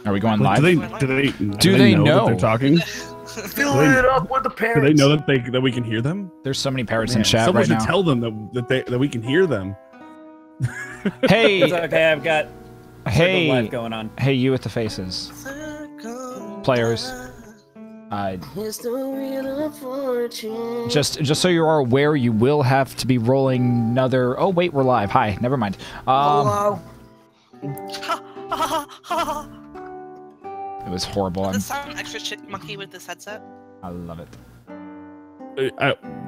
Are we going live? Do they know know that they're talking? Fill it up with the parrots. Do they know that we can hear them? There's so many parrots in chat Someone right should now. tell them that we can hear them. Hey, It's okay, I've got hey, life going on. Hey, you with the faces. Players. Just so you are aware, you will have to be rolling another. Oh wait, we're live. Hi, never mind. Hello. It was horrible. Does this sound extra chipmunky with this headset? I love it.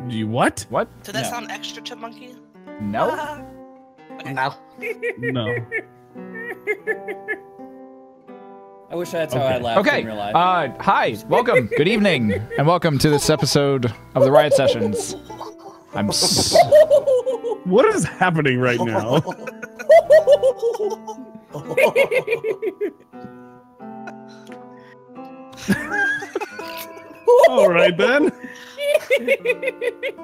You what? What? Did that No. sound extra chipmunky? No. Okay. No. No. I wish that's how I laughed Okay. in real life. Hi. Welcome. Good evening, and welcome to this episode of the Riot Sessions. What is happening right now? All right then.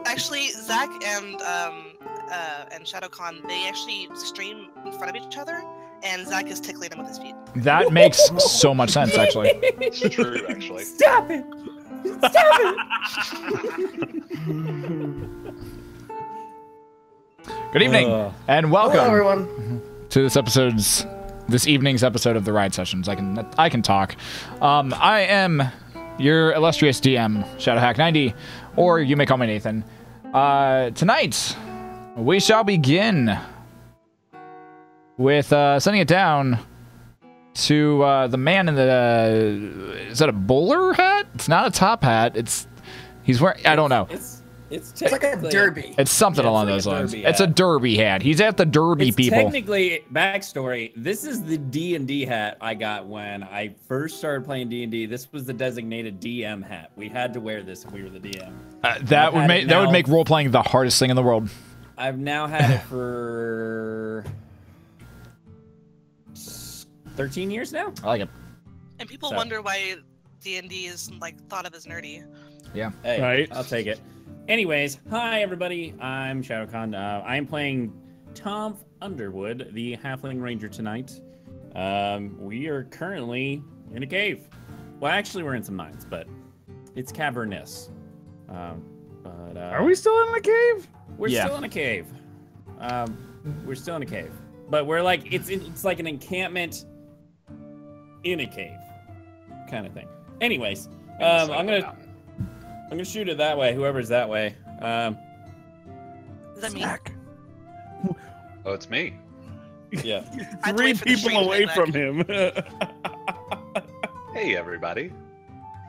Actually, Zach and ShadowCon, they actually stream in front of each other, and Zach is tickling them with his feet. That makes so much sense, actually. It's true, actually. Stop it! Stop it! Good evening, and welcome Hello, everyone. to this evening's episode of the Riot Sessions. I can talk. I am your illustrious DM, Shadowhack90, or you may call me Nathan. Tonight, we shall begin with sending it down to the man in the. Is that a bowler hat? It's not a top hat. He's wearing. I don't know. It's It's like a derby. It's something Yeah, it's along like those a lines. derby It's a hat. derby hat. He's at the derby It's people. technically, backstory, this is the D&D hat I got when I first started playing D&D. This was the designated DM hat. We had to wear this if we were the DM. That would make role playing the hardest thing in the world. I've now had it for 13 years now. I like it. And people So- wonder why D&D is like thought of as nerdy. Yeah. Hey, Right. I'll take it. Anyways, hi everybody. I'm ShadowCon. I am playing Tom Underwood, the Halfling Ranger tonight. We are currently in a cave. Well, actually, we're in some mines, but it's cavernous. Are we still in the cave? We're Yeah. still in a cave. We're still in a cave, but we're like it's like an encampment in a cave, kind of thing. Anyways, I'm gonna shoot it that way. Whoever's that way. Is that me? Oh, it's me. Yeah. I have to Three wait for the people stream to away get from back. him. Hey, everybody.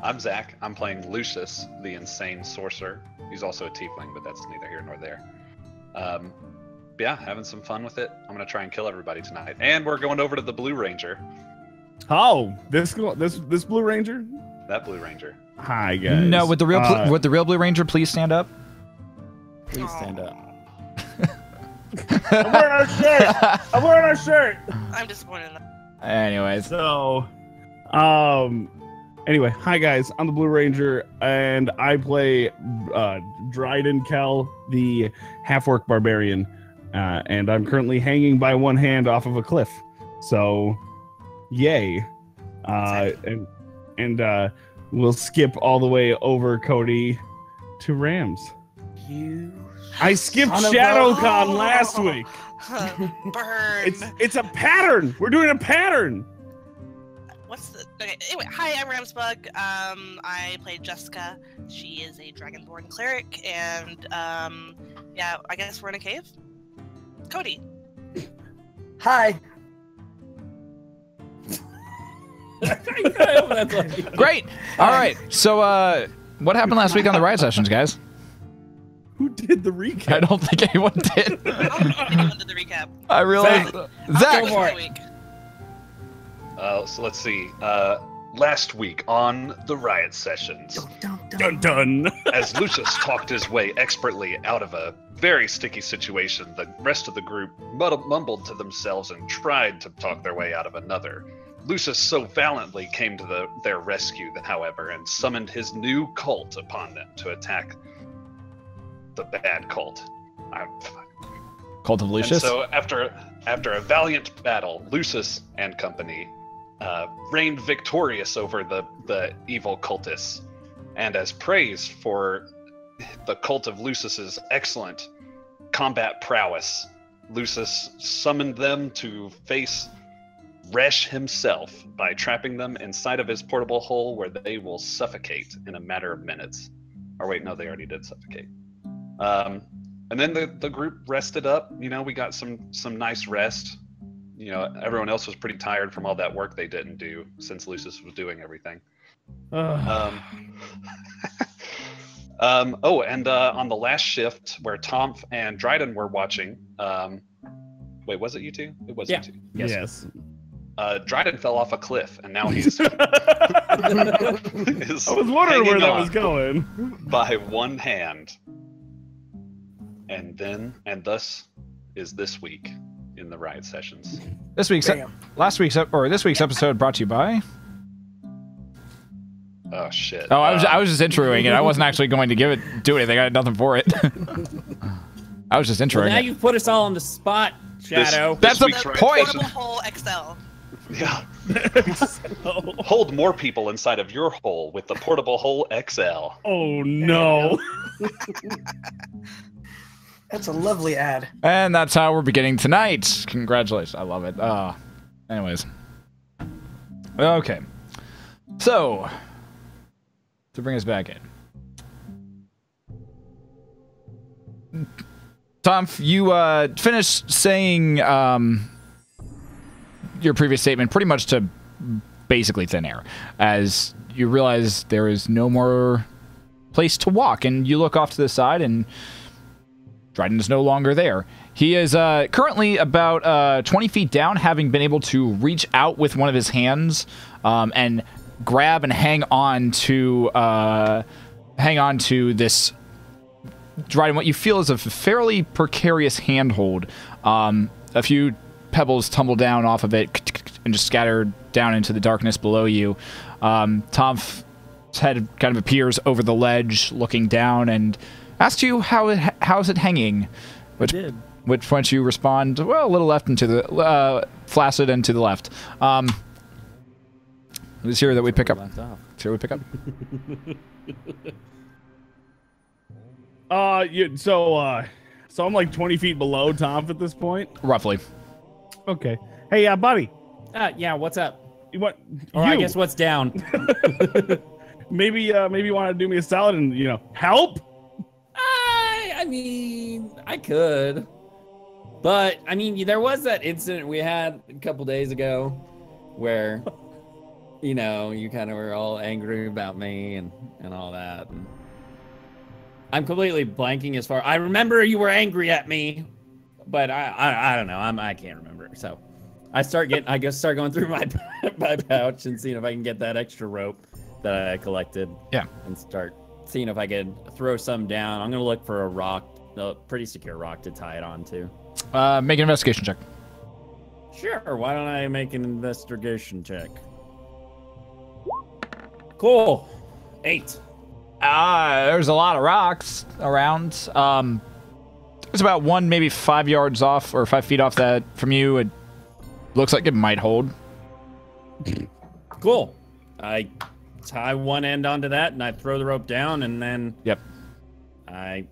I'm Zach. I'm playing Lucius, the insane sorcerer. He's also a tiefling, but that's neither here nor there. Yeah, having some fun with it. I'm gonna try and kill everybody tonight, and we're going over to the Blue Ranger. Oh, this Blue Ranger. That Blue Ranger. Hi guys. No, would the real Blue Ranger please stand up? Please stand up. I'm wearing our shirt. I'm wearing our shirt. I'm disappointed in that. Anyways, So, anyway, hi guys. I'm the Blue Ranger, and I play Dryden Kell, the half-orc barbarian, and I'm currently hanging by one hand off of a cliff. So, yay! And we'll skip all the way over Cody to Rams. I skipped son of a- ShadowCon last week. Burn. It's a pattern. We're doing a pattern. What's the? Okay. Anyway, hi, I'm Ramsbug. I play Jessica. She is a dragonborn cleric, and yeah, I guess we're in a cave. Cody. Hi. great. All right. So, what happened last week on the Riot Sessions, guys? Who did the recap? I don't think anyone did. I don't think anyone did the recap. I realized. Zach. Go for it. Week. So let's see. Last week on the Riot Sessions, Dun dun. as Lucius talked his way expertly out of a very sticky situation, the rest of the group mumbled to themselves and tried to talk their way out of another. Lucius so valiantly came to their rescue, however, and summoned his new cult upon them to attack the bad cult. Cult of Lucius. And so after a valiant battle, Lucius and company reigned victorious over the evil cultists. And as praise for the cult of Lucis's excellent combat prowess, Lucis summoned them to face Resh himself by trapping them inside of his portable hole where they will suffocate in a matter of minutes. Or wait, no, they already did suffocate. And then the group rested up. You know, we got some nice rest. You know, everyone else was pretty tired from all that work they didn't do since Lucis was doing everything. Oh, and on the last shift where Tomf and Dryden were watching, wait, was it you two? It was you two. Yes. Dryden fell off a cliff, and now he's. I was wondering where that was going. By one hand. And thus is this week in the Riot sessions. This week's this week's episode brought to you by. Oh shit! Oh, I was just introing it. I wasn't actually going to do anything. I had nothing for it. I was just introing Well, now it. you've put us all on the spot, Shadow. That's the week's point. Portable hole XL. Yeah. Hold more people inside of your hole with the portable hole XL. Oh no! That's a lovely ad. And that's how we're beginning tonight. Congratulations. I love it. Anyways. Okay. So, to bring us back in. Tom, you finished saying your previous statement pretty much to basically thin air, as you realize there is no more place to walk, and you look off to the side, and Dryden is no longer there. He is currently about 20 feet down, having been able to reach out with one of his hands and grab and hang on to this Dryden. What you feel is a fairly precarious handhold. A few pebbles tumble down off of it and just scatter down into the darkness below you. Tom's head kind of appears over the ledge, looking down, and asks you how's it hanging. Which point you respond, well, a little left and to the flaccid and to the left. It's here that we pick up. It's here we pick up. So I'm like 20 feet below Tom at this point. Roughly. Okay. Hey, buddy. Yeah, what's up? What? Or I guess what's down? maybe you want to do me a solid and help. I mean, I could, but I mean, there was that incident we had a couple days ago, where, you kind of were all angry about me and all that. And I'm completely blanking as far. I remember you were angry at me, but I don't know. I can't remember. So I guess start going through my pouch and seeing if I can get that extra rope that I collected. Yeah. And start seeing if I could throw some down. I'm gonna look for a rock, a pretty secure rock to tie it onto. Make an investigation check. Sure. Why don't I make an investigation check? Cool. 8. There's a lot of rocks around. It's about 1, maybe 5 yards off or 5 feet off that from you. It looks like it might hold. Cool. I tie one end onto that and I throw the rope down, and then I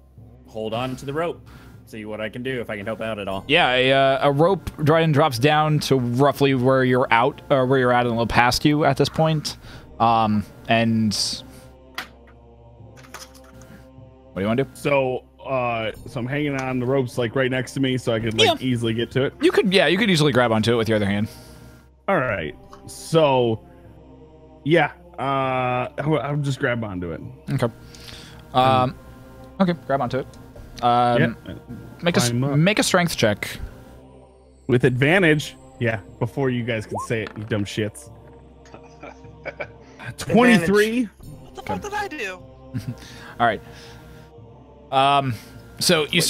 hold on to the rope. See what I can do, if I can help out at all. Yeah, a rope Dryden drops down to roughly where you're at and a little past you at this point. And what do you want to do? So I'm hanging on the ropes like right next to me, so I could easily get to it. You could easily grab onto it with your other hand. All right. So I'll just grab onto it. Okay. Okay, grab onto it. Make a strength check with advantage. Yeah, before you guys can say it, you dumb shits. 23. What the fuck did I do? All right. So you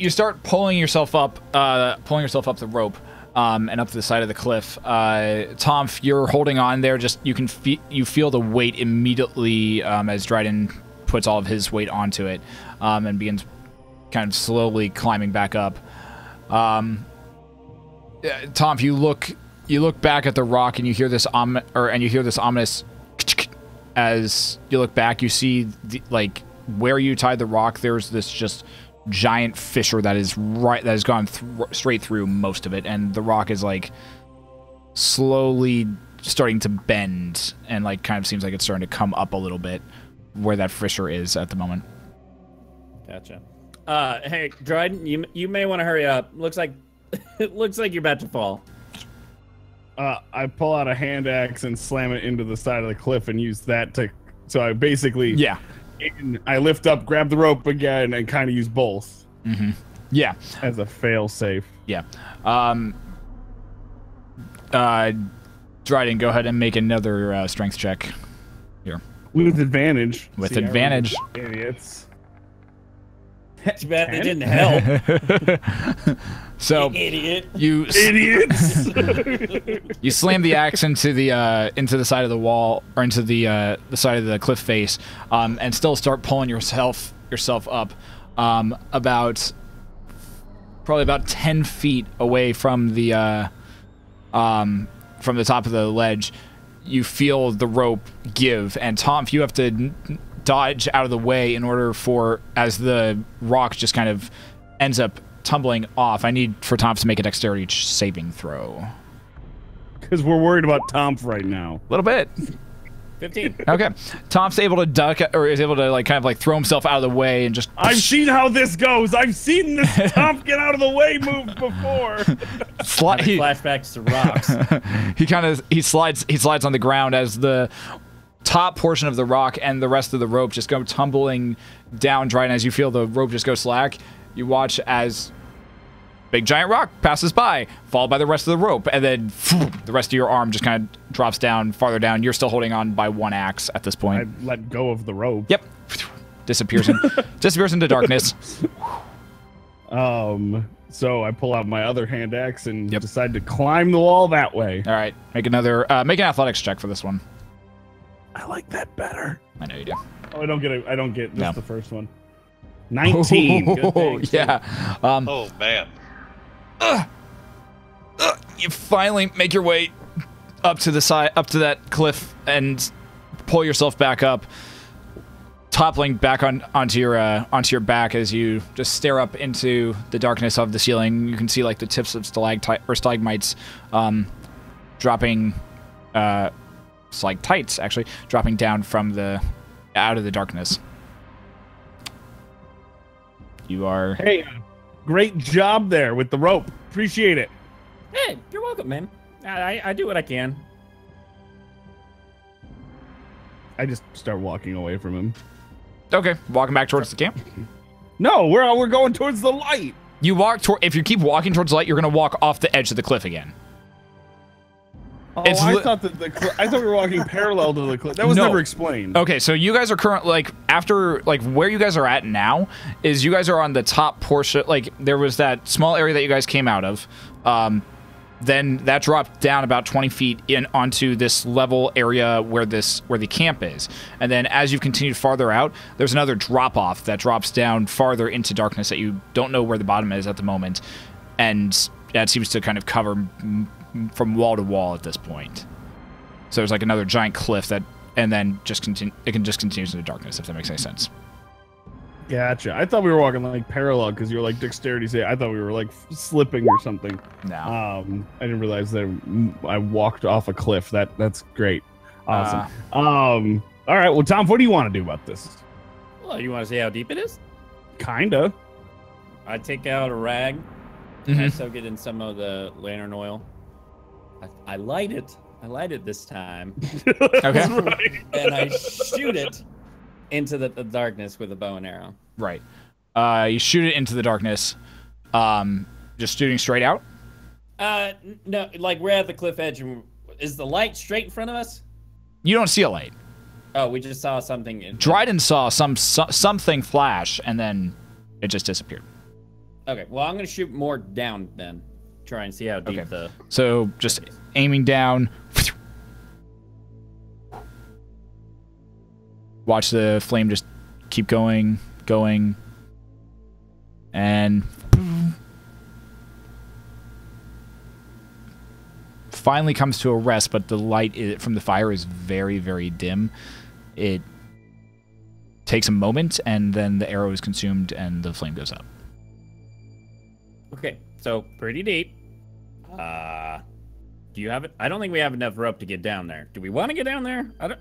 start pulling yourself up the rope, and up to the side of the cliff. Tom, you're holding on there. Just you feel the weight immediately as Dryden puts all of his weight onto it, and begins kind of slowly climbing back up. Tom, you look You look back at the rock and you hear this ominous as you look back. You see like where you tied the rock. There's this just giant fissure that has gone straight through most of it, and the rock is like slowly starting to bend and like kind of seems like it's starting to come up a little bit where that fissure is at the moment. Gotcha. Hey, Dryden, you may want to hurry up. Looks like it looks like you're about to fall. I pull out a hand axe and slam it into the side of the cliff and use that to. So I basically I lift up, grab the rope again, and kind of use both. Mm-hmm. Yeah. As a fail safe. Yeah. Dryden, go ahead and make another strength check. Here. With advantage. With advantage. Idiots. Too bad they didn't help. So idiot. You idiots. You slam the axe into the side of the wall or into the side of the cliff face, and still start pulling yourself up, probably about 10 feet away from the top of the ledge. You feel the rope give, and Tom, you have to dodge out of the way in order as the rock just kind of ends up tumbling off. I need for Tom to make a dexterity saving throw. Because we're worried about Tom right now. A little bit. 15. Okay. Tom's able to duck, or is able to kind of throw himself out of the way and just... I've seen how this goes. I've seen this Tom get out of the way move before. Flashbacks to rocks. he slides on the ground as the top portion of the rock and the rest of the rope just go tumbling down dry, and as you feel the rope just go slack, you watch as big giant rock passes by, followed by the rest of the rope, and then the rest of your arm just kind of drops down farther down. You're still holding on by one axe at this point. I let go of the rope. Yep. Disappears into darkness. So I pull out my other hand axe and decide to climb the wall that way. All right. Make an athletics check for this one. I like that better. I know you do. Oh, I don't get just the first one. 19. Good thing. Yeah. Oh man. You finally make your way up to that cliff and pull yourself back up, toppling back onto your back as you just stare up into the darkness of the ceiling. You can see the tips of stalagmites dropping, stalactites actually dropping down from out of the darkness. You are... Hey, great job there with the rope. Appreciate it. Hey, you're welcome, man. I do what I can. I just start walking away from him. Okay, walking back towards the camp. No, we're going towards the light. You walk if you keep walking towards the light, you're going to walk off the edge of the cliff again. Oh, I thought we were walking parallel to the cliff. That was never explained. Okay, so you guys are currently where you guys are at now is you guys are on the top portion. There was that small area that you guys came out of. Then that dropped down about 20 feet in onto this level area where the camp is. And then as you've continued farther out, there's another drop off that drops down farther into darkness that you don't know where the bottom is at the moment. And that seems to kind of cover from wall to wall at this point. So there's another giant cliff and then it can just continue into darkness, if that makes any sense. Gotcha. I thought we were walking parallel because you were dexterity save. I thought we were slipping or something. No. I didn't realize that I walked off a cliff. That's great. Awesome. All right. Well, Tom, what do you want to do about this? Well, you want to see how deep it is? Kinda. I take out a rag. Mm-hmm. I soak it in some of the lantern oil. I light it. I light it this time. Okay. Right. And I shoot it into the darkness with a bow and arrow. Right. You shoot it into the darkness. Just shooting straight out? No, we're at the cliff edge. And is the light straight in front of us? You don't see a light. Oh, we just saw something. Dryden saw something flash, and then it just disappeared. Okay, well, I'm going to shoot more down then. Try and see how deep So just aiming down. Watch the flame just keep going, and finally comes to a rest, but the light from the fire is very, very dim. It takes a moment, and then the arrow is consumed, and the flame goes up. Okay, so pretty deep. Do you have it? I don't think we have enough rope to get down there. Do we want to get down there? I don't.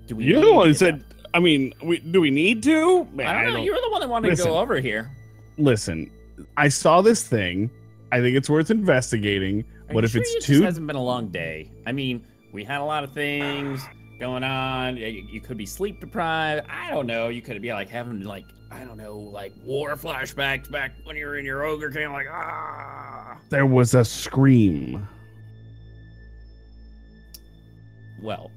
Do we? You're the one who said. I mean, do we need to? Man, I don't know. You're the one that wanted to go over here. Listen, I saw this thing. I think it's worth investigating. What if it's too? It hasn't been a long day. I mean, we had a lot of things going on. You could be sleep deprived. I don't know. You could be like having like I don't know, like war flashbacks back when you were in your ogre camp. Like There was a scream. Well,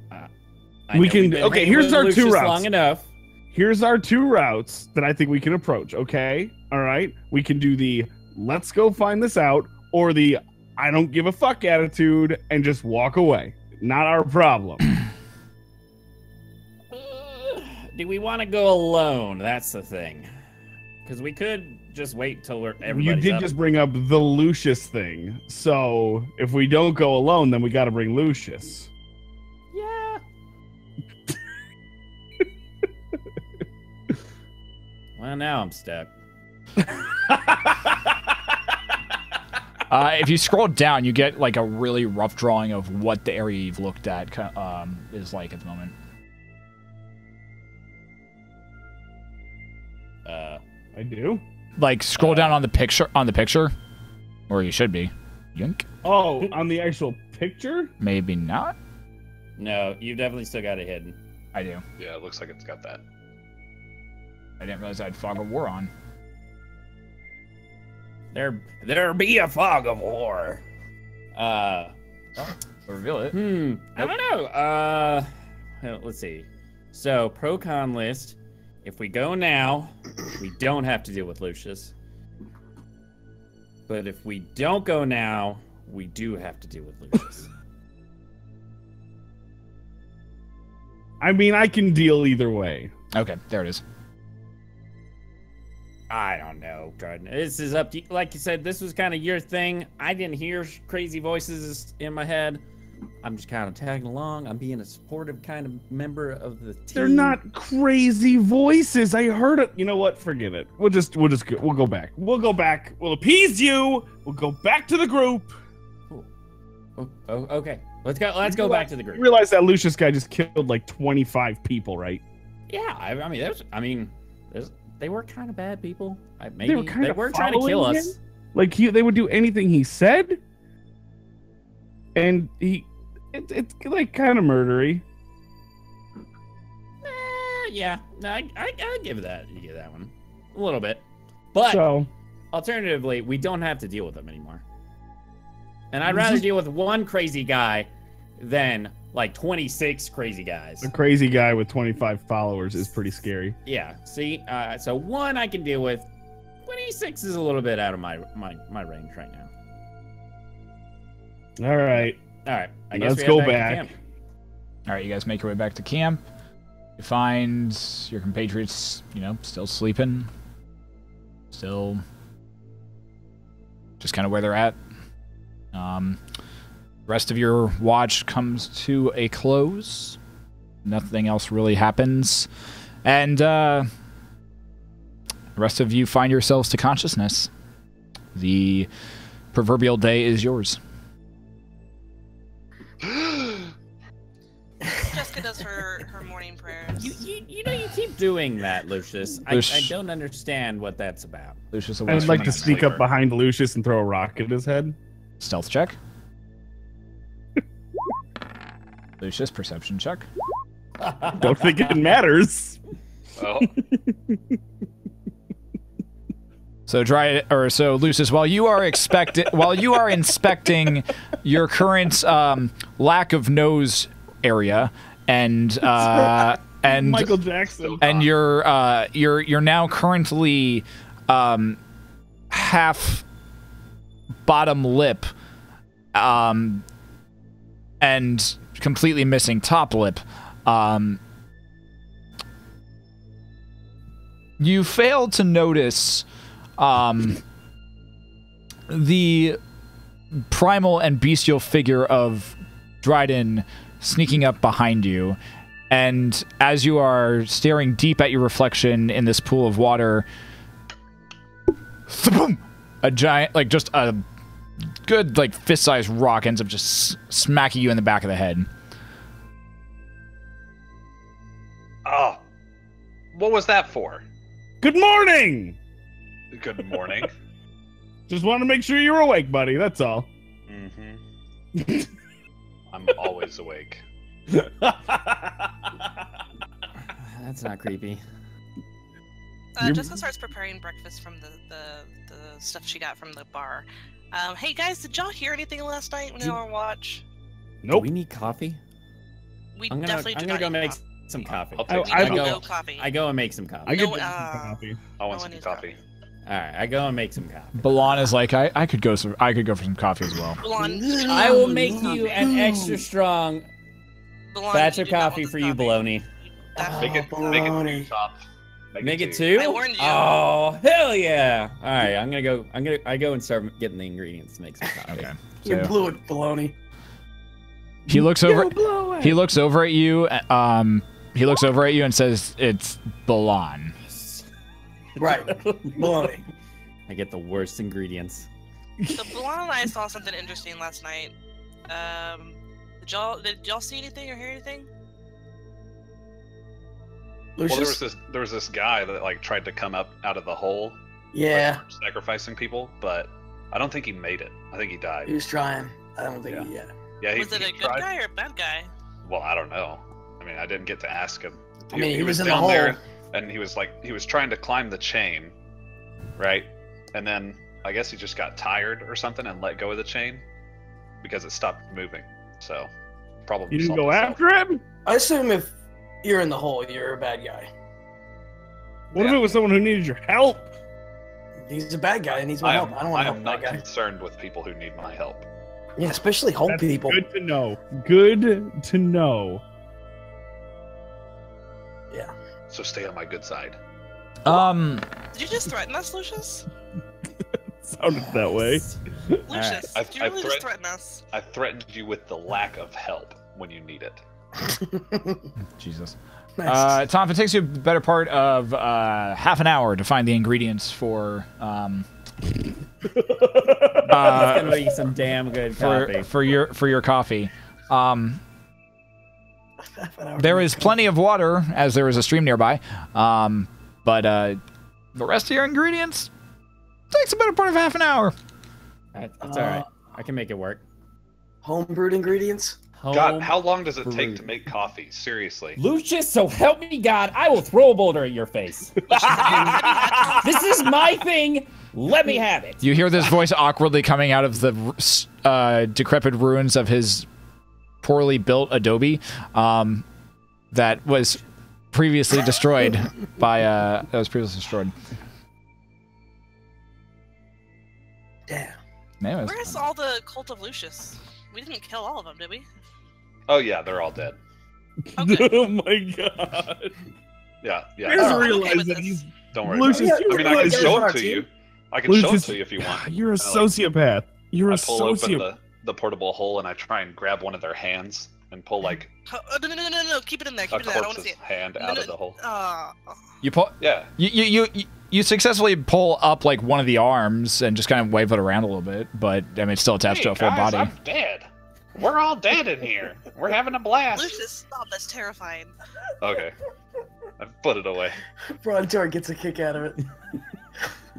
we can. Okay, here's our two routes. Long enough. Here's our two routes that I think we can approach. Okay, all right. We can do the let's go find this out, or the I don't give a fuck attitude and just walk away. Not our problem. Do we want to go alone? That's the thing. Because we could just wait till everybody's You did just bring up the Lucius thing. So if we don't go alone, then we got to bring Lucius. Yeah. Well, now I'm stuck. If you scroll down, you get like a really rough drawing of what the area you've looked at is like at the moment. I do. Like scroll down on the picture, or you should be. Yink. Oh, on the actual picture? Maybe not. No, you've definitely still got it hidden. I do. Yeah, it looks like it's got that. I didn't realize I had Fog of War on. There be a fog of war. Reveal it. I don't know. Let's see. So pro con list. If we go now, we don't have to deal with Lucius. But if we don't go now, we do have to deal with Lucius. I mean, I can deal either way. Okay, there it is. I don't know, Jordan. This is up to you. Like you said, this was kind of your thing. I didn't hear crazy voices in my head. I'm just kind of tagging along. I'm being a supportive kind of member of the team. They're not crazy voices. I heard it. You know what? Forget it. We'll go back. We'll go back. We'll appease you. We'll go back to the group. Oh, okay. Let's go back to the group. You realize that Lucius guy just killed like 25 people, right? Yeah. They were kind of bad people. They were trying to kill us. Him? Like they would do anything he said. And it's like kind of murdery. Yeah, no, I give that. You give that one a little bit, but alternatively, we don't have to deal with them anymore. And I'd rather deal with one crazy guy than like 26 crazy guys. A crazy guy with 25 followers is pretty scary. Yeah. See, so one I can deal with. 26 is a little bit out of my range right now. All right. I guess let's go back. All right, you guys make your way back to camp. You find your compatriots, still sleeping, still just kind of where they're at. Rest of your watch comes to a close. Nothing else really happens, and the rest of you find yourselves to consciousness. The proverbial day is yours. Jessica does her morning prayers. You keep doing that, Lucius. I don't understand what that's about. Lucius, I'd like to sneak up behind Lucius and throw a rock at his head. Stealth check. Lucius, perception check. Don't think it matters. Oh. So Lucius, while you are inspecting your current lack of nose area and Michael Jackson, and you're now currently half bottom lip and completely missing top lip. You failed to notice the primal and bestial figure of Dryden sneaking up behind you. And as you are staring deep at your reflection in this pool of water, a giant, like just a good, like fist-sized rock ends up just smacking you in the back of the head. Oh, what was that for? Good morning! Good morning. Just wanted to make sure you were awake, buddy. That's all. Mm-hmm. I'm always awake. That's not creepy. Jessica starts preparing breakfast from the stuff she got from the bar. Hey guys, did y'all hear anything last night when you were on watch? Nope. Do we need coffee? We I'm definitely gonna do go not make need some coffee. I'll take I We need go- no coffee. I go and make some coffee. I get No, coffee. I want no some one needs coffee. All right, I go and make some coffee. Balan is like, I could go for some coffee as well. Blonde, I will make you an extra strong Blonde, batch you of do not coffee want for this you, Baloney. Definitely. Make it baloney. two top. Make it two. two? I warned you. Oh, hell yeah! All right, I go and start getting the ingredients to make some coffee. Okay. You So blew it, baloney. he looks over. You blew it. He looks over at you. He looks over at you and says, "It's Balan." Right, baloney. I get the worst ingredients. So Blonde and I saw something interesting last night. Did y'all see anything or hear anything? Well, Lucius? there was this guy that like tried to come up out of the hole, Yeah, like, sacrificing people, but I don't think he made it. I think he he died. was trying. I don't think Yeah. he yet. Yeah, he, Was it he a good tried. guy or a bad guy? Well, I don't know. I mean, I didn't get to ask him. I mean, he was in the down hole. there, and he was trying to climb the chain, right? And then I guess he just got tired or something and let go of the chain because it stopped moving. So, problem. You didn't solved go itself. after him? I assume if you're in the hole, you're a bad guy. What if Yeah. it was someone who needed your help? He's a bad guy and needs my help. I don't want I to help am that not guy. concerned with people who need my help. Yeah, especially hole That's people. good to know. Good to know. Yeah. So stay on my good side. Did you just threaten us, Lucius? Sounded that way. Lucius, I've- did you really I've just threaten us? I threatened you with the lack of help when you need it. Jesus. Nice. Tom, if it takes you a better part of half an hour to find the ingredients for It's gonna be some damn good coffee. for your coffee. There is plenty of water, as there is a stream nearby. But the rest of your ingredients takes a better part of half an hour. That's all right. I can make it work. Homebrewed ingredients? God, Home how long does it take brewed. to make coffee? Seriously. Lucius, so help me God, I will throw a boulder at your face. This is my thing. Let me have it. You hear this voice awkwardly coming out of the decrepit ruins of his poorly built adobe that was previously destroyed by Damn. Anyways, Where's all the cult of Lucius? We didn't kill all of them, did we? Oh yeah, they're all dead. Okay. Oh my god. Yeah, I yeah. just I'm okay realized with that this. he's Don't worry. Lucius, about it. you I mean, I realize can you're show on it our to team? you. I can show it Lucius, to you if you want. You're a I like- sociopath. You're a I pull open sociopath. the portable hole and I try and grab one of their hands and pull like Oh, no, keep it in there. a Keep it in there. I don't want to corpse's see it. hand No, out no, of the hole. you pull. Yeah. You successfully pull up like one of the arms and just kind of wave it around a little bit, but I mean it's still attached to a full body. I'm dead. We're all dead in here. We're having a blast. Lucius, stop. That's terrifying. Okay. I put it away. Brontor gets a kick out of it.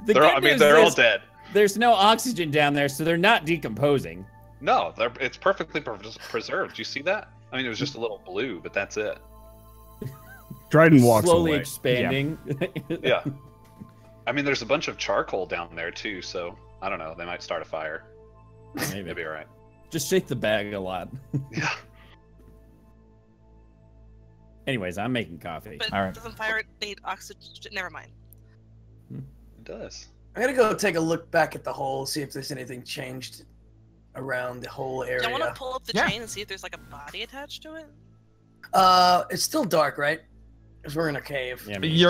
The They're, good I mean, news they're all is dead. There's no oxygen down there, so they're not decomposing. No, it's perfectly preserved. You see that? I mean, it was just a little blue, but that's it. Dryden walks Slowly away. expanding. Yeah. I mean, there's a bunch of charcoal down there too, so I don't know. They might start a fire. Maybe. Maybe all right. Just shake the bag a lot. Yeah. Anyways, I'm making coffee. But All right. doesn't fire need oxygen? Never mind. It does. I'm gonna go take a look back at the hole, see if there's anything changed around the whole Do I want area. to pull up the Yeah. chain and see if there's like a body attached to it? It's still dark, right? Because we're in a cave. Yeah, I mean, You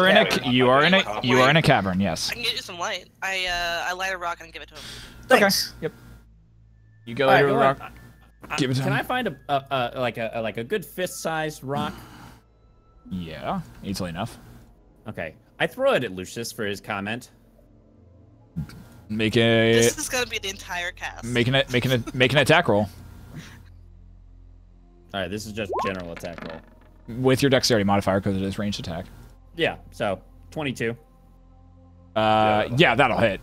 are in Wait. a cavern. Yes. I can get you some light. I light a rock and give it to him. Thanks. Yep. You go All right, to a go rock. on. Give it to Can him. I find a good fist-sized rock? Yeah, easily enough. Okay. I throw it at Lucius for his comment. Make a This is gonna be the entire cast. make an attack roll All right, this is just general attack roll. with your dexterity modifier because it is ranged attack. Yeah, so 22. Yeah, that'll hit.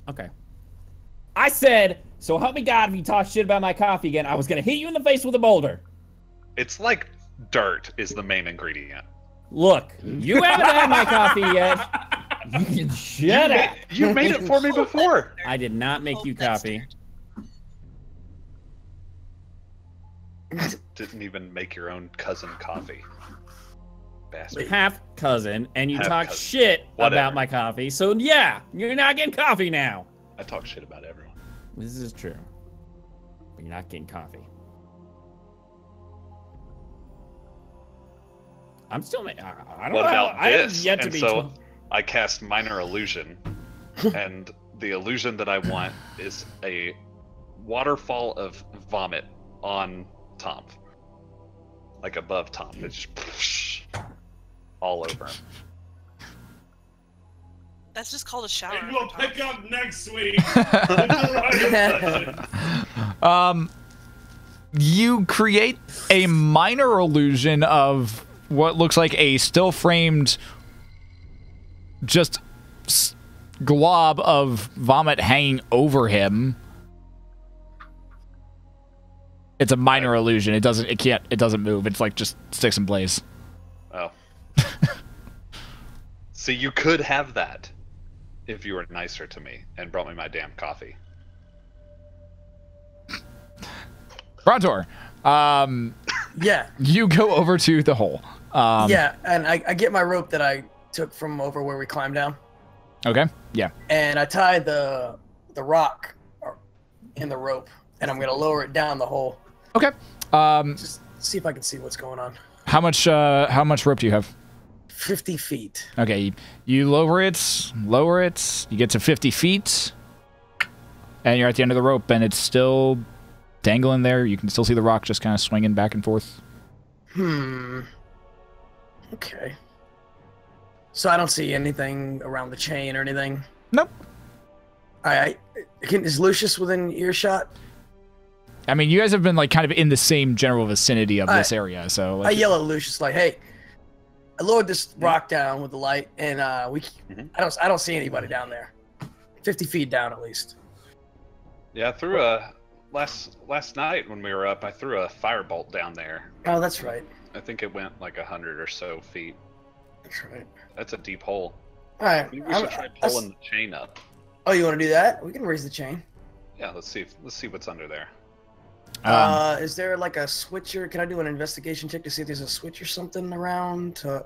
Okay. I said, so help me God if you talk shit about my coffee again, I was gonna hit you in the face with a boulder. It's like dirt is the main ingredient. Look, you haven't had my coffee yet. You can shut up. You made it for me before. I did not make you coffee. Didn't even make your own cousin coffee. Bastard. Half cousin, and you Half talk cousin. shit Whatever. about my coffee. So yeah, you're not getting coffee now. I talk shit about everyone. This is true. But you're not getting coffee. I'm still. I don't What know. about I have this? yet to And be. so I cast minor illusion, and the illusion that I want is a waterfall of vomit on Tom, like above Tom. It's just all over him. That's just called a shower. And we'll pick up next week. You create a minor illusion of what looks like a still framed just glob of vomit hanging over him. It's a minor illusion. It doesn't move. It's like just sticks in place. Oh. See, you could have that if you were nicer to me and brought me my damn coffee. Brontor, Yeah, you go over to the hole. yeah, and I get my rope that I took from over where we climbed down, Okay. Yeah. and I tie the rock in the rope, and I'm gonna lower it down the hole. Okay. Just see if I can see what's going on. How much rope do you have? 50 feet. Okay, you lower it, you get to 50 feet, and you're at the end of the rope, and it's still dangling there. You can still see the rock just kind of swinging back and forth. Okay. So I don't see anything around the chain or anything. Nope. Is Lucius within earshot? I mean, you guys have been like kind of in the same general vicinity of this area, so I like, yell at Lucius like, "Hey, I lowered this rock down with the light, and I don't see anybody down there. 50 feet down at least." Yeah, I threw a last night when we were up. I threw a firebolt down there. Oh, that's right. I think it went like 100 or so feet. That's right. That's a deep hole. All right. Maybe we should try pulling the chain up. Oh, you want to do that? We can raise the chain. Yeah, let's see what's under there. Is there like a switcher? Can I do an investigation check to see if there's a switch or something around to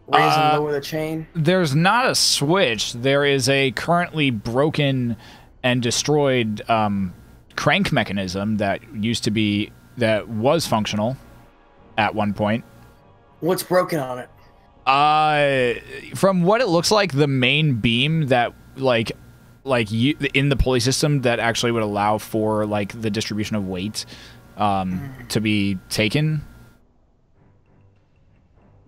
raise and lower the chain? there's not a switch. There is a currently broken and destroyed crank mechanism that was functional at one point. What's broken on it? From what it looks like, the main beam that you in the pulley system that actually would allow for like the distribution of weight to be taken.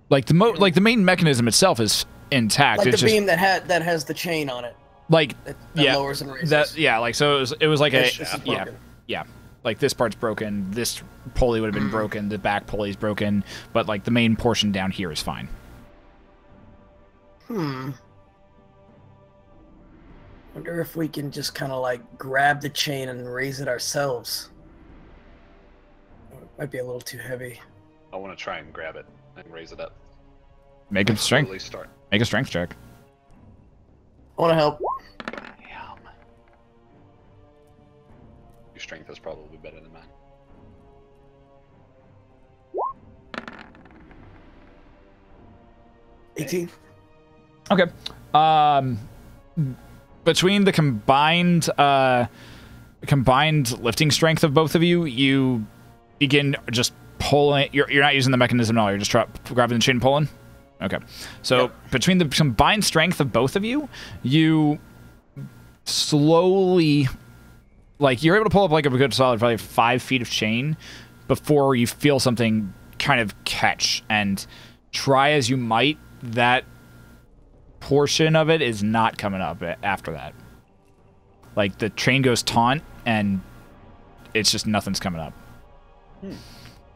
Like the main mechanism itself is intact. Like it's the just beam that has the chain on it. like That yeah, lowers and raises. like so it was like This is broken. yeah. Like this part's broken. This pulley would have been broken. The back pulley's broken, but like the main portion down here is fine. Wonder if we can just kind of like grab the chain and raise it ourselves. Might be a little too heavy. I want to try and grab it and raise it up. Make a strength. Slowly start. Make a strength check. I want to help. Damn. Your strength is probably better than mine. Hey. 18. Okay. Between the combined lifting strength of both of you, you begin just pulling. You're not using the mechanism at all. You're just grabbing the chain and pulling. Okay. So between the combined strength of both of you, you slowly like you're able to pull up like a good solid probably 5 feet of chain before you feel something kind of catch, and try as you might, that portion of it is not coming up after that. Like the train goes taunt and it's just nothing's coming up.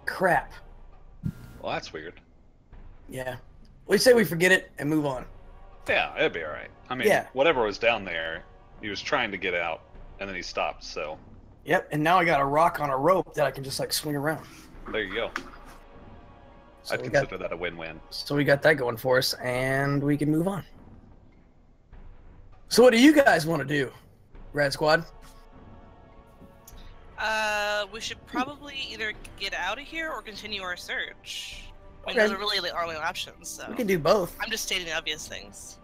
Crap. Well, that's weird. Yeah. We say we forget it and move on. Yeah, it'd be all right. I mean, Yeah. whatever was down there, he was trying to get out, and then he stopped. So Yep, and now I got a rock on a rope that I can just like swing around. there you go. So I'd consider that a win-win. So we got that going for us, and we can move on. So what do you guys want to do, Red Squad? We should probably either get out of here or continue our search. I mean, Okay. those are really our only options, so... We can do both. I'm just stating the obvious things.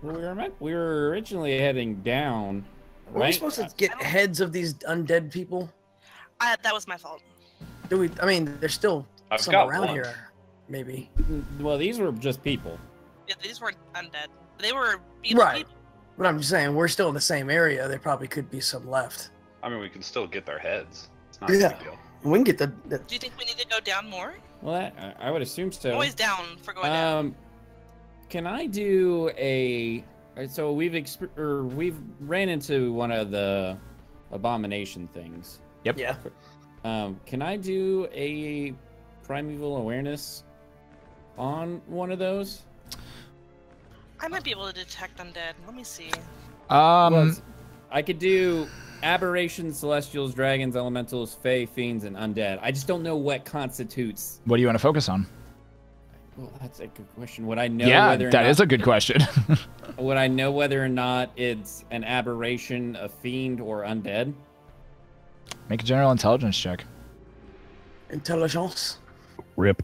We were originally heading down, Were we right? supposed to get heads of these undead people? That was my fault. Do we? I mean, there's still I've some got around one. here, maybe. Well, these were just people. Yeah, these weren't undead. They were beetle Right. people. But I'm just saying, we're still in the same area. There probably could be some left. I mean, we can still get their heads. It's not Yeah. a big deal. We can get the Do you think we need to go down more? Well, I would assume so. Always down for going down. Can I do a? So we've ran into one of the abomination things. Yep. yeah. Can I do a primeval awareness on one of those? I might be able to detect undead. Let me see. Well, I could do aberrations, celestials, dragons, elementals, fae, fiends, and undead. I just don't know what constitutes. what do you want to focus on? Well, that's a good question. Would I know Yeah, whether or that not, is a good question. Would I know whether or not it's an aberration, a fiend, or undead? Make a general intelligence check. Intelligence. Rip.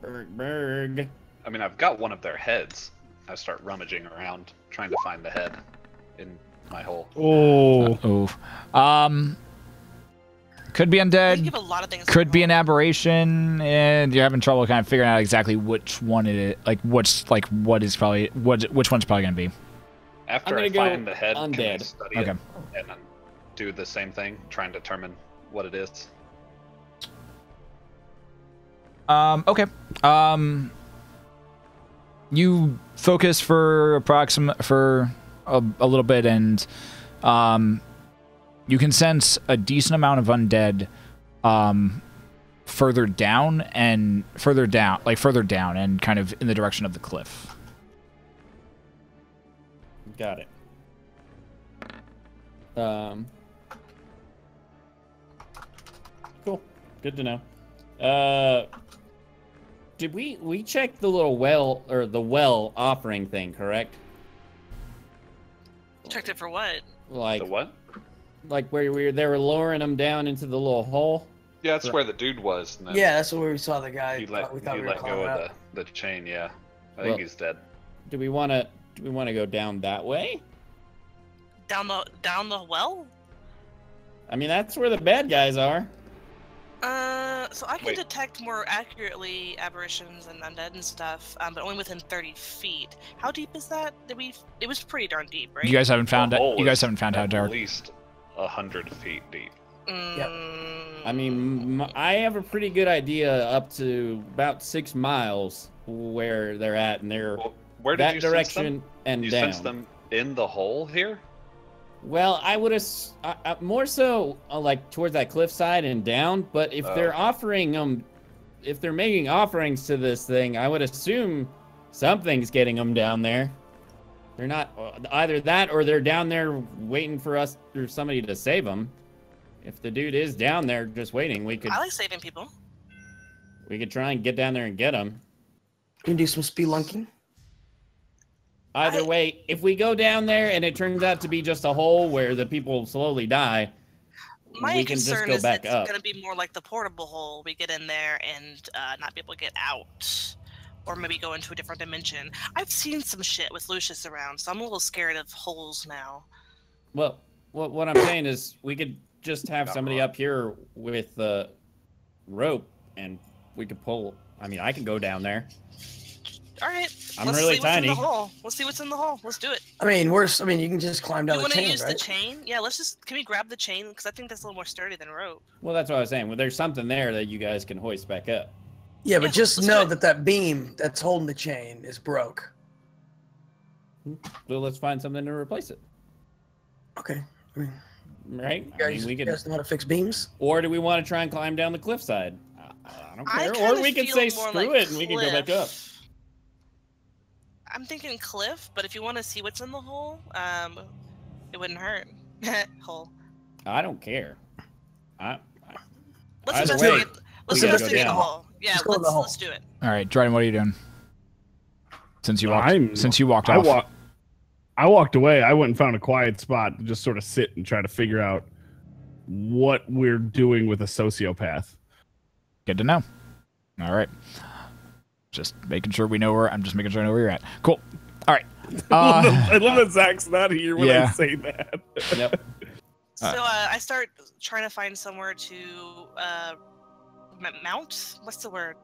Berg. I mean, I've got one of their heads. I start rummaging around, trying to find the head in my hole. Oh. Could be We undead. give a lot of things. Could be an aberration, and you're having trouble kind of figuring out exactly which one it is. Like which which one's probably gonna be. After I'm I gonna go find the head, can I undead. study Okay. it and then do the same thing, try and determine what it is? Okay. You focus for a little bit, and you can sense a decent amount of undead further down, and kind of in the direction of the cliff. Got it. Cool. Good to know. Did we check the little well, or the well offering thing, correct? Checked it for what? Like The what? like where they were lowering them down into the little hole. Yeah, that's where the dude was. And then Yeah, that's where we saw the guy. he let, we thought he we were let climbing go up. of the chain, yeah. I Well- think he's dead. Do we want to go down that way? Down the well? I mean, that's where the bad guys are. So I can Wait. detect more accurately aberrations and undead and stuff, but only within 30 feet. How deep is that? It was pretty darn deep, right? You guys haven't found The it. hole You guys is haven't found how at dark. least 100 feet deep. I mean, I have a pretty good idea up to about 6 miles where they're at, and they're Well, where did that you direction sense them? and You down. sense them in the hole here? Well, I would have more so like towards that cliffside and down. But if they're Okay. offering if they're making offerings to this thing, I would assume something's getting them down there. They're not either that or they're down there waiting for us or somebody to save them. If the dude is down there just waiting, we could I like saving people. try and get down there and get him. Can you do some spelunking? Either way, if we go down there and it turns out to be just a hole where the people slowly die, My we can just concern go is back it's up. going to be more like the portable hole. We get in there and not be able to get out. Or maybe go into a different dimension. I've seen some shit with Lucius around, so I'm a little scared of holes now. Well, what I'm saying is we could just have somebody up here with the rope and we could pull. I mean, I can go down there. All right. I'm Let's really see what's tiny. in the hole. Let's see what's in the hole. Let's do it. I mean, you can just climb down You the want to chain, use right? the chain? Yeah, let's just. Can we grab the chain? Because I think that's a little more sturdy than rope. Well, that's what I was saying. Well, there's something there that you guys can hoist back up. Yeah, but Yeah, just let's do know it. that beam that's holding the chain is broke. So let's find something to replace it. Okay. I mean, Right? you guys, we you could. guys know how to fix beams? Or do we want to try and climb down the cliffside? I don't I care. kinda Or we could feel say more screw like it and we can go back up. cliff. I'm thinking cliff, but if you want to see what's in the hole, it wouldn't hurt. Hole. I don't care. Let's Either investigate. way, Let's we gotta investigate go the down. hole. Yeah, Let's go in the hole. let's do it. All right, Dryden, what are you doing? Since you walked, I'm- since you walked off. I walked away. I went and found a quiet spot to just sort of sit and try to figure out what we're doing with a sociopath. Good to know. All right. Just making sure we know where. I'm just making sure I know where you're at. Cool. All right. I love that Zach's not here when yeah. I say that. Yep. So I start trying to find somewhere to mount. What's the word?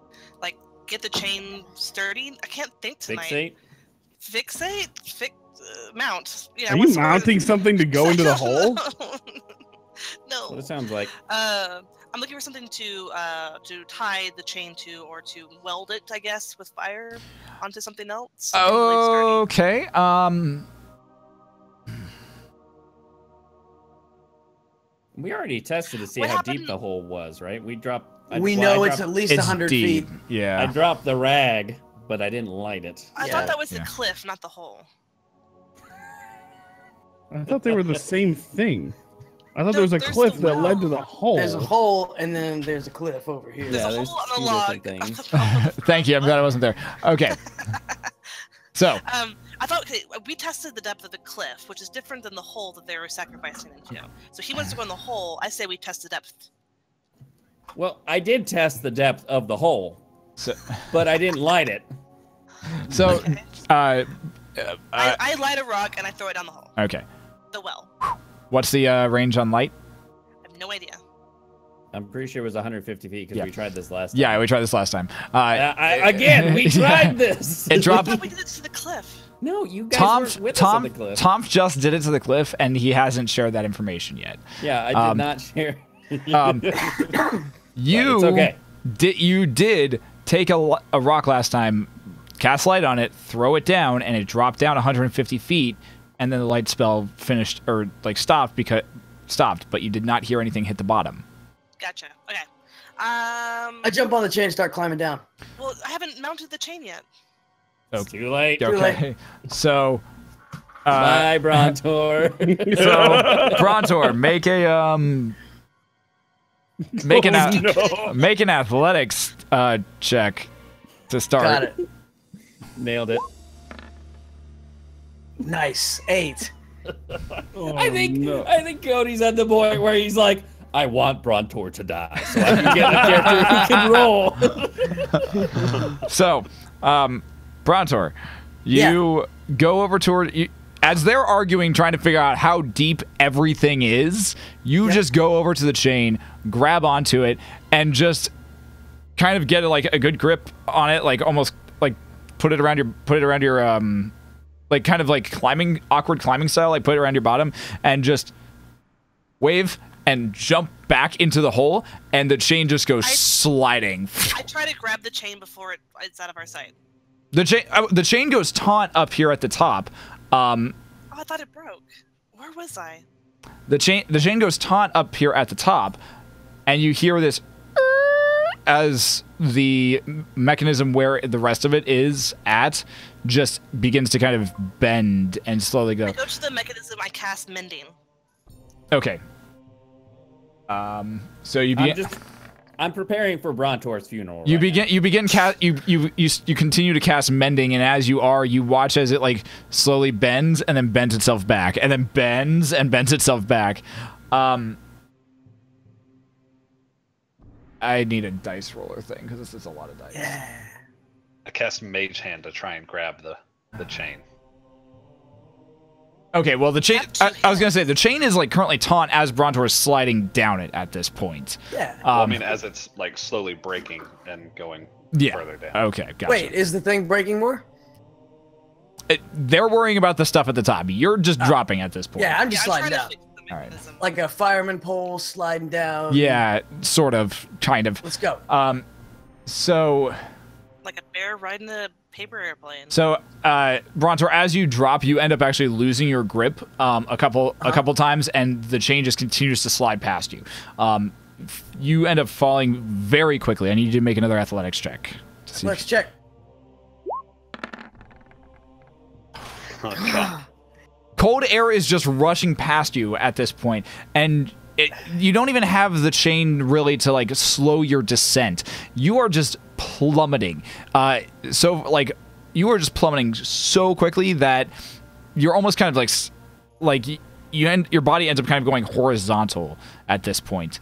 Like get the chain sturdy. I can't think tonight. Fixate? Mount. Yeah. Are what's you the word? mounting something to go into the hole? No. What it sounds like. I'm looking for something to tie the chain to, or to weld it, I guess, with fire onto something else. Something really sturdy. Okay. We already tested to see What how happened- deep the hole was, right? We dropped. We know it's at least It's 100 deep. feet. I Yeah. dropped the rag, but I didn't light it. I Yeah. thought that was Yeah. the cliff, not the hole. I thought they were the same thing. I thought No, there was a there's cliff the that led to the well. hole. There's a hole, and then there's a cliff over here. There's Yeah, a there's hole on two the log. different things. Thank you. I'm glad I wasn't there. Okay. So. I thought we tested the depth of the cliff, which is different than the hole that they were sacrificing into. So he wants to go in the hole. I say we test the depth. Well, I did test the depth of the hole, but I didn't light it. So. Okay. I light a rock and I throw it down the hole. Okay. The well. What's the range on light? I have no idea. I'm pretty sure it was 150 feet because Yeah. we tried this last time. Yeah, we tried this last time. Again, we tried this. It I dropped. thought we did it to the cliff. No, you guys weren't with us on the cliff. Tom just did it to the cliff, and he hasn't shared that information yet. Yeah, I did not share. You it's okay. You did take a rock last time, cast light on it, throw it down, and it dropped down 150 feet, and then the light spell finished or like stopped, but you did not hear anything hit the bottom. Gotcha. Okay. I jump on the chain and start climbing down. Well, I haven't mounted the chain yet. It's too late. Okay, so. Bye, Brontor. So Brontor, make an athletics check to start. Got it. Nailed it. Nice. 8. I think Cody's at the point where he's like, I want Brontor to die so I can get a character who can roll. So, Brontor, you go over toward you. As they're arguing, trying to figure out how deep everything is, you just go over to the chain, grab onto it, and just kind of get like a good grip on it, like almost like put it around your like kind of like awkward climbing style, like put it around your bottom, and just wave and jump back into the hole, and the chain just goes sliding. I try to grab the chain before it's out of our sight. The chain goes taut up here at the top. Oh, I thought it broke. Where was I? The chain goes taut up here at the top, and you hear this as the mechanism where the rest of it is at just begins to kind of bend and slowly go. I go to the mechanism. I cast mending. Okay. So you begin. I'm preparing for Brontor's funeral. You right begin you continue to cast mending, and as you are, you watch as it like slowly bends and then bends itself back, and then bends and bends itself back. I need a dice roller thing because this is a lot of dice. I cast Mage Hand to try and grab the chain. Okay, well the chain. I was gonna say the chain is like currently taut as Brontor is sliding down it at this point. Yeah. Well, I mean, as it's like slowly breaking and going further down. Okay, gotcha. Wait, is the thing breaking more? They're worrying about the stuff at the top. You're just dropping at this point. Yeah, I'm just sliding trying down. to fix the All right. mechanism. Like a fireman pole sliding down. Yeah, sort of, kind of. Let's go. So Like a bear riding a paper airplane. Brontor, as you drop, you end up actually losing your grip a couple times, and the chain just continues to slide past you. You end up falling very quickly. I need you to make another athletics check. To see Let's check. Oh, God. Cold air is just rushing past you at this point, and you don't even have the chain really to like slow your descent. You are just plummeting. You are just plummeting so quickly that you're almost kind of like your body ends up kind of going horizontal at this point.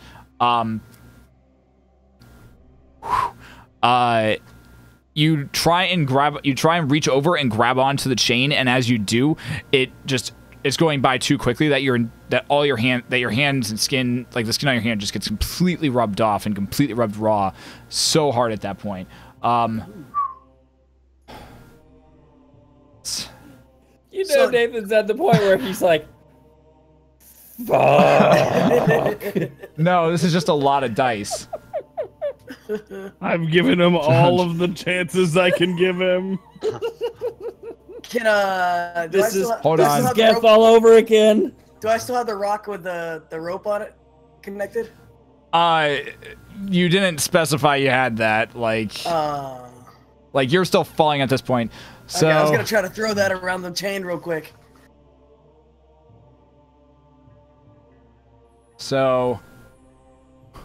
You try and reach over and grab onto the chain, and as you do, it's going by too quickly that your hands and skin, like the skin on your hand, just gets completely rubbed off and completely rubbed raw so hard at that point. Nathan's at the point where he's like, fuck. No, this is just a lot of dice. I've given him all of the chances I can give him. Can This is hold on. Geth all over again. Do I still have the rock with the rope on it connected? You didn't specify you had that. Like you're still falling at this point. So Okay, I was gonna try to throw that around the chain real quick. So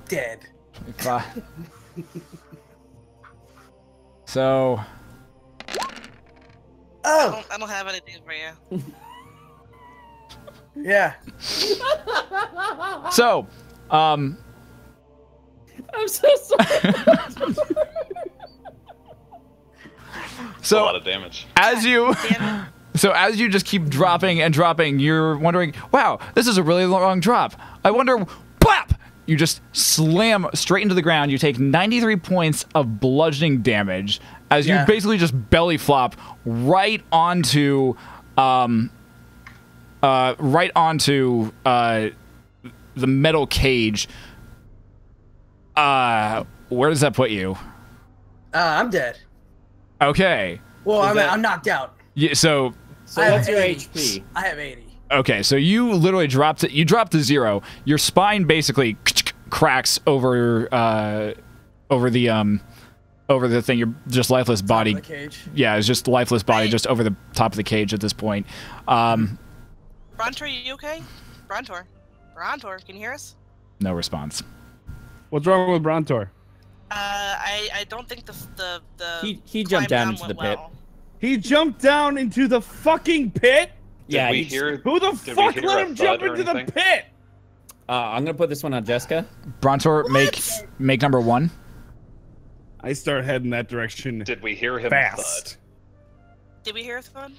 Dead. So Oh, I don't have anything for you. yeah. so I'm so sorry. A lot of damage. as you Damn it. So as you just keep dropping and dropping, you're wondering, wow, this is a really long drop. I wonder, BLAP! You just slam straight into the ground. You take 93 points of bludgeoning damage as you basically just belly flop right onto, the metal cage. Where does that put you? I'm dead. Okay. Well, Is that- I'm knocked out. Yeah, so So I what's have your 80. HP? I have 80. okay, so you literally dropped it. You dropped to 0. Your spine basically cracks over the thing. Your just lifeless body. The cage. Yeah, it's just lifeless body Right. just over the top of the cage at this point. Brontor, you okay? Brontor, can you hear us? No response. What's wrong with Brontor? I don't think the He climb jumped down down into the went pit. well. He jumped down into the fucking pit? Yeah, Did we you hear? Who the Did we fuck hear let a him thud jump or into the anything? pit? I'm gonna put this one on Jessica. Brontor, make number 1. I start heading that direction Did we hear him fast. thud? Did we hear a thud?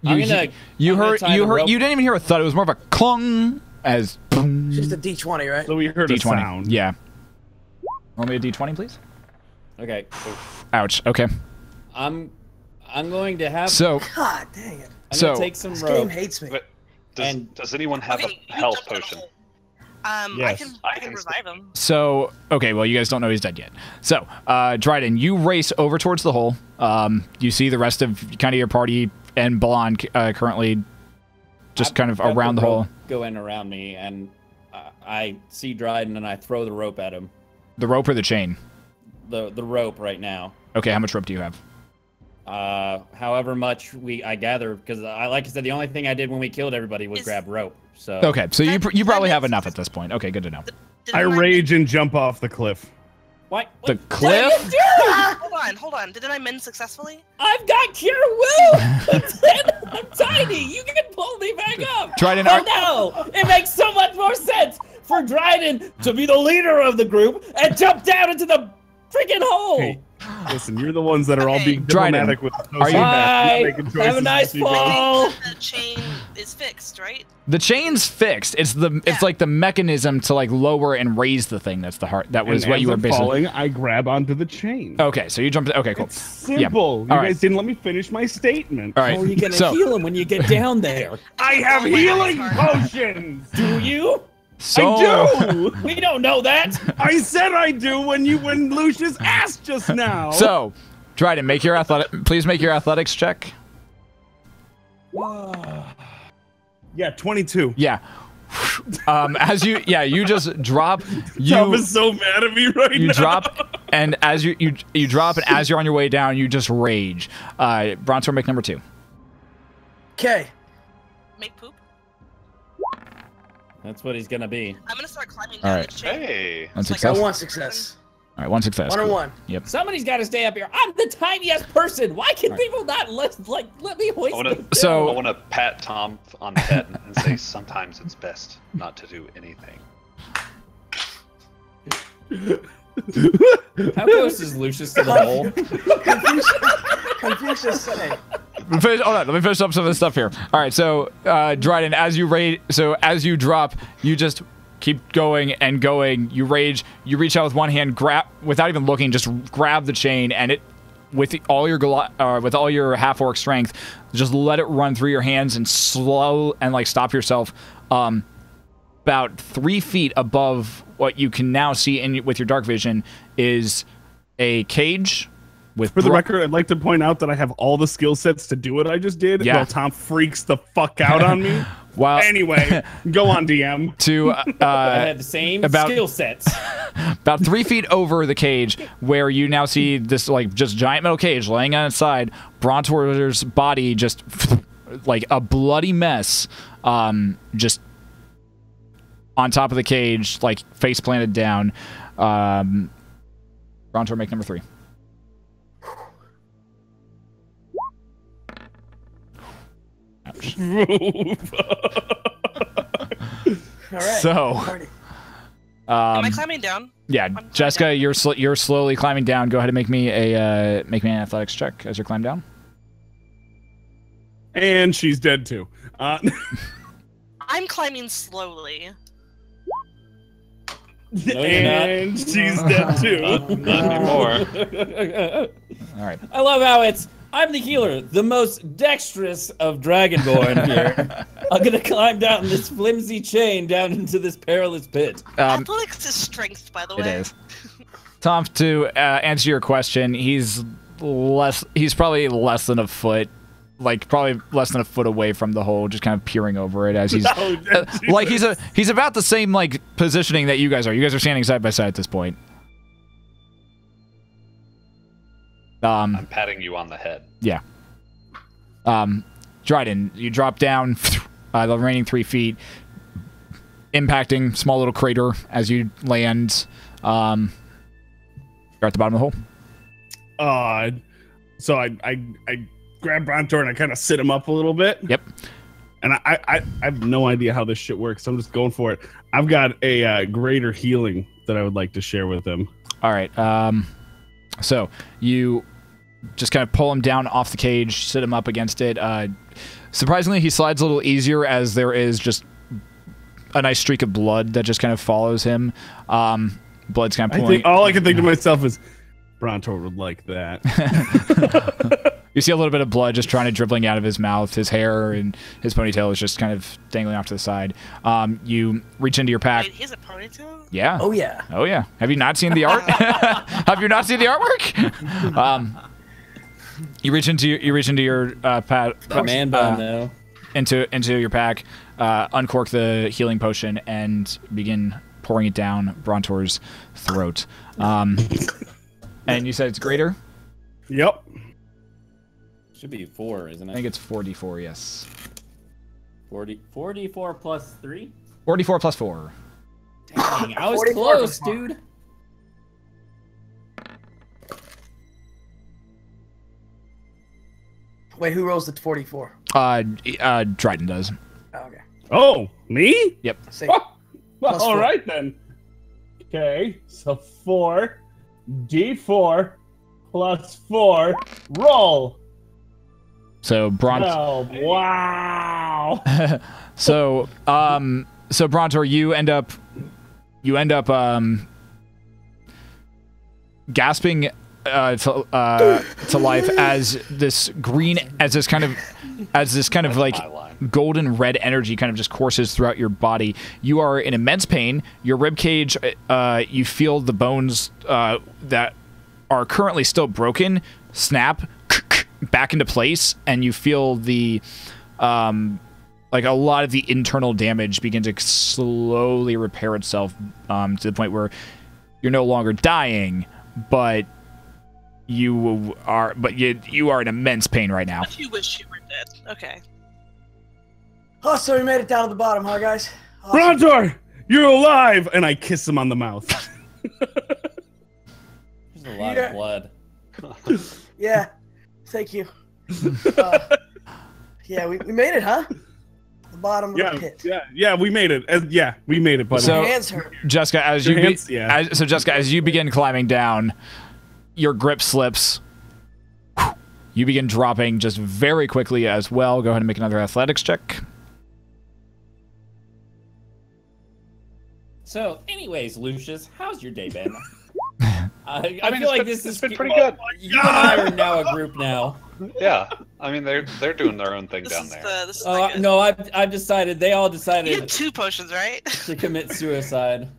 You I'm gonna heard tie the rope. you didn't even hear a thud. It was more of a clung as boom. Just a D20, right? So we heard a D20. sound. Yeah. Roll me a D20, please. Okay, Ouch. Okay. I'm going to have. So God dang it. I'm so- gonna take some This game rope. hates me. But And- does anyone have Okay, a you health jumped in a potion? hole. Yes. I can revive him. So, okay, well, you guys don't know he's dead yet. So, Dryden, you race over towards the hole. You see the rest of kind of your party and Balan currently just I've kind of got around the rope hole. going around me, and I see Dryden, and I throw the rope at him. The rope or the chain? The rope right now. Okay, how much rope do you have? However much I gather, because like I said, the only thing I did when we killed everybody was Is- grab rope. So Okay, so you That- probably that have makes enough sense. at this point. Okay, good to know. I rage and jump off the cliff. what? The What cliff? did you do? Hold on. Didn't I mend successfully? I've got cure wounds. I'm tiny. You can pull me back up. Dryden, Oh no! It makes so much more sense for Dryden to be the leader of the group and jump down into the freaking hole. Hey, Listen, you're the ones that are all Okay. being Dryden, diplomatic with the are you- Bye. Have a nice fall. The chain is fixed, right? The chain's fixed. It's like the mechanism to like lower and raise the thing. That's the heart. That was And what as you were I'm basically. falling, I grab onto the chain. Okay, so you jumped. Okay, cool. It's simple. You All guys right. didn't let me finish my statement. All right. How are you gonna so heal him when you get down there? I have Oh my healing God, it's hard. potions. Do you? so I do. We don't know that. I said I do when Lucius asked just now. So, Dryden, make your please make your athletics check. Yeah, 22. Yeah. As you just drop. Tom You is so mad at me right now. drop, and as you drop, and as you're on your way down, you just rage. Bronzor, make number 2. Okay. Make poop. That's what he's gonna be. I'm gonna start climbing All down right. the chain. Hey. One It's like success. I All want success. right, one success. 1 on Cool. 1. Somebody's got to stay up here. I'm the tiniest person. Why can people not let me hoist I want them? to So- I want to pat Tom on the head and say sometimes it's best not to do anything. How close is Lucius to the hole? Confucius say. Hold on, let me finish up some of this stuff here. All right, so Dryden, as you drop, you just keep going and going. You rage. You reach out with one hand, grab without even looking, just grab the chain, and it with all your half orc strength, just let it run through your hands and slow and like stop yourself. About 3 feet above what you can now see with your dark vision is a cage with. For the record, I'd like to point out that I have all the skill sets to do what I just did. Yeah. While Tom freaks the fuck out on me. Well, Anyway, go on, DM. to I had the same about- skill sets. about 3 feet over the cage, where you now see this like just giant metal cage laying on its side. Bronzor's body just like a bloody mess, just on top of the cage, like face planted down. Bronzor, make number 3. Ouch. All right. So, Party. Am I climbing down? yeah, I'm Jessica, down. you're slowly climbing down. Go ahead and make me an athletics check as you climb down. And she's dead too. I'm climbing slowly. you're not. And she's dead too. Not anymore. All right. I love how I'm the healer, the most dexterous of Dragonborn here. I'm gonna climb down this flimsy chain down into this perilous pit. Athletics is strength, by the way. It is. Tom, to answer your question, he's probably less than a foot, like probably less than a foot away from the hole, just kind of peering over it as he's like he's about the same like positioning that you guys are. You guys are standing side by side at this point. I'm patting you on the head. Yeah. Dryden, you drop down the remaining 3 feet, impacting small little crater as you land. You're at the bottom of the hole. So I grab Brontor and I kind of sit him up a little bit. Yep. And I have no idea how this shit works. So I'm just going for it. I've got a greater healing that I would like to share with him. All right. So you just kind of pull him down off the cage, sit him up against it. Surprisingly, he slides a little easier as there is just a nice streak of blood that just kind of follows him. Blood's kind of I pulling. think all I can think to myself is Brontor would like that. You see a little bit of blood just trying to dribbling out of his mouth. His hair and his ponytail is just kind of dangling off to the side. You reach into your pack. Wait, he's a ponytail? Yeah. Oh yeah. Oh yeah. Have you not seen the art? Have you not seen the artwork? You reach into your pad. Man bun though. Into your pack, uncork the healing potion, and begin pouring it down Brontor's throat. And you said it's greater? Yep. Should be 4, isn't I it? think it's 4d4, yes. 44 plus 3? 44 plus 4. Dang, I was 44 close, plus one. dude. Wait, who rolls the 44? Dryden does. Oh, okay. Oh, me? Yep. Say, Oh, well, Plus all 4. right then. Okay, so 4, D4, plus 4. Roll. So Bront. Oh, wow. So Brontor, you end up gasping to life as this kind of like golden red energy kind of just courses throughout your body. You are in immense pain. Your rib cage, you feel the bones that are currently still broken snap back into place, and you feel the like a lot of the internal damage begin to slowly repair itself to the point where you're no longer dying, but you are in immense pain right now. If you wish you were dead. Okay. Oh, so we made it down to the bottom, huh, guys? Awesome. Brontor, you're alive! And I kiss him on the mouth. There's a lot of blood. Yeah, thank you. Yeah, we made it, huh? The bottom of the pit. Yeah, we made it. Yeah, we made it, buddy. So, My hands hurt. Jessica, as you begin climbing down, your grip slips. You begin dropping just very quickly as well. Go ahead and make another athletics check. So, anyways, Lucius, how's your day been? I mean, feel like it's been pretty good. You and I are now a group now. Yeah, I mean they're doing their own thing down there. This is not good. No, I've decided. They all You decided get 2 potions, right? to commit suicide.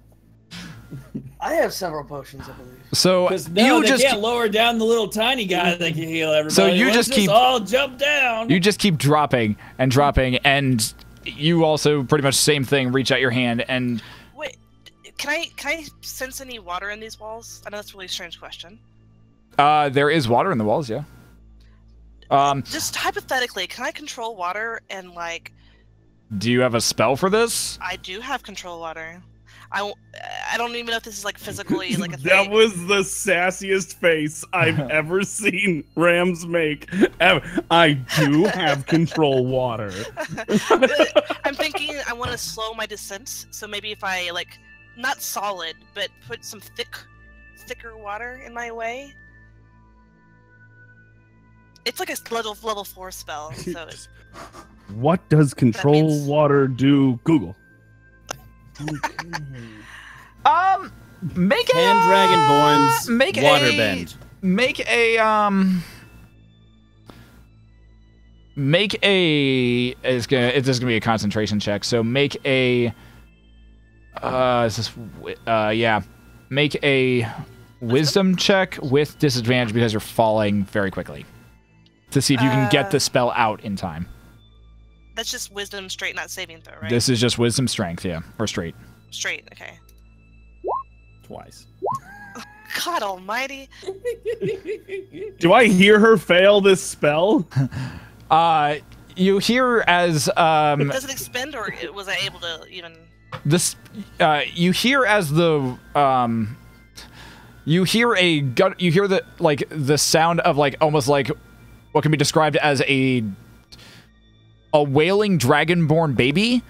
I have several potions, I believe. So Because no, you they just can't lower down the little tiny guy that can heal everybody. So you Let's just keep- all jump down. you just keep dropping and dropping, and you also pretty much same thing. Reach out your hand and Wait, can I sense any water in these walls? I know that's a really strange question. there is water in the walls. Yeah. Just hypothetically, can I control water and like? Do you have a spell for this? I do have control water. I don't even know if this is like physically like a That thing. was the sassiest face I've ever seen Rams make. I do have control water. I'm thinking I want to slow my descent, so maybe if I like not solid, but put some thicker water in my way. It's like a level 4 spell, so it's, What does control means- water do? Google. Make a Ten Dragonborns make waterbend. Make a it's just gonna be a concentration check. So make a make a wisdom check with disadvantage because you're falling very quickly to see if you can get the spell out in time. that's just wisdom straight, not saving throw, right? This is just wisdom strength, yeah, or straight. Straight, okay. Twice. God almighty. Do I hear her fail this spell? You hear as Does it expend, or was I able to even? this you hear as the you hear the like the sound of like almost like what can be described as a wailing dragonborn baby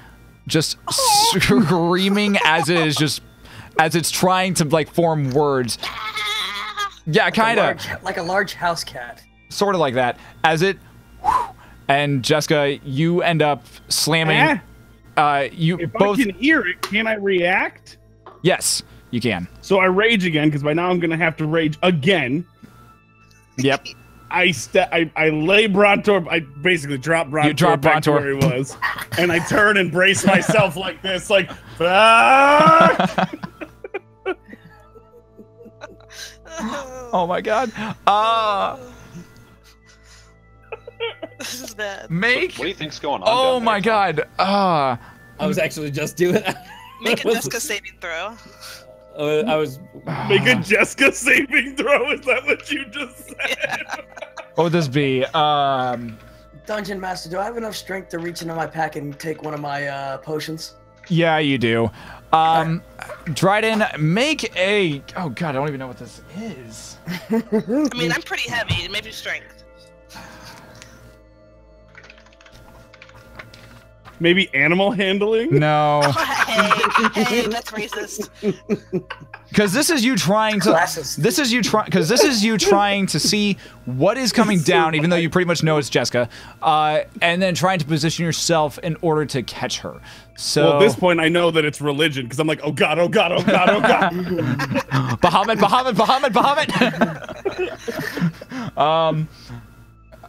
just screaming as it's trying to like form words. Yeah, kind of Like a large house cat. sort of like that as it and Jessica, you end up slamming you If both I can hear it, can I react? yes, you can. So I rage again, because by now I'm going to have to rage again. Yep. I lay Brontor, I basically drop Brontor, You drop back to Brontor. where he was, and I turn and brace myself like this, like, ah! Oh my god. This is bad. Make What do you think's going on? Oh down my there, Tom? god. I was actually just doing that. Make a Jessica saving throw. I was. Make a Jessica saving throw, is that what you just said? What would this be? Dungeon Master, do I have enough strength to reach into my pack and take one of my potions? Yeah, you do. Dryden, make a oh god, I don't even know what this is. I mean, I'm pretty heavy. Maybe strength. Maybe animal handling? No. Hey, that's racist. Because this is you trying to. This is you trying to see what is coming down, even though you pretty much know it's Jessica, and then trying to position yourself in order to catch her. So well, at this point, I know that it's religion because I'm like, oh god, oh god, oh god, oh god. Bahamut.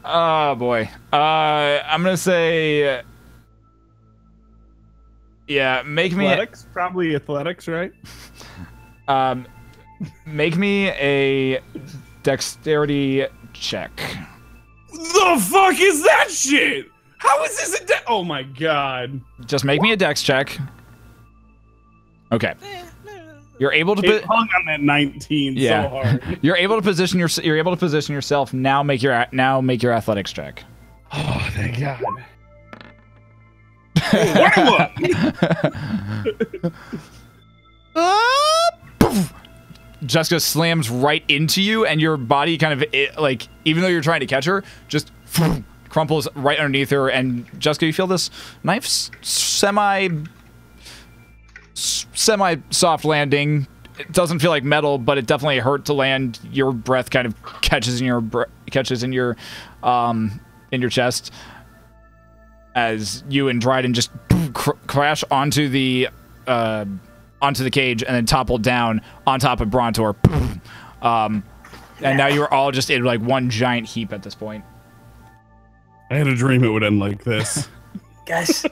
Oh boy. I'm gonna say. Yeah, make me athletics. Probably athletics, right? Make me a dexterity check. The fuck is that shit? How is this oh my god. Just make me a dex check. Okay. You're able to it hung on that 19 so hard. You're able to position yourself. Now make your athletics check. Oh, thank God. Jessica slams right into you, and your body kind of like, even though you're trying to catch her, just crumples right underneath her. And Jessica, you feel this knife semi soft landing. It doesn't feel like metal, but it definitely hurt to land. Your breath kind of catches in your chest as you and Dryden just crash onto the cage and then topple down on top of Brontor. And now you're all just in like one giant heap at this point. I had a dream it would end like this. Guys,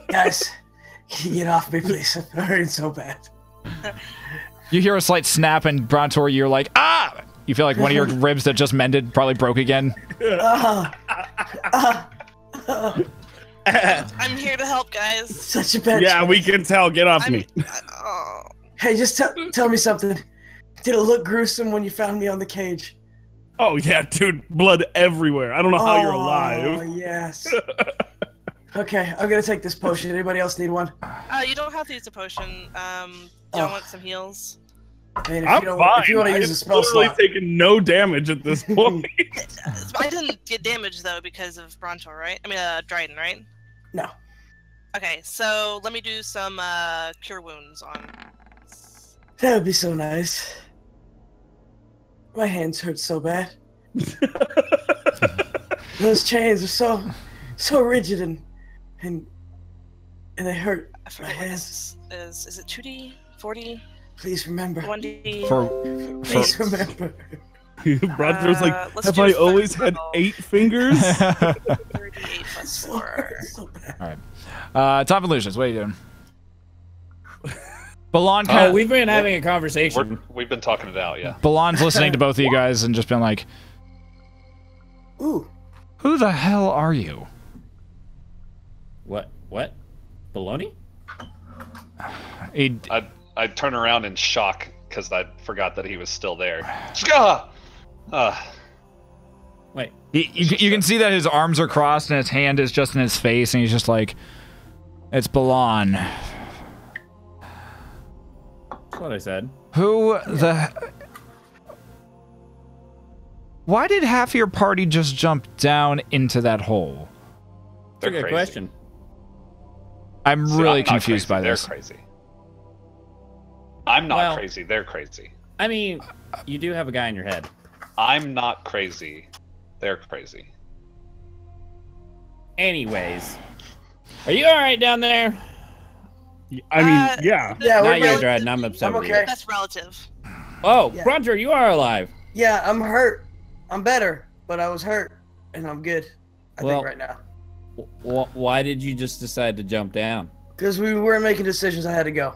can you get off me, please? I'm hurting so bad. You hear a slight snap, and Brontor, you're like, ah! You feel like one of your ribs that just mended probably broke again. I'm here to help, guys. Such a bad Yeah, choice. we can tell. Get off me. Hey, just tell me something. Did it look gruesome when you found me on the cage? Oh, yeah, dude. Blood everywhere. I don't know how you're Oh, alive. yes. Okay, I'm gonna take this potion. Anybody else need one? You don't have to use a potion. Do you want some heals? I mean, I'm fine. if you want to use a spell slot. Taking no damage at this point. I didn't get damage, though, because of Brontor, right? I mean, Dryden, right? No. Okay, so let me do some cure wounds on. That would be so nice. My hands hurt so bad. Those chains are so rigid and they hurt. I forget what this is it 2D? 40? Please remember. 1D? Please remember. Brontor's like, let's have do I first always had level. 8 fingers? 38 plus 4. So bad. All right. Top and Lucius, what are you doing? Balon kind of, we've been having a conversation. We've been talking it out, yeah. Balon's listening to both of you guys and just been like, Ooh. who the hell are you? What? Baloney? I'd turn around in shock because I forgot that he was still there. Ska! Wait. You can see that his arms are crossed and his hand is just in his face, and he's just like, it's Balon. That's what I said. Who the... Why did half your party just jump down into that hole? That's a good question. I'm See, really I'm not confused crazy, by this. They're crazy. I'm not crazy. They're crazy. I mean, you do have a guy in your head. I'm not crazy. They're crazy. Anyways. Are you alright down there? I mean, yeah. Yeah, Not we're you, Dryden. I'm upset I'm with okay. That's relative. you. Oh, Yeah. Brontor, you are alive. Yeah, I'm hurt. I'm better, but I was hurt, and I'm good. I think right now. Why did you just decide to jump down? Because we weren't making decisions, I had to go.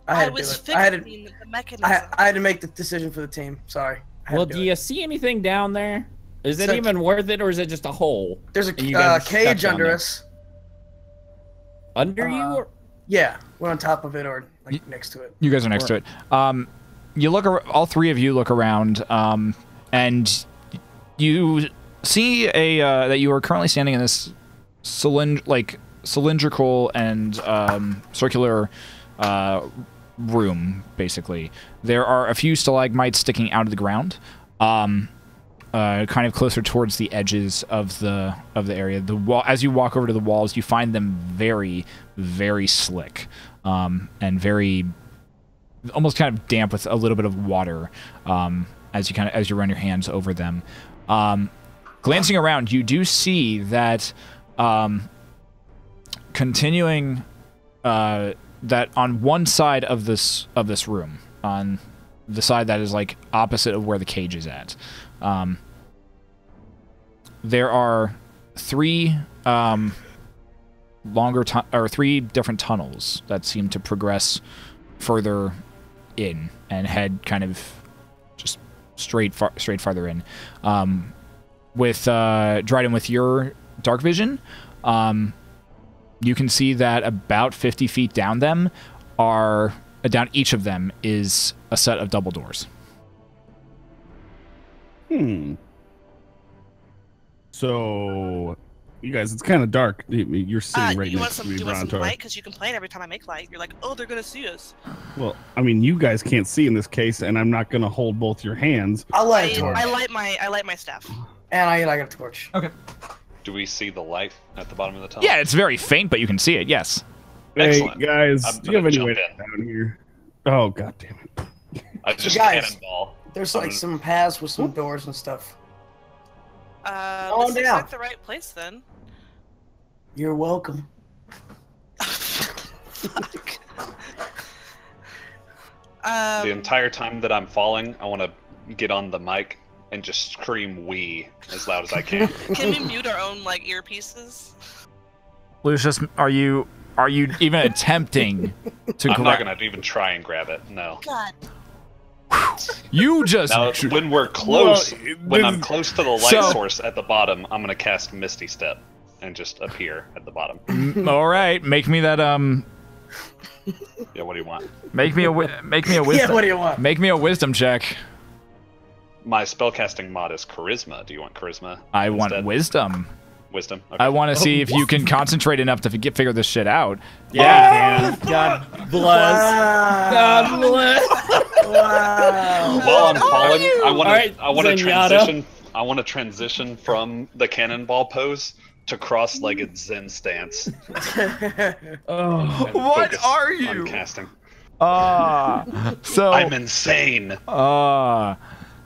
I had to do it. Fixing the mechanism. I had to make the decision for the team. Sorry. I had Well, to do it. you see anything down there? Is it So- even worth it, or is it just a hole? There's and you a guys are cage stuck down under there? us. Under you? Or... Yeah, we're on top of it or like next to it. You guys are next to it. You look. All three of you look around, and you see that you are currently standing in this cylindrical and circular room. Basically, there are a few stalagmites sticking out of the ground, kind of closer towards the edges of the area. The wall, as you walk over to the walls, you find them very, very slick, and very almost kind of damp with a little bit of water as you run your hands over them. Glancing around, you do see that continuing that on one side of this room, on the side that is like opposite of where the cage is at, there are three three different tunnels that seem to progress further in and head kind of just straight farther in. With Dryden, with your dark vision, you can see that about 50 feet down down each of them is a set of double doors. So, you guys, it's kind of dark. You're sitting right next to me, do you want some Bronto. light? Because you complain every time I make light. You're like, oh, they're going to see us. Well, I mean, you guys can't see in this case, and I'm not going to hold both your hands. I'll light a torch. I light my staff. And I got a torch. Okay. Do we see the light at the bottom of the tunnel? Yeah, it's very faint, but you can see it. Yes. Hey, Excellent. guys, I'm do you have gonna any way jump down here? Oh, god damn it. I just Guys, cannonball. There's like some paths with some doors and stuff. This looks like the right place then. You're welcome. Fuck. The entire time that I'm falling, I want to get on the mic and just scream "we" as loud as I can. Can we mute our own like earpieces? Lucius, are you even attempting to I'm not grab? gonna even try and grab it. No. God. You just Now, when we're close, Well, when this I'm is- close to the light So- source at the bottom, I'm gonna cast Misty Step and just appear at the bottom. all right. Make me that Yeah, what do you want? Make me a wisdom. Yeah, what do you want? Make me a wisdom check. My spellcasting mod is Charisma. Do you want Charisma? I want instead? wisdom. Wisdom. Okay. I want to see if you can concentrate enough to figure this shit out. Yeah, man. God bless. God bless. Wow. While I'm falling, I want Alright, to. I want to Zenyatta. transition. I want to transition from the cannonball pose to cross-legged Zen stance. Oh, What Focus are on you? casting. So I'm insane.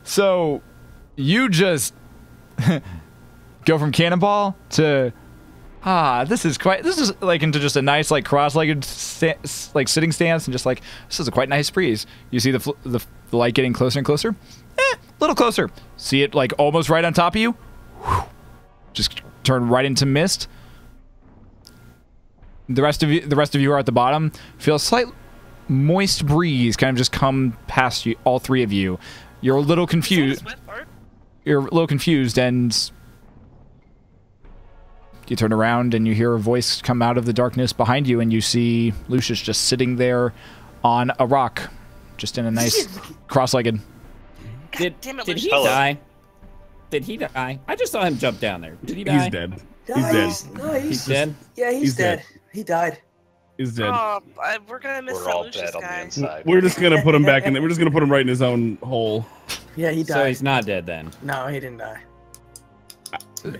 so you just go from cannonball to this is like into just a nice like cross-legged like sitting stance, and just like this is a quite nice breeze. You see the light getting closer and closer, a little closer. See it like almost right on top of you. Just turn right into mist. The rest of you are at the bottom. Feel a slight moist breeze kind of just come past you, all three of you. You're a little confused. You're a little confused, and you turn around and you hear a voice come out of the darkness behind you, and you see Lucius just sitting there on a rock, just in a nice cross-legged. Did damn it, he Lucius. die? Did he die? I just saw him jump down there. Did he die? he's dead. Guys, dead. no, He's dead? Yeah, he's dead. dead. He died. He's dead. Oh, we're gonna miss We're that all Lucius dead on the guy. inside. We're just gonna put him back in there. We're just gonna put him right in his own hole. Yeah, he died. So he's not dead then. No, he didn't die.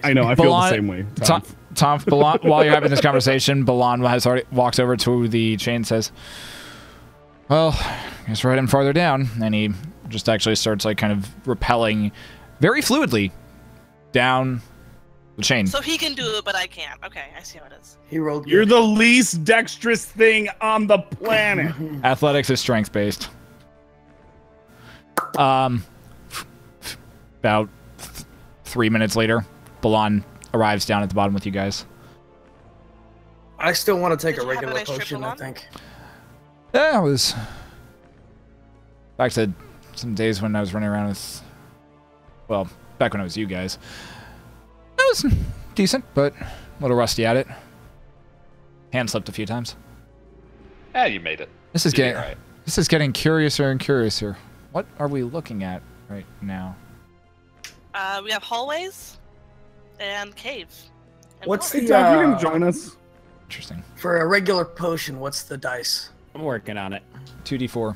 I know. I feel Balan- the same way. Tom. Tom, Balan, while you're having this conversation, Balan has already walks over to the chain and says, well, I guess we're heading farther down. And he just actually starts like kind of rappelling very fluidly down the chain. So he can do it, but I can't. Okay, I see how it is. He rolled good. You're the least dexterous thing on the planet. Athletics is strength based. About 3 minutes later, Balan arrives down at the bottom with you guys. I still want to take Did a you have a regular nice trip potion, I along? think. Yeah, I was back to some days when I was running around with, well, back when I was you guys. It was decent, but a little rusty at it. Hand slipped a few times. Yeah, you made it. This is You did getting alright. this is getting curiouser and curiouser. What are we looking at right now? We have hallways and cave. And What's water. Hey, Tom, you gonna join us? Interesting. For a regular potion, what's the dice? I'm working on it. 2d4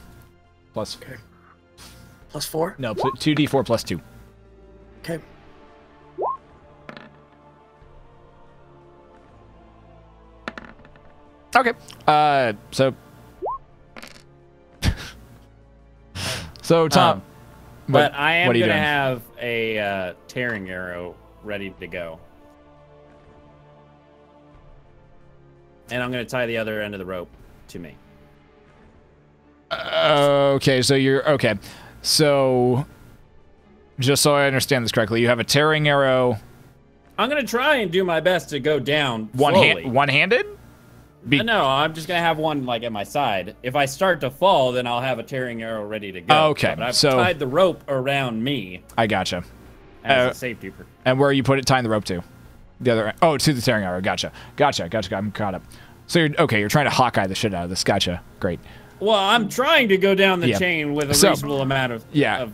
plus +4? no 2d4 plus 2. Okay. Okay. So Tom, But I am what are you gonna doing? have a tearing arrow ready to go, and I'm gonna tie the other end of the rope to me. Okay, so you're okay. So, just so I understand this correctly, you have a tearing arrow. I'm gonna try and do my best to go down slowly. One-handed? No, I'm just gonna have one like at my side. If I start to fall, then I'll have a tearing arrow ready to go. Okay, But I've so tied the rope around me I gotcha. as a safety. And where are you tying the rope to? The other end. Oh, to the tearing arrow. Gotcha. I'm caught up. So you're trying to Hawkeye the shit out of this. Gotcha. Great. Well, I'm trying to go down the Yeah. chain with a So- reasonable amount of Yeah.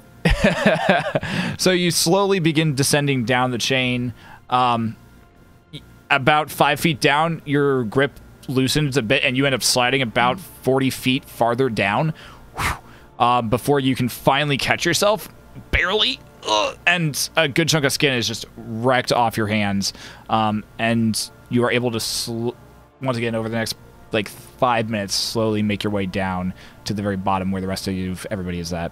So you slowly begin descending down the chain. About 5 feet down, your grip loosens a bit, and you end up sliding about 40 feet farther down before you can finally catch yourself, barely. And a good chunk of skin is just wrecked off your hands. And you are able to, once again, over the next 5 minutes, slowly make your way down to the very bottom where the rest of everybody is at.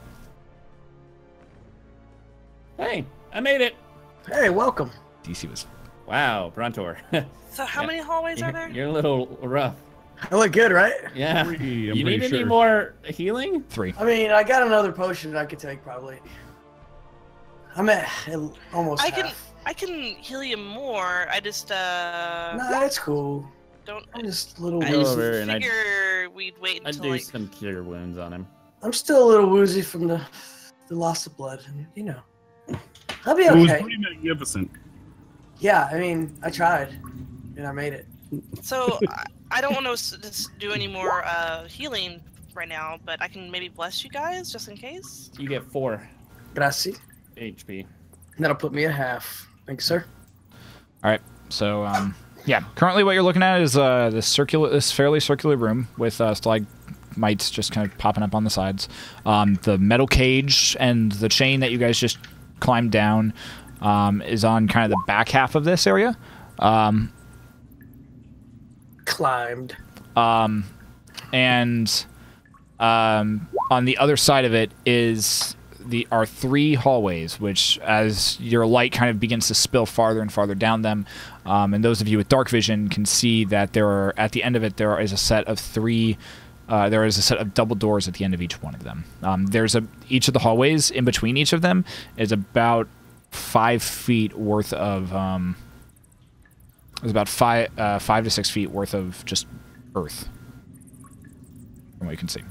Hey, I made it. Hey, welcome. DC was... Wow, Brontor. So how many hallways are there? You're a little rough. I look good, right? Yeah. Three, I'm You pretty need any sure. more healing? 3. I mean, I got another potion I could take probably. I'm at almost half. I can heal you more. I just Nah, it's cool. don't. I'm just a little I go woozy. over and I'd Figure we'd wait until do like. some cure wounds on him. I'm still a little woozy from the loss of blood. And, you know, I'll be It was okay. pretty magnificent. Yeah, I mean, I tried, and I made it. So I don't want to just do any more healing right now, but I can maybe bless you guys just in case. You get 4 Grazie. HP. And that'll put me at half. Thanks, sir. All right. So, yeah. Currently, what you're looking at is this fairly circular room with stalagmites just kind of popping up on the sides. The metal cage and the chain that you guys just climbed down is on kind of the back half of this area. Climbed. And on the other side of it are 3 hallways, which, as your light kind of begins to spill farther and farther down them, and those of you with dark vision can see that at the end of it there is a set of 3. There is a set of double doors at the end of each one of them. Each of the hallways in between each of them is about 5 feet worth of. There's about 5 to 6 feet worth of just earth, from what you can see.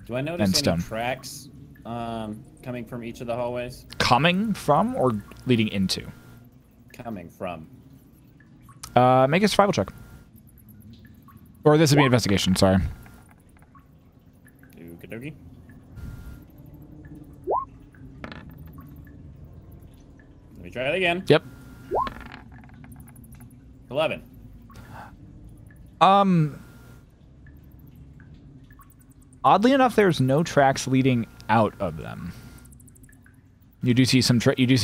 Do I And notice stone. any tracks coming from each of the hallways? Coming from or leading into? Coming from. Make a survival check. Or this would be investigation, sorry. Okie dokie. Let me try it again. Yep. 11. Oddly enough, there's no tracks leading out of them. You do see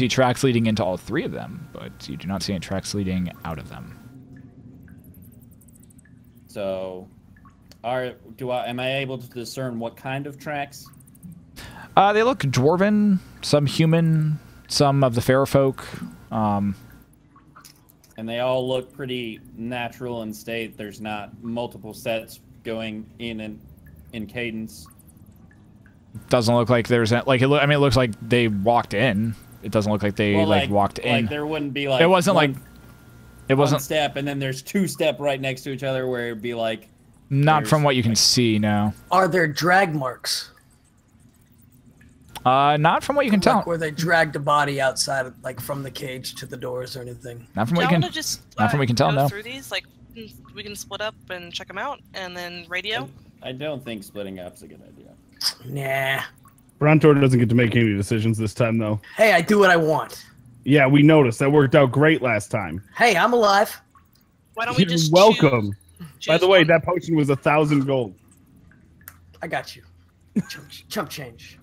tracks leading into all 3 of them, but you do not see any tracks leading out of them. So, am I able to discern what kind of tracks? They look dwarven, some human, some of the fairer folk. And they all look pretty natural in state. There's not multiple sets going in cadence. Doesn't look like there's it looks like they walked in. It doesn't look like they walked in. Like there wouldn't be like It wasn't one, like it wasn't one step and then there's 2 step right next to each other where it'd be like not from there's, what you can like- see, no. Are there drag marks? Not from what you can tell. Like where they dragged the body outside, like from the cage to the doors or anything? Not from Do what y'all you want can. to just not from what we can tell, go no. through these? Like we can split up and check them out, and then radio. I don't think splitting up's a good idea. Nah. Brontor doesn't get to make any decisions this time, though. Hey, I do what I want. Yeah, we noticed. That worked out great last time. Hey, I'm alive. Why don't we You're just welcome. choose By the way, one? that potion was 1,000 gold. I got you. Chump change.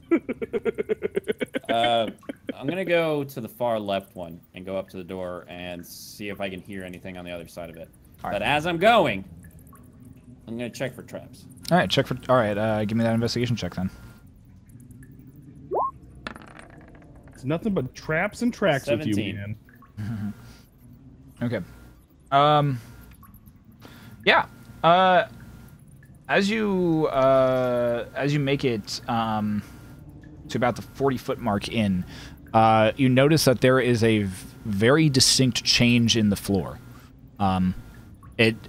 I'm gonna go to the far left one and go up to the door and see if I can hear anything on the other side of it. All right. But as I'm going, I'm gonna check for traps. All right, check for. All right, give me that investigation check then. It's nothing but traps and tracks with you, 17. man. Okay. Yeah. As you make it to about the 40-foot mark in, you notice that there is a very distinct change in the floor.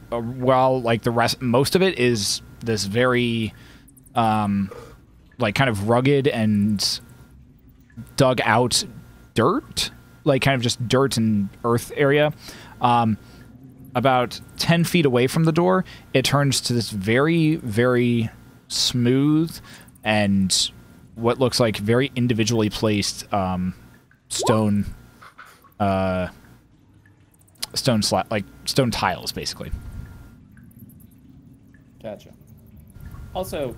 While like the rest, most of it is this very, like kind of rugged and dug out dirt, like kind of just dirt and earth area. About 10 feet away from the door, it turns to this very, very smooth and what looks like very individually placed stone tiles, basically. Gotcha. Also,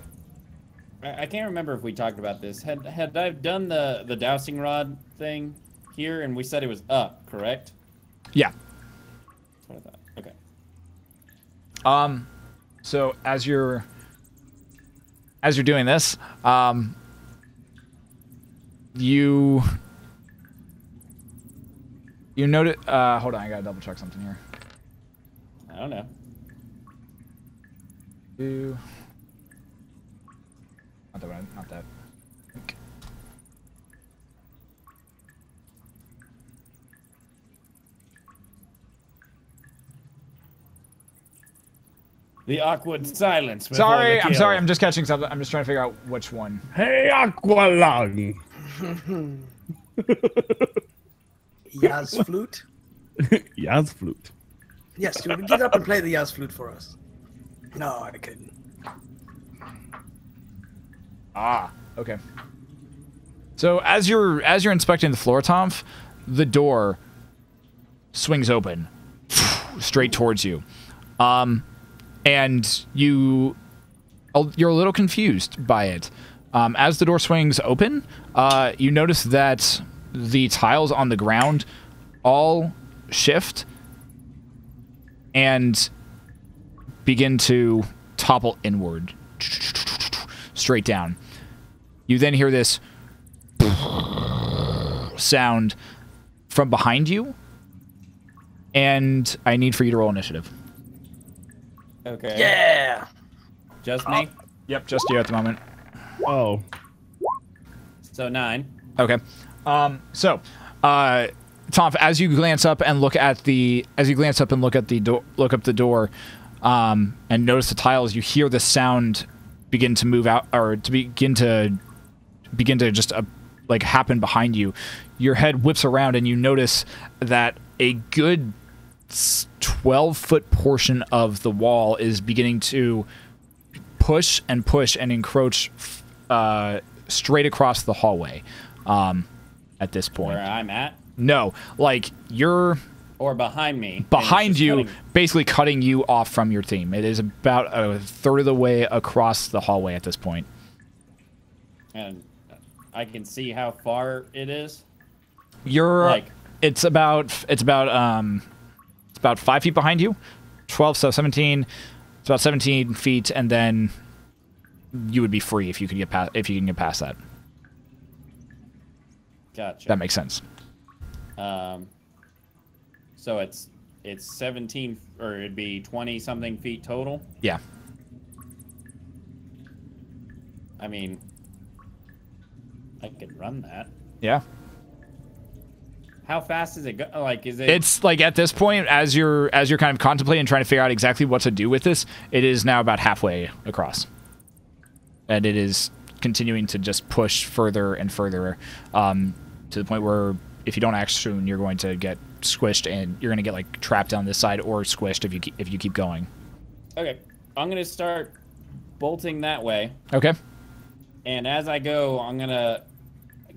I can't remember if we talked about this. Had I done the dowsing rod thing here, and we said it was up, correct? Yeah. That's what I thought. Okay. So as you're doing this, you notice. Hold on, I gotta double check something here. I don't know. Not that one. Not that. Okay. The awkward silence. before Sorry, the I'm kill. sorry. I'm just catching something. I'm just trying to figure out which one. Hey, Aqualung! Yaz flute. Yaz flute. Yes, you would get up and play the Yaz flute for us. No, I couldn't. Ah, okay. So as you're inspecting the floor, Tomf, the door swings open straight towards you, and you're a little confused by it. As the door swings open, you notice that the tiles on the ground all shift and begin to topple inward, straight down. You then hear this sound from behind you, and I need for you to roll initiative. Okay. Yeah. Just me? Yep, just you at the moment. Oh. So 9. Okay. Tom, as you glance up and look at the door, and notice the tiles, you hear the sound begin to move out, or to begin to just like happen behind you. Your head whips around, and you notice that a good 12-foot portion of the wall is beginning to push and encroach straight across the hallway. At this point, Where I'm at? no, like you're Or behind me? behind you, Cutting... basically cutting you off from your team. It is about a third of the way across the hallway at this point. And I can see how far it is. You're Like, it's about 5 feet behind you. 12, so 17. It's about 17 feet, and then you would be free if you can get past that. gotcha. That makes sense. So it's 17, or it'd be 20 something feet total. Yeah. I mean, I could run that. Yeah. How fast is it go? Like, is it? It's like at this point, as you're kind of contemplating and trying to figure out exactly what to do with this, it is now about halfway across, and it is continuing to just push further and further, to the point where if you don't act soon, you're going to get squished and you're going to get like trapped down this side or squished if you keep going. Okay, I'm gonna start bolting that way, Okay. and as I go, I'm gonna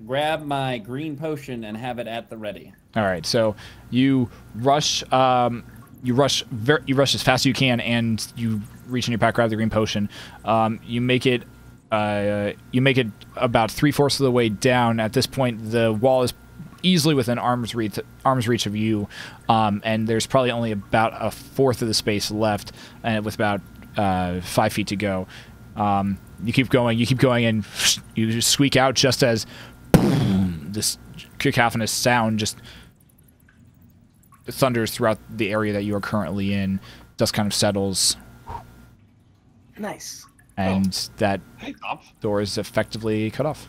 grab my green potion and have it at the ready. All right. So you rush as fast as you can, and you reach in your pack, grab the green potion. You make it you make it about 3/4 of the way down. At this point, the wall is easily within arm's reach of you, and there's probably only about 1/4 of the space left, and with about 5 feet to go. You keep going, and you just squeak out just as this cacophonous sound just thunders throughout the area that you are currently in. Dust kind of settles. Nice. And that door is effectively cut off.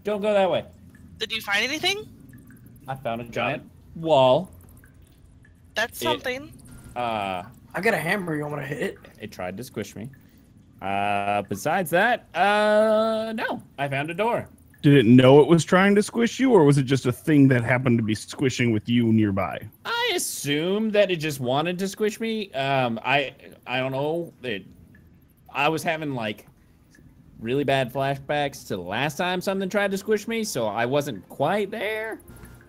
Don't go that way. Did you find anything? I found a giant wall. That's something. I got a hammer. You want to hit it? It tried to squish me. Besides that, no. I found a door. Did it know it was trying to squish you, or was it just a thing that happened to be squishing with you nearby? I assumed that it just wanted to squish me. I don't know. I was having like really bad flashbacks to the last time something tried to squish me, so I wasn't quite there.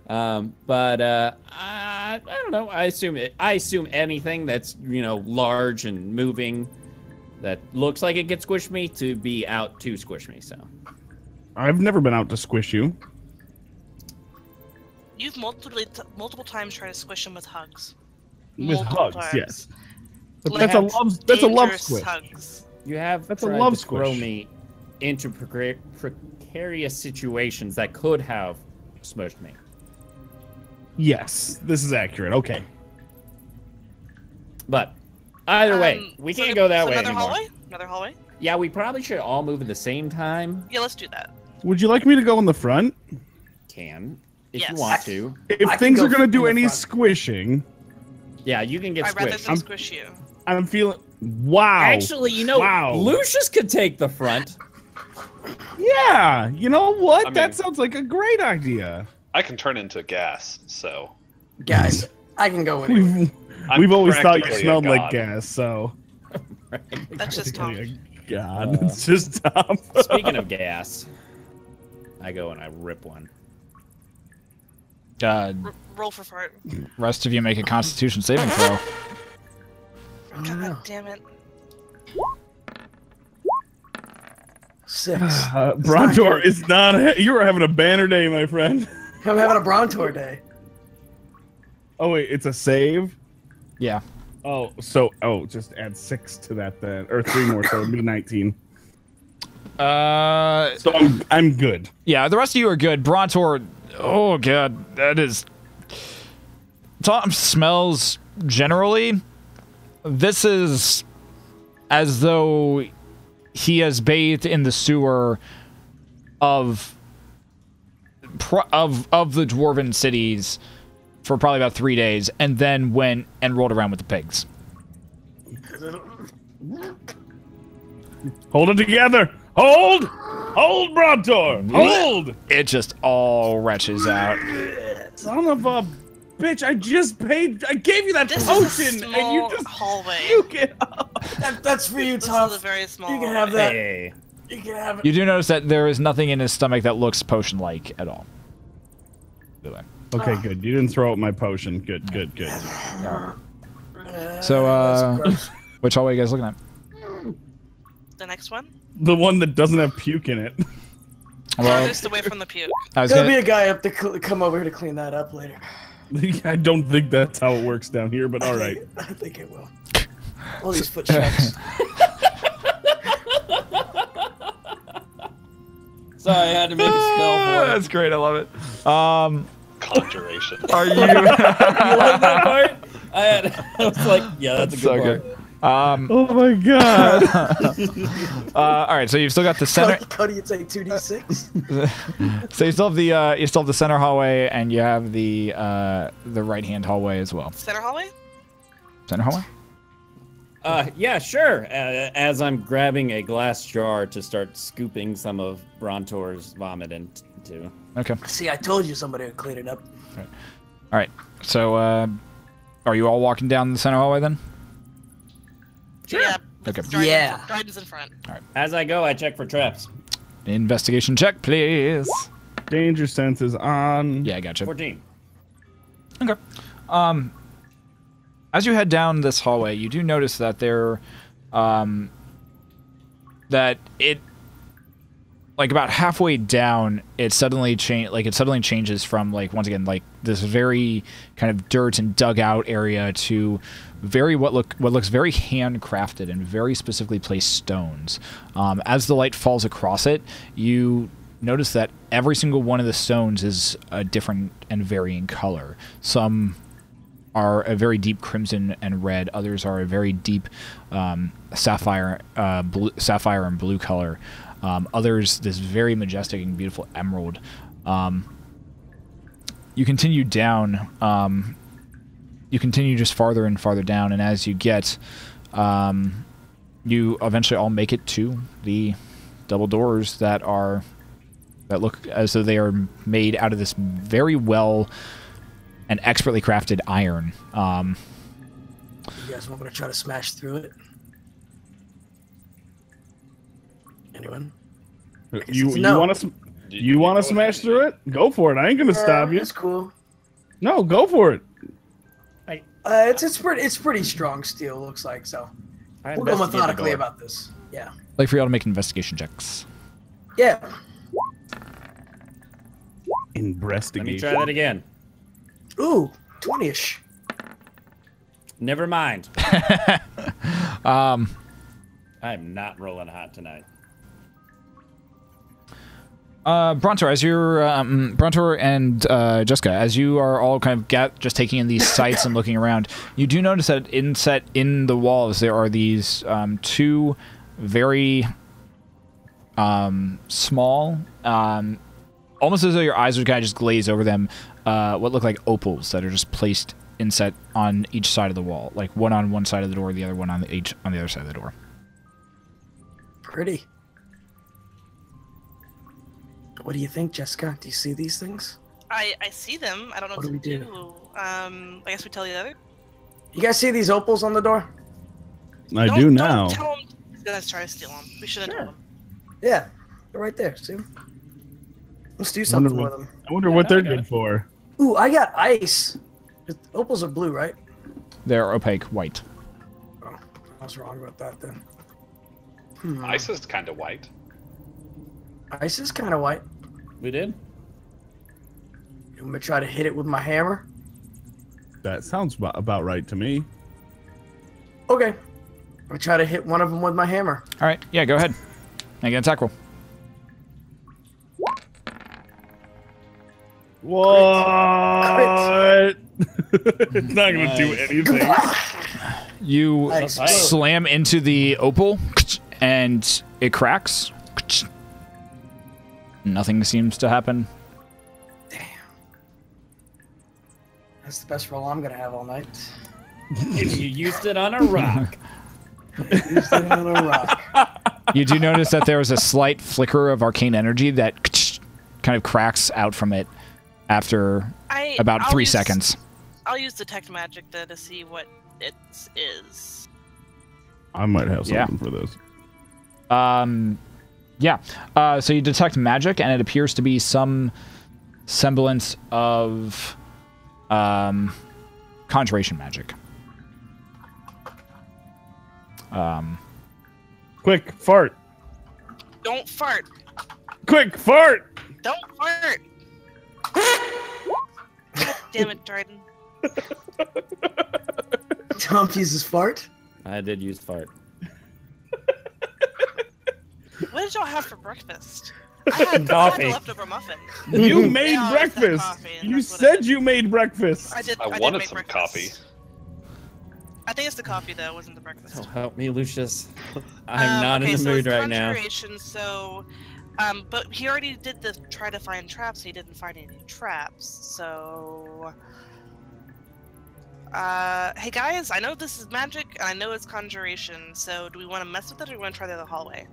But I don't know. I assume anything that's large and moving that looks like it could squish me to be out to squish me. So I've never been out to squish you. You've multiple times tried to squish him with hugs. With Multiple hugs, times. yes. But Like, that's a love dangerous squish. Hugs. You have That's a tried love to throw squish. me into precarious situations that could have smushed me. Yes, this is accurate. Okay. But either way, we so can't go that way another anymore. hallway? Another hallway? Yeah, we probably should all move at the same time. Yeah, let's do that. Would you like me to go in the front? Can, if Yes. you want to. If I can things go are going to in do the any front. squishing, Yeah, you can get I'd rather squished. than squish you. I'm feeling... Wow. Actually, Wow. Lucius could take the front. Yeah, you know what? I That mean- sounds like a great idea. I can turn into gas, so Guys, I can go in. We've always thought you practically a smelled like god. gas, so... That's just Tom. God, it's just Tom. Speaking of gas, I go and I rip one. Roll for fart. Rest of you make a Constitution saving throw. God damn it. 6. Brontor is not... You are having a banner day, my friend. I'm having a Brontor day. Oh, wait, it's a save? Yeah. Oh, so... Oh, just add 6 to that then. Or 3 more, so it'd be 19. So I'm good. Yeah, the rest of you are good. Brontor, oh god, that is... Tom smells generally. This is as though he has bathed in the sewer of the dwarven cities for probably about 3 days, and then went and rolled around with the pigs. Hold it together! Hold! Hold, Brontor! Hold! It just all retches out. Son of a bitch, I just paid... I gave you that This potion, is a and you small just... hallway. puke it up. That's for you, This Tom. is a very small You can hallway. have that. Hey. You can have it. You do notice that there is nothing in his stomach that looks potion-like at all. Okay, good. You didn't throw out my potion. Good, good, good. So, which hallway are you guys looking at? The next one? The one that doesn't have puke in it. Well, Farthest away from the puke. I was There'll be gonna, a guy up to come over here to clean that up later. I don't think that's how it works down here, but all right. I think it will. All these footsteps. Sorry, I had to make a spell for it. That's great. I love it. conjuration. Are you? You like that part? I was like, yeah, that's a good so part. good. Oh my god. All right. So you've still got the center. Cody, it's a 2d6. So you still have the center hallway, and you have the right hand hallway as well. Center hallway? Center hallway. Yeah, sure. As I'm grabbing a glass jar to start scooping some of Brontor's vomit into. Okay. See, I told you somebody would clean it up. All right. So are you all walking down the center hallway then? Sure. Yeah. Okay. Dryden's in front. As I go, I check for traps. Investigation check, please. Danger sense is on. Yeah, I gotcha. 14. Okay. As you head down this hallway, you do notice that there that it, like about halfway down, it suddenly changes from like, once again, like this very kind of dirt and dug out area to what looks very handcrafted and very specifically placed stones. As the light falls across it, you notice that every single one of the stones is a different and varying color. Some are a very deep crimson and red. Others are a very deep sapphire and blue color. Others, this very majestic and beautiful emerald. You continue down. You continue just farther and farther down, and as you get, you eventually all make it to the double doors that look as though they are made out of this very well and expertly crafted iron. You guys want me to try to smash through it? Anyone? You want to smash through it? Go for it. I ain't gonna stop you. It's cool. No, go for it. It's pretty strong steel. Looks like so. We'll go methodically about this. Yeah. I'd like for y'all to make investigation checks. Yeah. Investigation. Let me try that again. Ooh, 20-ish. Never mind. Um, I'm not rolling hot tonight. Brontor, as you're Brontor and Jessica, as you are all kind of just taking in these sights and looking around, you do notice that inset in the walls there are these two very small, almost as though your eyes would kind of just glaze over them, what look like opals that are just placed inset on each side of the wall, like one on one side of the door, the other one on the other side of the door. Pretty. What do you think, Jessica? Do you see these things? I see them. I don't know what to do. I guess we tell the other. You guys see these opals on the door? I do now. Don't tell him he's gonna try to steal them. We shouldn't tell him. Yeah, they're right there. See them? Let's do something with them. I wonder what they're good for. Ooh, I got ice. The opals are blue, right? They're opaque white. Oh, I was wrong about that then. Ice is kind of white. Ice is kind of white. We did? I'm gonna try to hit it with my hammer. That sounds about right to me. Okay. I'm gonna try to hit one of them with my hammer. All right, yeah, go ahead. Make an attack roll. What? It's not gonna do anything. You slam into the opal, and it cracks. Nothing seems to happen. Damn. That's the best roll I'm gonna have all night. And you used it on a rock. Used it on a rock. You do notice that there was a slight flicker of arcane energy that kind of cracks out from it after about 3 seconds. I'll use detect magic then to see what it is. I might have something for this. Yeah. So you detect magic, and it appears to be some semblance of conjuration magic. Quick, fart. Don't fart. Quick, fart. Don't fart. God damn it, Dryden. Tom uses fart. I did use fart. What did y'all have for breakfast? I had Coffee. a leftover muffin. You made Yeah, breakfast. coffee, and You that's what said you made breakfast. I did. I did wanted make some breakfast. coffee. I think it's the coffee though. It wasn't the breakfast. Oh, help me, Lucius. I'm not in the so mood it's right now. conjuration, So, but he already did the try to find traps. He didn't find any traps. So, hey guys, I know this is magic, and I know it's conjuration. So, do we want to mess with it, or do we want to try the other hallway?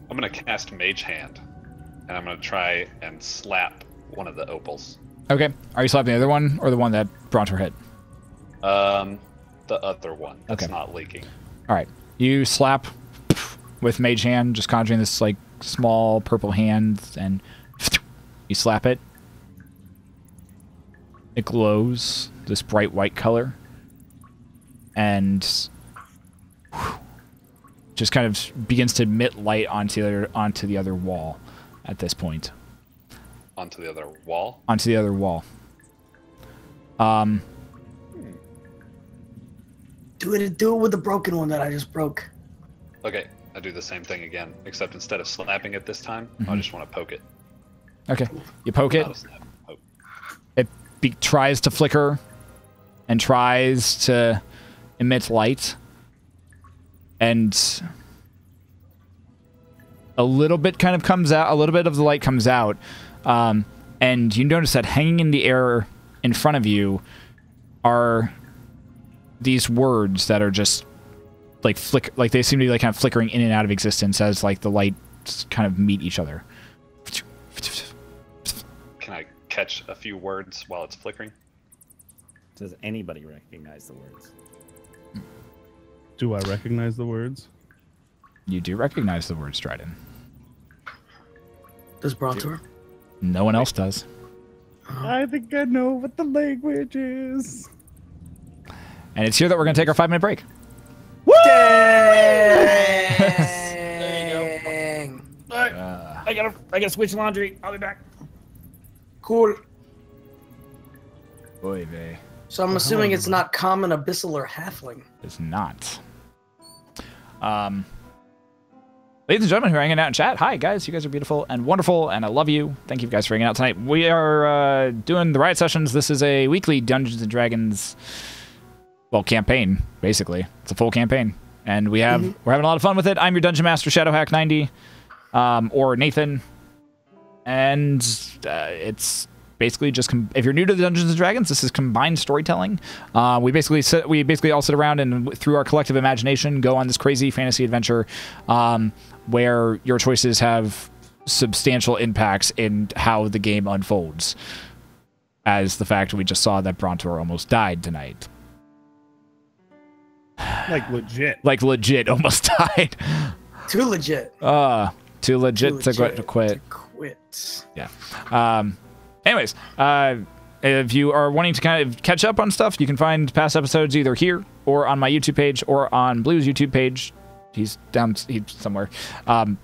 I'm gonna cast Mage Hand, and I'm gonna try and slap one of the opals. Okay. Are you slapping the other one, or the one that Bronter hit? The other one that's Okay. not leaking. All right. You slap with Mage Hand, just conjuring this like small purple hand, and you slap it. It glows this bright white color, and just kind of begins to emit light onto the other wall at this point. Onto the other wall? Onto the other wall. Do it with the broken one that I just broke. Okay, I do the same thing again, except instead of slapping it this time, I just want to poke it. Okay, you poke it. Not a snap, poke. It tries to flicker and tries to emit light. And a little bit kind of comes out, a little bit of the light comes out. And you notice that hanging in the air in front of you are these words that are just like like they seem to be like kind of flickering in and out of existence as like the lights kind of meet each other. Can I catch a few words while it's flickering? Does anybody recognize the words? Do I recognize the words? You do recognize the word Dryden. Does Brontor? No one else does. I think I know what the language is. And it's here that we're going to take our 5-minute break. Dang. I gotta switch laundry. I'll be back. Cool. Oy vey. So I'm assuming it's not common, abyssal, or halfling. It's not. Ladies and gentlemen who are hanging out in chat, hi guys, you guys are beautiful and wonderful, and I love you. Thank you guys for hanging out tonight. We are doing the Riot Sessions. This is a weekly Dungeons & Dragons, well, campaign, basically. It's a full campaign. And we're having a lot of fun with it. I'm your Dungeon Master, Shadowhack90, or Nathan. And it's basically just, if you're new to the Dungeons & Dragons, this is combined storytelling. We basically all sit around and through our collective imagination go on this crazy fantasy adventure where your choices have substantial impacts in how the game unfolds. As the fact we just saw that Brontor almost died tonight. Like legit. Like legit almost died. Too legit. Too legit to quit. To quit. Yeah. Anyways, if you are wanting to kind of catch up on stuff, you can find past episodes either here or on my YouTube page or on Blue's YouTube page. He's somewhere. And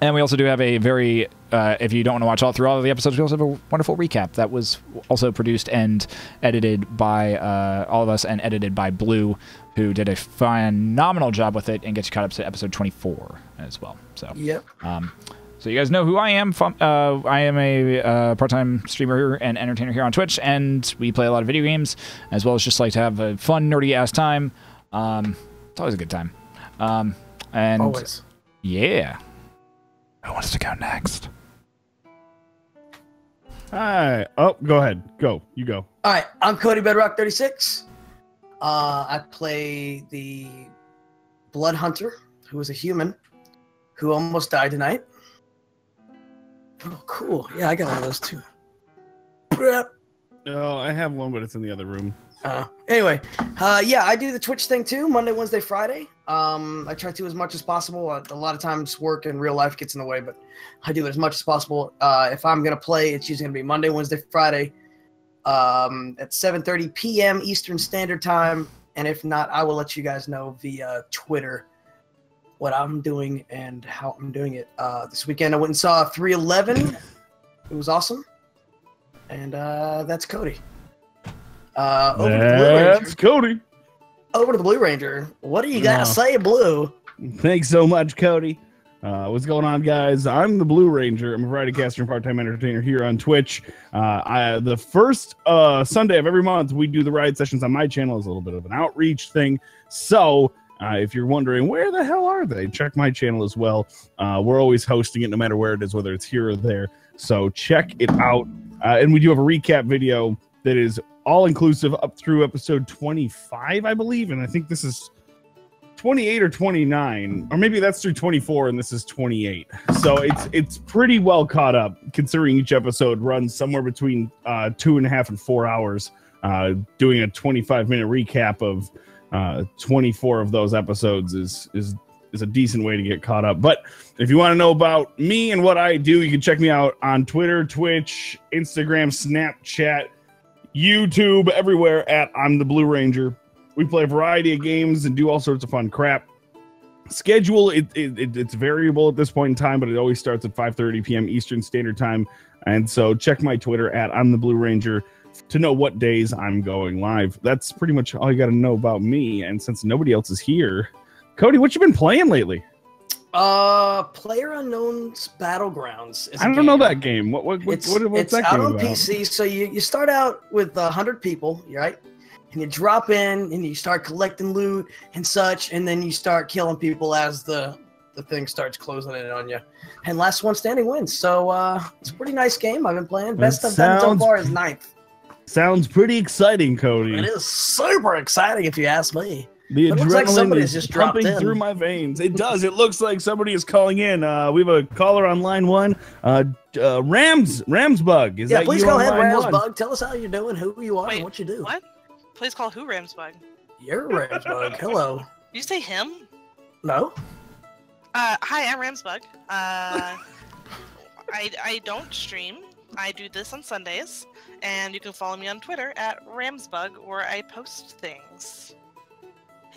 we also do have a very, if you don't want to watch all through all of the episodes, we also have a wonderful recap that was also produced and edited by all of us and edited by Blue, who did a phenomenal job with it and gets you caught up to episode 24 as well. So, yep. So you guys know who I am. I am a part-time streamer and entertainer here on Twitch, and we play a lot of video games, as well as just like to have a fun, nerdy-ass time. It's always a good time. And always. Yeah. Who wants to go next? Hi. Oh, go ahead. Go. You go. All right. I'm Cody Bedrock 36. I play the Blood Hunter, who is a human who almost died tonight. Oh, cool. Yeah, I got one of those too. Oh, I have one, but it's in the other room. Anyway, yeah, I do the Twitch thing too, Monday, Wednesday, Friday. I try to as much as possible. A lot of times work and real life gets in the way, but I do it as much as possible. If I'm going to play, it's usually going to be Monday, Wednesday, Friday at 7:30 p.m. Eastern Standard Time. And if not, I will let you guys know via Twitter what I'm doing and how I'm doing it. This weekend I went and saw 311. It was awesome. And that's Cody. Over to the Blue Ranger. That's Cody. Over to the Blue Ranger. What do you got to say, Blue? Thanks so much, Cody. What's going on, guys? I'm the Blue Ranger. I'm a variety caster and part-time entertainer here on Twitch. The first Sunday of every month, we do the Riot Sessions on my channel. It's a little bit of an outreach thing. So if you're wondering, where the hell are they? Check my channel as well. We're always hosting it no matter where it is, whether it's here or there. So check it out. And we do have a recap video that is all-inclusive up through episode 25, I believe. And I think this is 28 or 29, or maybe that's through 24 and this is 28. So it's pretty well caught up, considering each episode runs somewhere between 2.5 and 4 hours. Doing a 25-minute recap of 24 of those episodes is a decent way to get caught up. But if you want to know about me and what I do, you can check me out on Twitter, Twitch, Instagram, Snapchat, YouTube, everywhere at I'm the Blue Ranger. We play a variety of games and do all sorts of fun crap. schedule it's variable at this point in time, but it always starts at 5:30 p.m. Eastern Standard Time. And so check my Twitter at I'm the Blue Ranger to know what days I'm going live. That's pretty much all you got to know about me. And since nobody else is here, Cody, what you been playing lately? PlayerUnknown's Battlegrounds. I don't know that game. What's It's that out game on about? PC. So you start out with 100 people, right? And you drop in and you start collecting loot and such, and then you start killing people as the thing starts closing in on you. And last one standing wins. So it's a pretty nice game. I've been playing. Best I've done so far is 9th. Sounds pretty exciting, Cody. It is super exciting if you ask me. The It looks like adrenaline somebody's is just dropped pumping in. through my veins. It does. It looks like somebody is calling in. We have a caller on line 1. Ramsbug. Is Yeah, that please you go on ahead, line 1? Ramsbug. Tell us how you're doing, who you are, and Wait, what you do. What? Please call who Ramsbug? You're Ramsbug. Hello. Did you say him? No? Hi, I'm Ramsbug. I don't stream. I do this on Sundays, and you can follow me on Twitter at Ramsbug, where I post things.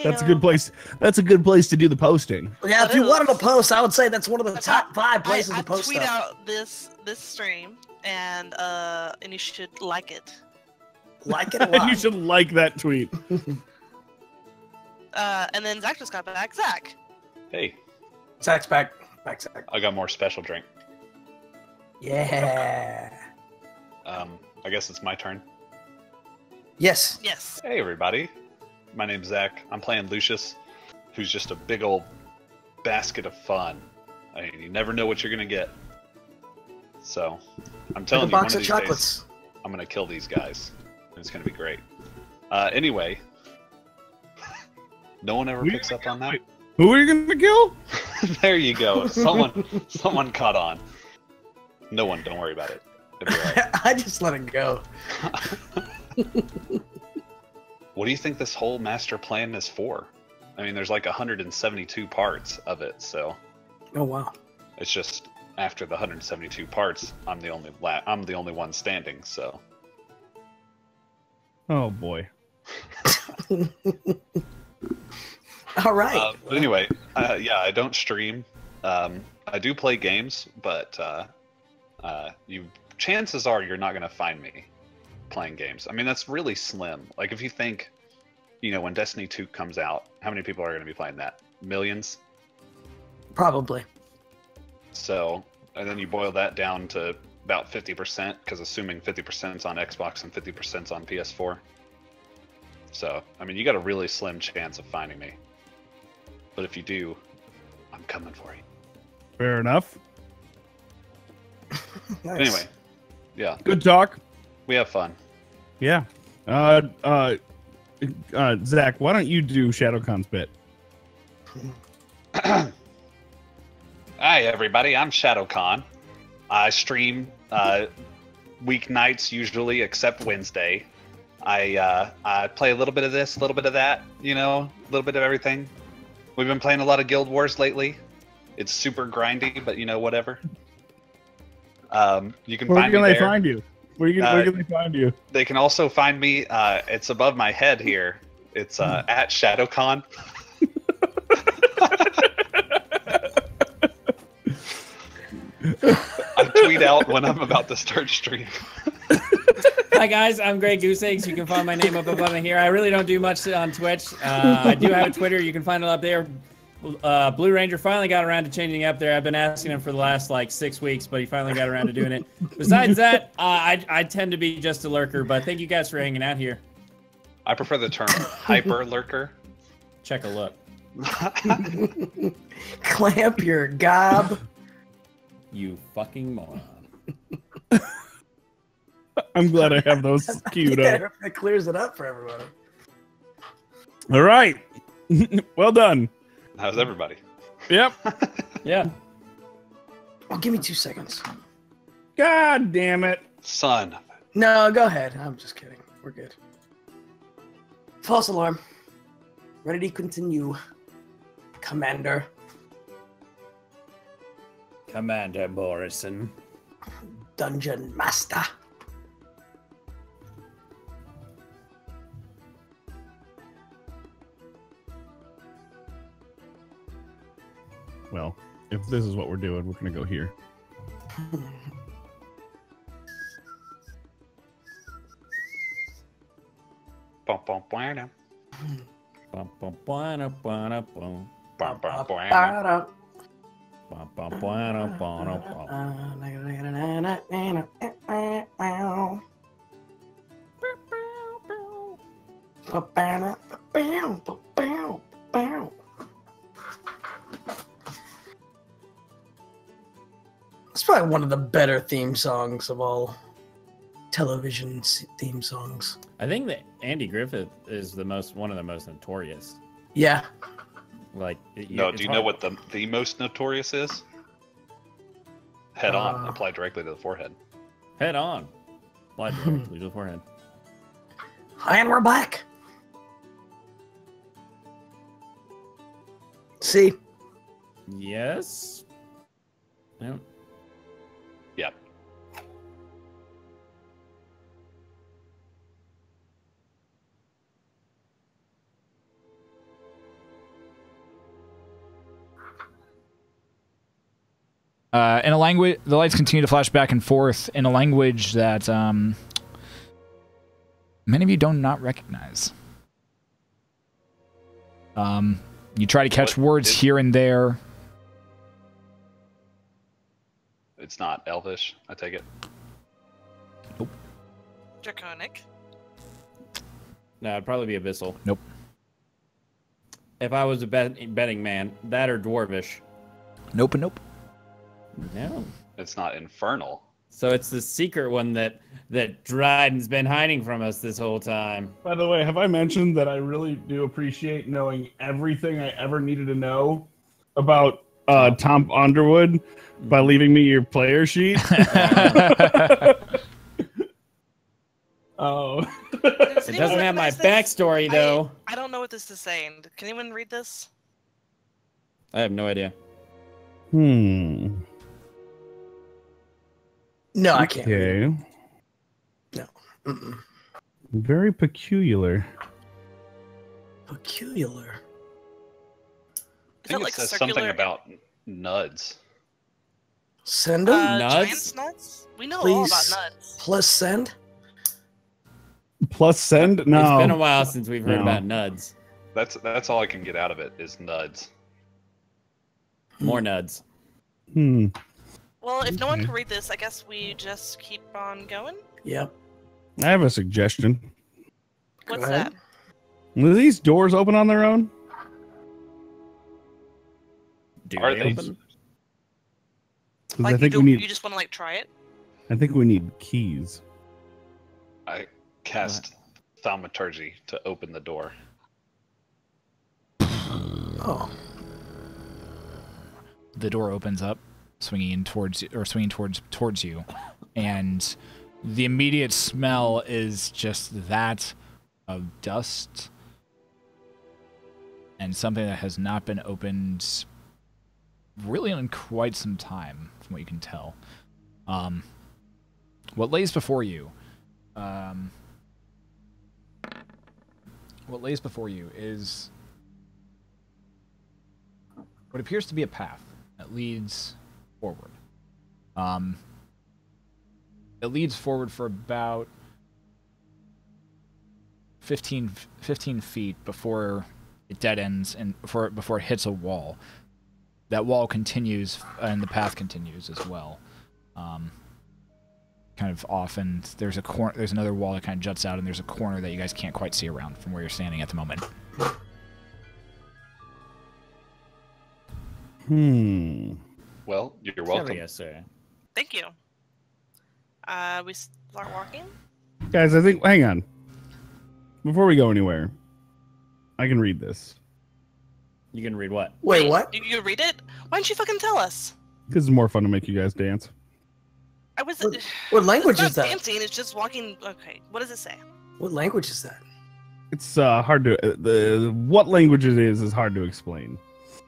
That's a good place. That's a good place to do the posting. Yeah, if It you is. wanted to post, I would say that's one of the That's top not- 5 places I to post tweet stuff. out this stream, and you should like it. Like it a And lot. you should like that tweet. And then Zach just got back. Zach, Hey, Zach's back. Back, Zach. I got more special drink. Yeah. I guess it's my turn. Yes. yes. Hey, everybody. My name's Zach. I'm playing Lucius, who's just a big old basket of fun. I mean, you never know what you're going to get. So, I'm Like telling a you, one box of of these chocolates. days, I'm going to kill these guys. And it's going to be great. Anyway, no one ever picks up on that? Who are you going to kill? There you go. Someone caught on. No one, don't worry about it. It'll be all right. I just let it go. What do you think this whole master plan is for? I mean, there's like 172 parts of it, so Oh, wow. it's just after the 172 parts, I'm the only one standing. So Oh boy. All right. but anyway, yeah, I don't stream. I do play games, but chances are you're not gonna find me playing games. I mean, that's really slim. Like, if you think, when Destiny 2 comes out, how many people are going to be playing that? Millions? Probably. So, and then you boil that down to about 50%, because assuming 50% is on Xbox and 50% is on PS4. So, I mean, you got a really slim chance of finding me. But if you do, I'm coming for you. Fair enough. Nice. Anyway, yeah, Good talk. we have fun. Yeah. Zach, why don't you do ShadowCon's bit? Hi, everybody. I'm ShadowCon. I stream weeknights usually, except Wednesday. I play a little bit of this, a little bit of that, a little bit of everything. We've been playing a lot of Guild Wars lately. It's super grindy, but whatever. You can Where find can me they there. find you? Where can they find you? They can also find me. It's above my head here. It's at ShadowCon. I tweet out when I'm about to start stream. Hi guys, I'm Greg Goose Eggs. You can find my name up above me here. I really don't do much on Twitch. I do have a Twitter. You can find it up there. Blue Ranger finally got around to changing up there. I've been asking him for the last 6 weeks, but he finally got around to doing it. Besides that, I tend to be just a lurker, but thank you guys for hanging out here. I prefer the term hyper lurker. Check a look. Clamp your gob. You fucking moron. I'm glad I have those queued up. Yeah, it clears it up for everybody. All right. Well done. How's everybody? Yep. Yeah. Oh, give me 2 seconds. God damn it. Son. No, go ahead. I'm just kidding. We're good. False alarm. Ready to continue. Commander. Commander Morrison. Dungeon Master. this is what we're doing. We're gonna go here. Bum, bum, bum, Bum, bum, bum, bum, bum. bum, bum, bum. Ba-da. Bum, bum, bum, bum, bum. It's probably one of the better theme songs of all television theme songs. I think that Andy Griffith is one of the most notorious. Yeah. Like, No, do you know what the most notorious is? Head on, apply directly to the forehead. Head on? Apply directly to the forehead. And we're back. See? Yes. Yep. Yep. In a language, the lights continue to flash back and forth in a language that many of you do not recognize. You try to catch words here and there. It's not Elvish, I take it. Draconic. No, it'd probably be Abyssal. Nope. If I was a betting man, that or Dwarvish. Nope and nope. No. It's not Infernal. So it's the secret one that Dryden's been hiding from us this whole time. By the way, have I mentioned that I really do appreciate knowing everything I ever needed to know about Tom Underwood by leaving me your player sheet? Oh. It doesn't have my backstory, though. I don't know what this is saying. Can anyone read this? I have no idea. Hmm. No, I can't. Okay. No. Mm-mm. Very peculiar. Peculiar. I Is think it it like says circular? something about nuds. Send them? Nuts? Giant's nuts? We know all about Please. nuts. Plus send? Plus send? No. It's been a while since we've heard No. about nuds. That's all I can get out of it is nuds. More nuds. Hmm. Well, if no one Okay. can read this, I guess we just keep on going. Yep. I have a suggestion. What's Go ahead. that? Will these doors open on their own? Do Are they they? open? 'Cause Like I think you, we need. you just want to like try it? I think we need keys. I cast thaumaturgy to open the door. Oh. The door opens up, swinging towards you, and the immediate smell is just that of dust and something that has not been opened really in quite some time, from what you can tell. What lays before you? What lays before you is what appears to be a path that leads forward. It leads forward for about 15 feet before it dead ends and before it hits a wall. That wall continues and the path continues as well. Kind of off, and there's another wall that kind of juts out, and there's a corner that you guys can't quite see around from where you're standing at the moment. Hmm. Well, you're welcome. Yes, sir. Thank you. We start walking? Guys, I think. Hang on. Before we go anywhere, I can read this. You can read what? Wait, what? You read it? Why don't you fucking tell us? This is more fun to make you guys dance. I was. What language it's is not that? dancing. It's just walking. Okay. What does it say? What language is that? It's hard to. What language it is hard to explain.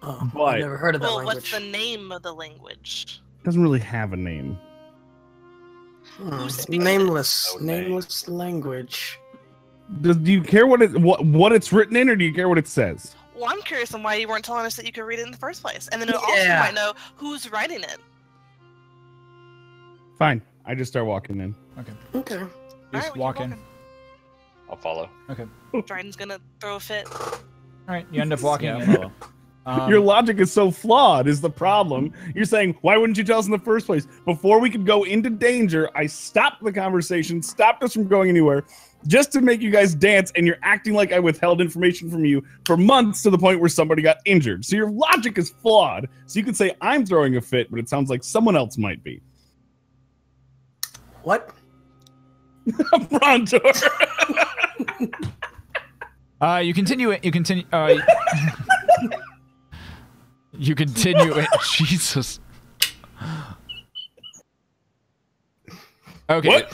Oh, But- I've never heard of that Well, language. what's the name of the language? It doesn't really have a name. Who speaks it? Nameless. No name. Nameless language. Do you care what it's written in, or do you care what it says? Well, I'm curious on why you weren't telling us that you could read it in the first place, and then also you might know who's writing it. Fine. I just start walking in. Okay. Just walk in. I'll follow. Okay. Dryden's gonna throw a fit. All right. You end up walking Yeah, in. well, Your logic is so flawed is the problem. You're saying, why wouldn't you tell us in the first place? Before we could go into danger, I stopped the conversation, stopped us from going anywhere, just to make you guys dance, and you're acting like I withheld information from you for months to the point where somebody got injured. So your logic is flawed. So you could say I'm throwing a fit, but it sounds like someone else might be. What? Brontor. You continue it. You continue. You continue it. Jesus. Okay, What?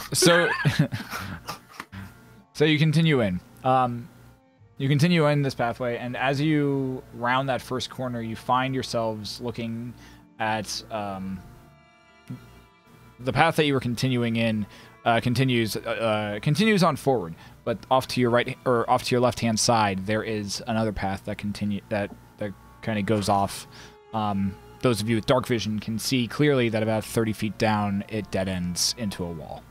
so you continue in. You continue in this pathway, and as you round that first corner, you find yourselves looking at the path that you were continuing in. Continues on forward, but off to your right or off to your left hand side, there is another path that kind of goes off. Those of you with dark vision can see clearly that about 30 feet down, it dead ends into a wall.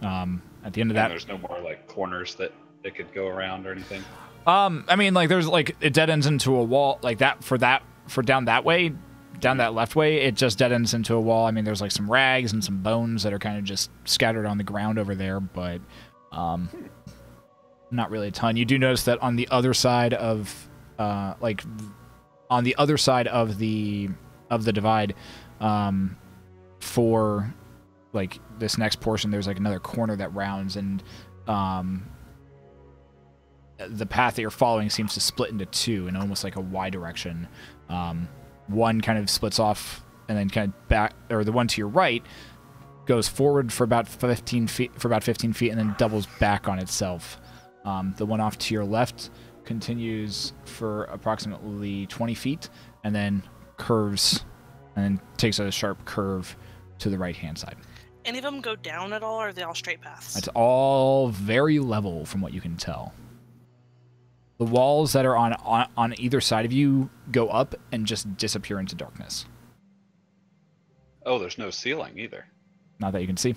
At the end of that, there's no more like corners that it could go around or anything. I mean, like there's like it dead ends into a wall like that for down that way. Down that left way, it just dead ends into a wall. I mean, there's like some rags and some bones that are kind of just scattered on the ground over there, but not really a ton. You do notice that on the other side of the divide, for like this next portion, there's like another corner that rounds, and the path that you're following seems to split into two in almost like a Y direction. One kind of splits off and then kind of back, or the one to your right goes forward for about 15 feet, and then doubles back on itself. The one off to your left continues for approximately 20 feet and then curves and then takes a sharp curve to the right-hand side. Any of them go down at all, or are they all straight paths? It's all very level from what you can tell. The walls that are on either side of you go up and just disappear into darkness. Oh, there's no ceiling either. Not that you can see.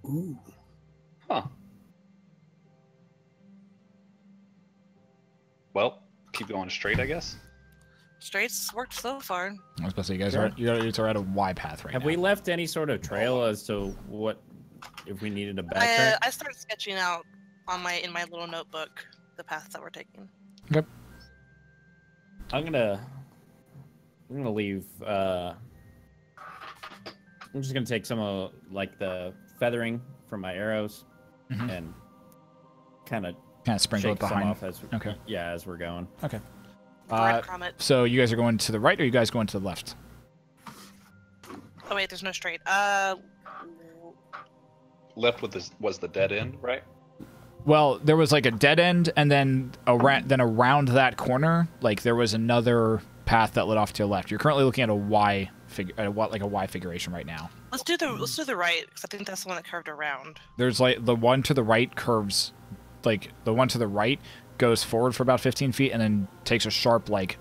Ooh. Huh. Well, keep going straight, I guess. Straight's worked so far. I was about to say, you guys are at a Y path right now. have we left any sort of trail as to what if we needed a backtrack? I started sketching out on in my little notebook the paths that we're taking. Okay. I'm gonna leave. I'm just gonna take some of like the feathering from my arrows and kind of sprinkle it behind. off as as we're going. Okay. Breadcrumb it. So you guys are going to the right, or you guys going to the left? Oh wait, there's no straight. Left was the dead end, right? Well, there was like a dead end, and then around that corner, like there was another path that led off to your left. You're currently looking at a Y figuration right now. Let's do the right, because I think that's the one that curved around. There's like the one to the right curves, like the one to the right goes forward for about 15 feet and then takes a sharp like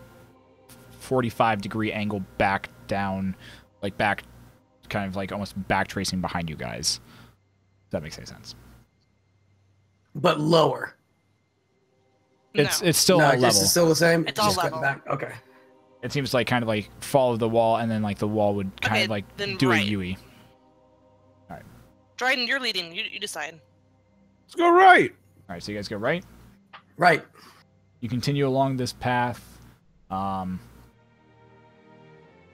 45-degree angle back down, like back, kind of like almost back tracing behind you guys. If that makes any sense. But lower. It's No. still all level. It's still the same. It's all Just cutting level. back. Okay. It seems like kind of like follow the wall, and then like the wall would kind Okay, of like then do right. a U-E. Dryden, you're leading. You decide. Let's go right. All right, so you guys go right. Right. You continue along this path. You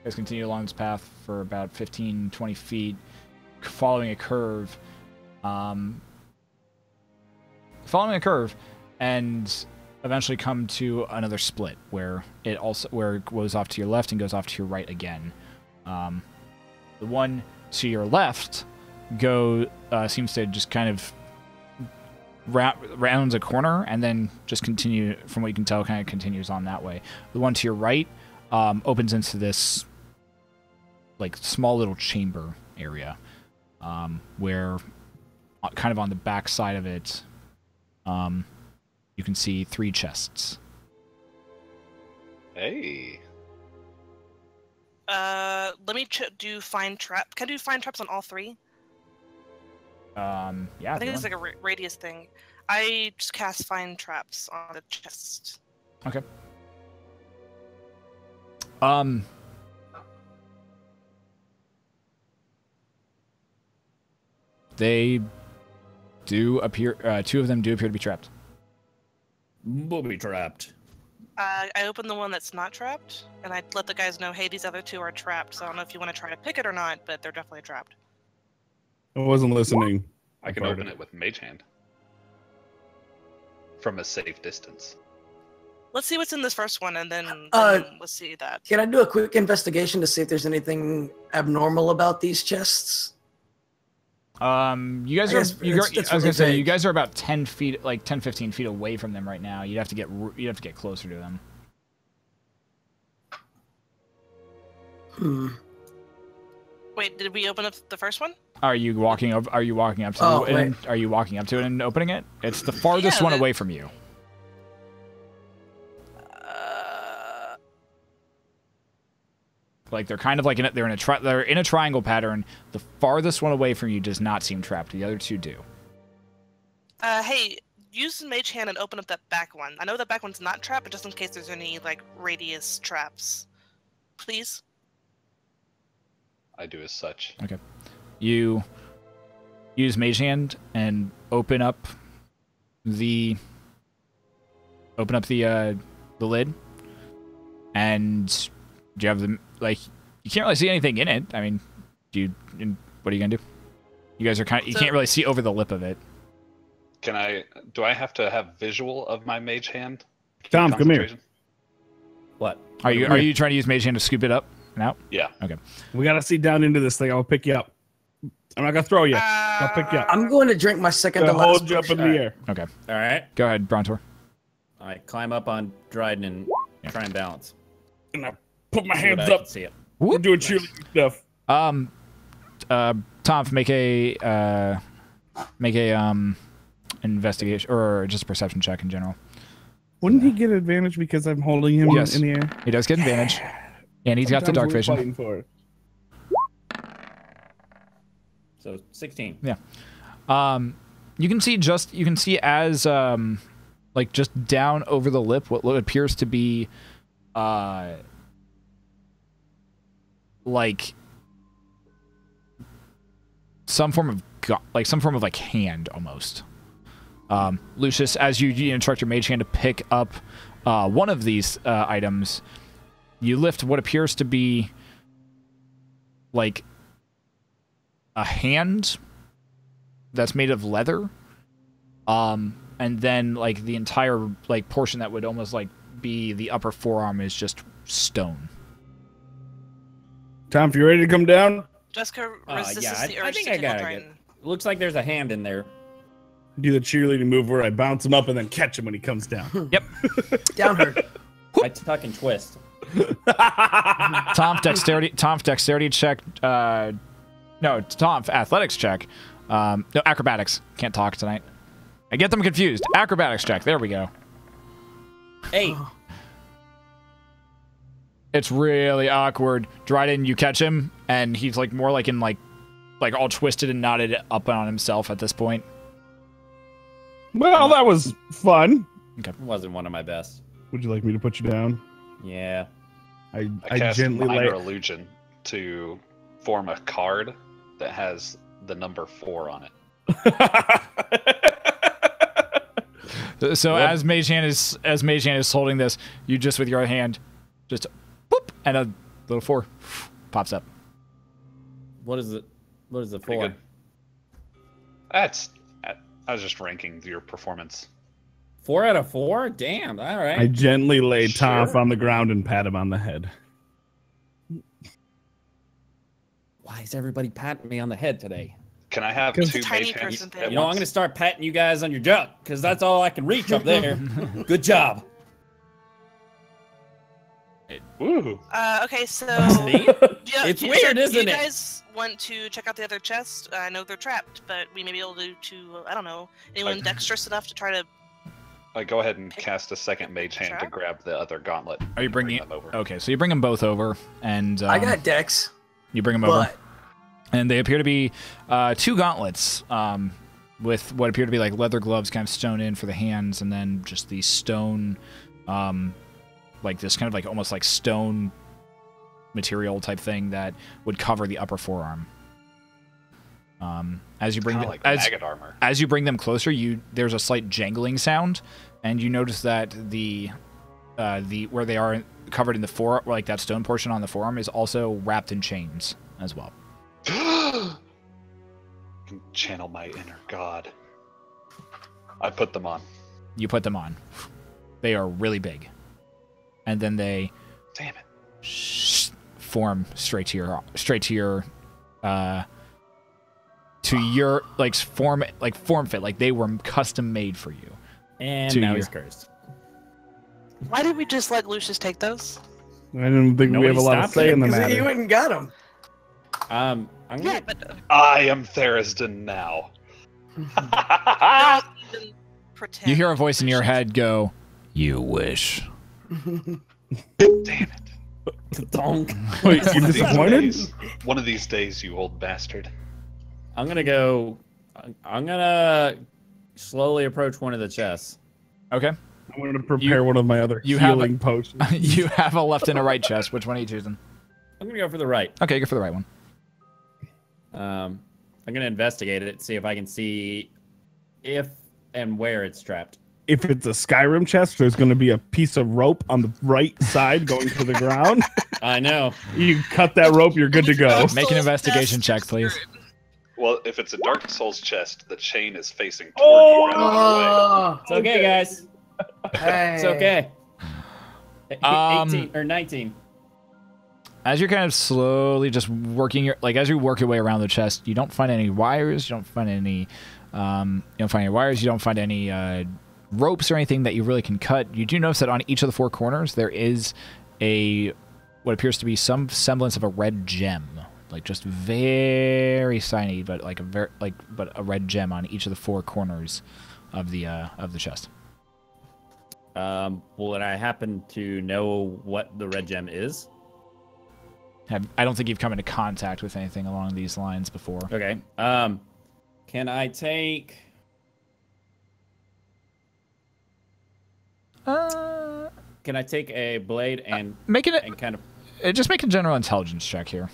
guys continue along this path for about 15, 20 feet, following a curve. And eventually come to another split where it goes off to your left and goes off to your right again. The one to your left seems to just kind of rounds a corner and then just continue, from what you can tell, kind of continues on that way. The one to your right opens into this like small little chamber area where kind of on the back side of it you can see 3 chests. Hey. Let me do find trap. Can I do find traps on all 3? Yeah. I think it's like a radius thing. I just cast find traps on the chest. Okay. They do appear. 2 of them do appear to be trapped. Booby trapped. I open the one that's not trapped, and I let the guys know, hey, these other 2 are trapped. So I don't know if you want to try to pick it or not, but they're definitely trapped. I wasn't listening. I can open it with Mage Hand. From a safe distance. Let's see what's in this first one, and then let's see that. Can I do a quick investigation to see if there's anything abnormal about these chests? You guys I are. guess You, it's I was really gonna say big. you guys are about 10 feet, like 10, 15 feet away from them right now. You'd have to get closer to them. Wait, did we open up the first one? Are you walking over? Are you walking up to? Oh, it? wait. Are you walking up to it and opening it? It's the farthest Yeah, one away from you. Like they're kind of like they're in a triangle pattern. The farthest one away from you does not seem trapped. The other 2 do. Hey, use the mage hand and open up that back one. I know that back one's not trapped, but just in case there's any like radius traps, please. I do as such. Okay. You use Mage Hand and open up the lid, and do you have the you can't really see anything in it. I mean, what are you gonna do? You guys are you can't really see over the lip of it. Do I have to have visual of my Mage Hand? Tom, come here. Concentration? What? Are you trying to use Mage Hand to scoop it up and out? Yeah. Okay. We gotta see down into this thing. I'll pick you up. I'm not gonna throw you. I'll pick you up. I'm going to drink my second to I'll last. hold you up in the air. Okay. All right. Go ahead, Brontor. I climb up on Dryden and try and balance. And I put my See what hands I up. can see it. We're doing cheerleading stuff. Tom, make a investigation or just a perception check in general. Wouldn't he get advantage because I'm holding him Yes. in the air? He does get advantage, and he's got the Sometimes dark we're vision. fighting for it. So 16. Yeah. You can see as like just down over the lip what appears to be like some form of like hand almost. Lucius, as you instruct your mage hand to pick up one of these items, you lift what appears to be like a hand that's made of leather, and then like the entire like portion that would almost like be the upper forearm is just stone. Tom, if you're ready to come down, Jessica resists yeah, the I urge think to I tickle gotta Dryden. Looks like there's a hand in there. do the cheerleading move where I bounce him up and then catch him when he comes down. Yep. Down her. I tuck and twist. Tom dexterity check. No, Tom athletics check. No, acrobatics. Can't talk tonight. I get them confused. Acrobatics check. There we go. Hey, It's really awkward. Dryden, you catch him, and he's like more like in like all twisted and knotted up on himself at this point. Well, that was fun. it wasn't one of my best. Would you like me to put you down? Yeah. I I cast gently lay. minor illusion to form a card that has the number 4 on it. So Yep. as Mage Hand is holding this, you just with your hand, just boop, and a little 4 pops up. What is it? What is it Pretty for? good. I was just ranking your performance. 4 out of 4? Damn. All right. I gently lay Toph Sure. on the ground and pat him on the head. Why is everybody patting me on the head today? Can I have Because 2 it's a tiny mage hands person thing. at You know, I'm once? going to start patting you guys on your junk because that's all I can reach up there. Good job. Woo! Okay, so See? yeah, It's so weird, do isn't you it? guys want to check out the other chest? I know they're trapped, but we may be able to I don't know, anyone dexterous enough to try to I go ahead and cast a second mage hand to grab the other gauntlet. Are you bringing them over? Okay, so you bring them both over, and I got Dex. you bring them over, and they appear to be 2 gauntlets with what appear to be like leather gloves, kind of sewn in for the hands, and then just the stone, like this kind of like almost like stone material type thing that would cover the upper forearm. As you bring Kinda like maggot armor. as you bring them closer, there's a slight jangling sound, and you notice that the where they are covered in the forearm, like that stone portion on the forearm, is also wrapped in chains as well. I can channel my inner god. I put them on. You put them on. They are really big, and then they Damn it. form straight to your like form fit, like they were custom made for you. And To now your- he's cursed. Why did we just let Lucius take those? I don't think we Nobody have a lot of stopped say it, in the Because he matter. went and got him. I'm gonna Yeah, but I am Therisden now. don't even pretend. You hear a voice in your Lucius- head go, "You wish." Damn it. donk. Wait, you One of these disappointed? days- One of these days, you old bastard. I'm gonna slowly approach one of the chests. Okay. I'm going to prepare one of my other you have healing potions. You have a left and a right chest. Which one are you choosing? I'm gonna go for the right. Okay, go for the right one. I'm gonna investigate it, see if I can see if and where it's trapped. If it's a Skyrim chest, there's going to be a piece of rope on the right side going to the ground. I know. You cut that rope, you're good to go. Make an investigation check, please. Well, if it's a Dark Souls chest, the chain is facing toward Oh! you rather It's okay, guys. Hey. It's okay. 18 Um, or 19. As you're kind of slowly just working as you work your way around the chest, you don't find any wires. You don't find any. You don't find any wires. You don't find any ropes or anything that you really can cut. You do notice that on each of the 4 corners there is what appears to be some semblance of a red gem, like just very tiny, but like a red gem on each of the 4 corners of the chest. Would I happen to know what the red gem is? I don't think you've come into contact with anything along these lines before. Okay. Can I take? Can I take a blade and kind of? Just make a general intelligence check here.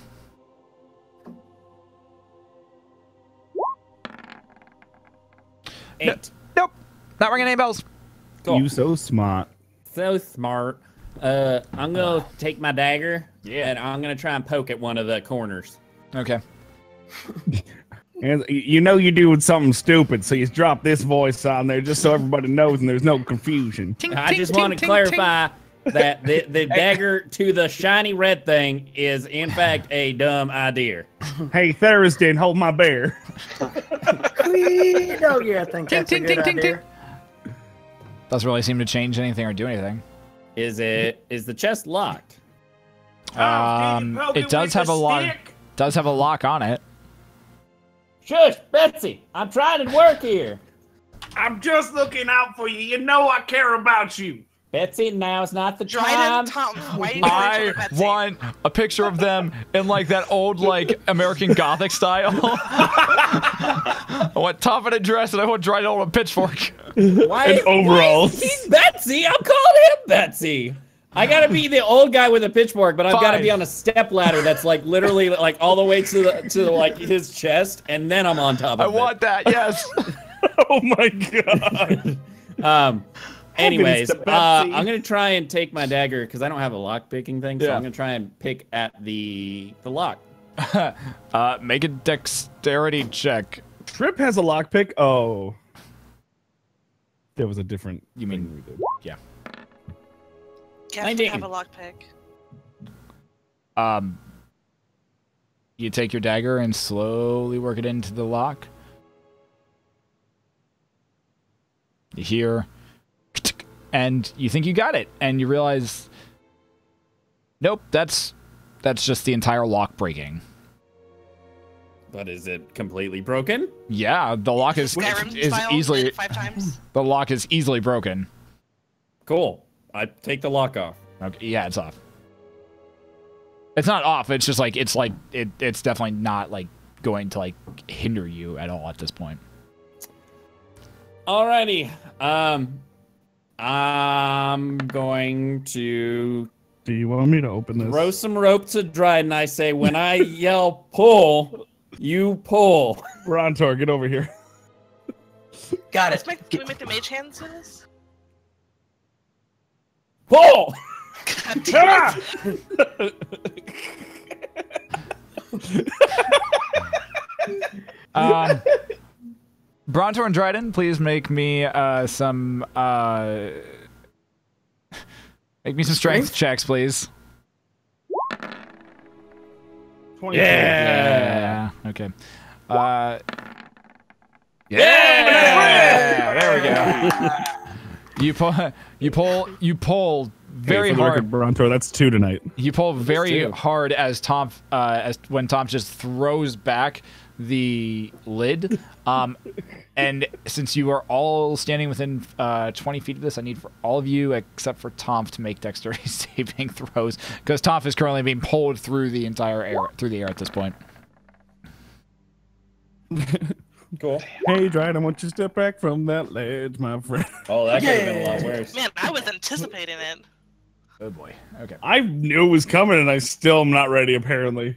Eight. Nope, not ringing any bells. Cool. You so smart. So smart. I'm gonna take my dagger. Yeah. And I'm gonna try and poke at one of the corners. Okay. And you know you're doing something stupid, so you drop this voice on there just so everybody knows and there's no confusion. I just want to clarify that the dagger to the shiny red thing is in fact a dumb idea. Hey, Therisden, hold my bear. Oh, yeah, I think that's a good idea. Doesn't really seem to change anything or do anything. Is the chest locked? It does have a lock. Does have a lock on it. Shush, Betsy! I'm trying to work here. I'm just looking out for you. You know I care about you. Betsy, now's not the Dryden, time. Tom, why are you calling each I other Betsy? want a picture of them in like that old like American Gothic style. I want top of the dress and I want Dryden on a pitchfork. Why? And overalls. Why is he Betsy? I'm calling him Betsy. I gotta be the old guy with a pitchfork, but I've got to Fine. be on a step ladder that's like literally like all the way to like his chest, and then I'm on top of I it. want that. Yes. Oh my god. Anyways, Heavens to Betsy. I'm gonna try and take my dagger because I don't have a lock picking thing, so Yeah. I'm gonna try and pick at the lock. Make a dexterity check. Trip has a lockpick. Oh. There was a different. You mean- thing we did. Yeah. Can't 19. have a lockpick. You take your dagger and slowly work it into the lock. You hear, and you think you got it, and you realize, nope, that's just the entire lock breaking. But is it completely broken? Yeah, the lock is Skyrim style, easily did it 5 times. the lock is easily broken. Cool. I take the lock off. Okay, yeah, it's off. It's not off. It's just like it's definitely not like going to like hinder you at all at this point. Alrighty. I'm going to Do you want me to open this? throw some rope to Dryden. I say, when I yell pull, you pull. Brontor, get over here. Got it. Can we make the mage hands do this? Pull! God damn it. Brontor and Dryden, please make me some strength checks, please. 24. Yeah. Okay. There we go. You pull very Hey, for the hard. record, Brontor, that's 2 tonight. You pull very hard as when Tom just throws back the lid. And since you are all standing within 20 feet of this, I need for all of you except for Tom to make dexterity saving throws because Tom is currently being pulled through the entire air at this point. Cool. Hey, Dryden, I want you to step back from that ledge, my friend. Oh, that could have been a lot worse. Man, I was anticipating it. Oh boy. Okay. I knew it was coming, and I still am not ready, apparently.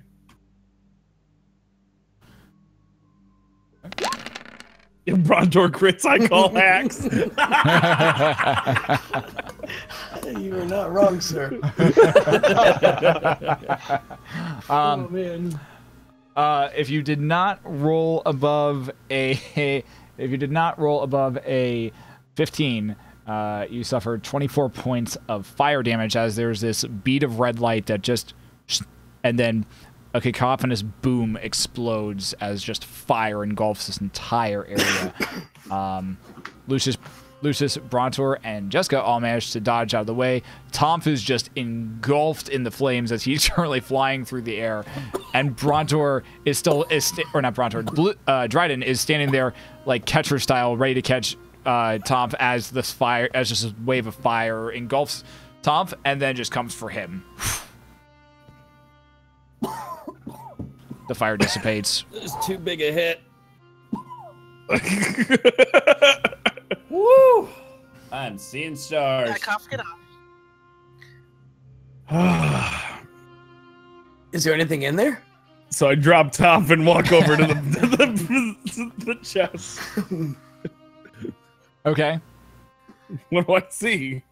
If Brontor crits, I call hacks. You are not wrong, sir. Oh man. If you did not roll above a 15, you suffer 24 points of fire damage as there's this bead of red light that just, and then a cacophonous boom explodes as just fire engulfs this entire area. Lucius, Brontor, and Jessica all managed to dodge out of the way. Tomf is just engulfed in the flames as he's currently flying through the air, and Brontor Dryden is standing there like catcher style, ready to catch Tomf as just a wave of fire engulfs Tomf and then just comes for him. The fire dissipates. It's too big a hit. Woo! I'm seeing stars. That cough, get off. Is there anything in there? So I drop top and walk over to the chest. Okay. What do I see?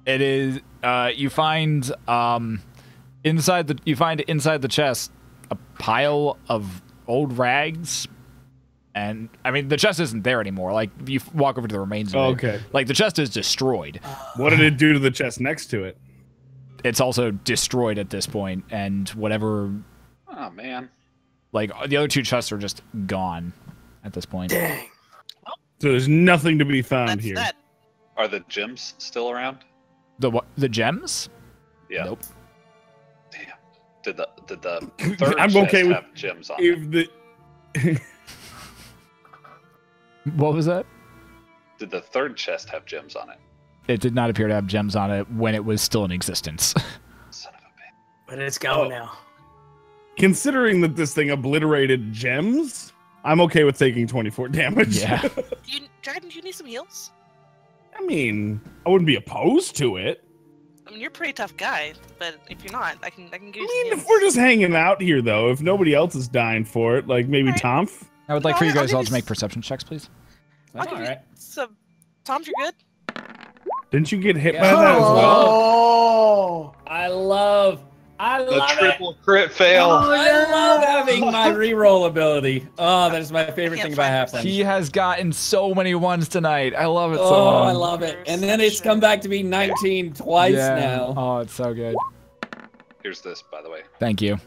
It is you find inside the chest a pile of old rags, and I mean the chest isn't there anymore. Like you walk over to the remains of it. Okay. Like the chest is destroyed. What did it do to the chest next to it? It's also destroyed at this point, and whatever. Oh man. Like the other two chests are just gone at this point. Dang. So there's nothing to be found That's here. that. Are the gems still around? The gems? Yeah. Nope. Damn. Did the third I'm chest okay with- have gems on it? If the What was that? Did the third chest have gems on it? It did not appear to have gems on it when it was still in existence. Son of a bitch. But it's gone now. considering that this thing obliterated gems, I'm okay with taking 24 damage. Yeah. Dryden, do you need some heals? I mean, I wouldn't be opposed to it. I mean, you're a pretty tough guy, but if you're not, I can give I you mean, some if heals. we're just hanging out here, though, if nobody else is dying for it, like maybe Alright. Tomf. I would like for you I'll guys give all you to make s- perception checks, please. I'll give you Alright. some. Tom, you're good? Didn't you get hit Yeah. by that as well? Oh, I love The it. triple crit fail. I love having my reroll ability. Oh, that is my favorite Can't thing about find Halfling. He has gotten so many ones tonight. I love it so Oh, much. I love it. And then it's come back to be 19 twice Yeah. now. Oh, it's so good. Here's this, by the way. Thank you.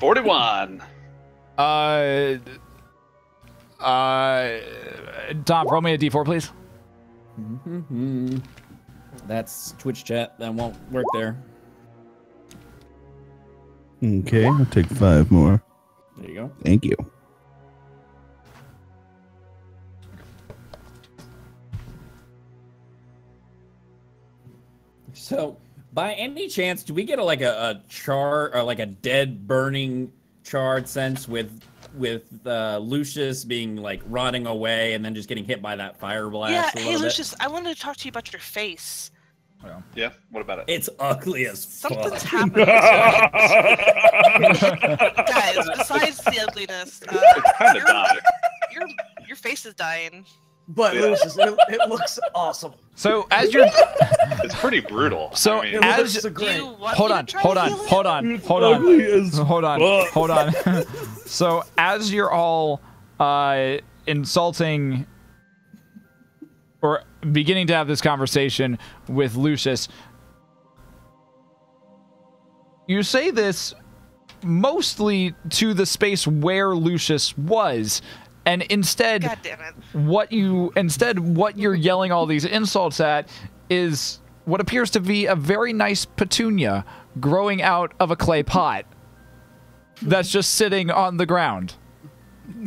41. Tom, roll me a d4, please. Mhm. That's Twitch chat. That won't work there. Okay, I'll take 5 more. There you go. Thank you. So, by any chance, do we get a char or like a dead, burning, charred sense with Lucius being like rotting away and then just getting hit by that fire blast? Yeah, a hey little bit? Lucius, I wanted to talk to you about your face. Yeah, what about it? It's ugly as Something's fuck. happening. Guys, besides the ugliness, It's kind of died. your face is dying. But Yeah. Lucius, it looks awesome. So as you're It's pretty brutal. So, I mean, It As- looks so Do great. you want hold me on, to try hold to on, heal it? hold on, It's hold on, ugly as hold on, fuck. hold on. So as you're all insulting or beginning to have this conversation with Lucius, you say this mostly to the space where Lucius was, and instead God damn it. what you're yelling all these insults at is what appears to be a very nice petunia growing out of a clay pot that's just sitting on the ground.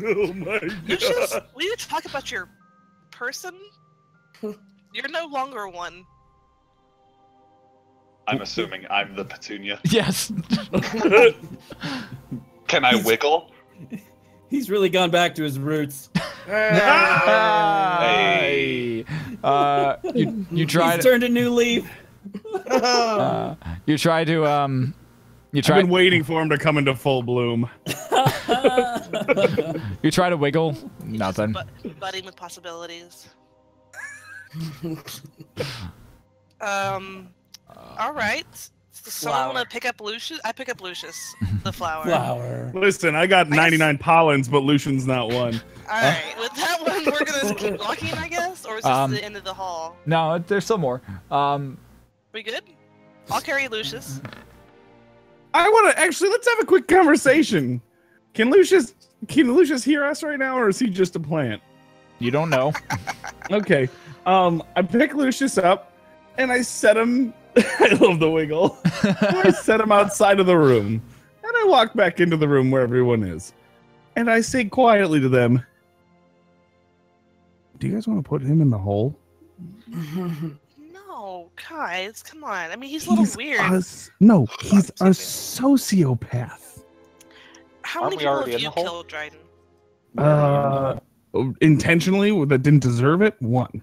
Oh my Lucius, god. will you talk about your person? You're no longer one. I'm assuming I'm the petunia. Yes. Can I wiggle? He's really gone back to his roots. Hey. You try He's to turned a new leaf. you try to you I've try been waiting for him to come into full bloom. you try to wiggle. Nothing. Budding with possibilities. All right. So someone Flower. want to pick up Lucius? I pick up Lucius, the flower. Flower. Listen, I got 99 pollens, but Lucian's not one. All right. With that one, we're gonna keep walking, I guess, or is this the end of the hall? No, there's still more. We good? I'll carry Lucius. I want to actually let's have a quick conversation. Can Lucius hear us right now, or is he just a plant? You don't know. Okay. I pick Lucius up and I set him. I love the wiggle. I set him outside of the room, and I walk back into the room where everyone is, and I say quietly to them, "Do you guys want to put him in the hole?" No, guys, come on. I mean, he's a little weird. No, he's a sociopath. How Aren't many we people already have in you the hole? killed, Dryden? Intentionally that didn't deserve it. One.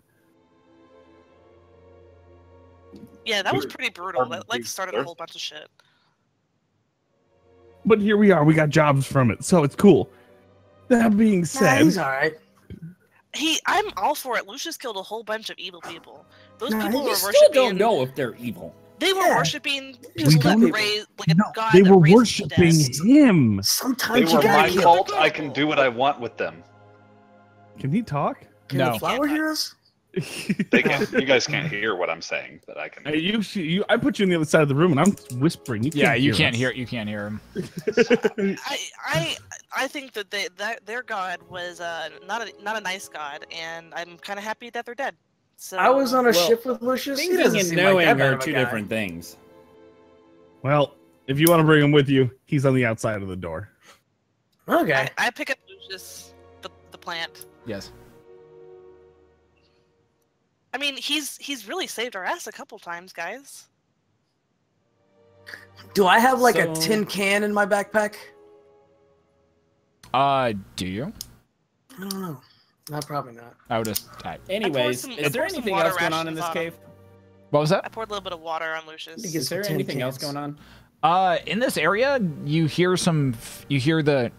Yeah, that was pretty brutal. Pardon, That like please, started sir? a whole bunch of shit. But here we are. We got jobs from it, so it's cool. That being Nah, said, he's all right. I'm all for it. Lucius killed a whole bunch of evil people. Those Nah, people you were You still worshiping. don't know if they're evil. They were Yeah. worshiping We people don't that even- raised like a no, god. they that were raised worshiping dead. him. They Sometimes you were gotta my kill. cult. I can do what I want with them. Can he talk? Can No. the flower hear us? They can. You guys can't hear what I'm saying, but I can. Hey, you, I put you on the other side of the room, and I'm whispering. You Yeah, can't you hear can't us. hear. You can't hear him. I think that their god was not a nice god, and I'm kind of happy that they're dead. So I was on a Well, ship with Lucius. He Thinking doesn't and seem like knowing that bad are of a two guy. different things. Well, if you want to bring him with you, he's on the outside of the door. Okay. I pick up Lucius, the plant. Yes. I mean, he's really saved our ass a couple times, guys. Do I have like a So- tin can in my backpack? Do you? I don't know. No, probably not. I would just. Anyways, some- I is there poured some anything water else going on in rations this on him. cave? What was I that? poured a little bit of water on Lucius. He gets Is there some tin anything else cans. going on? In this area, you hear the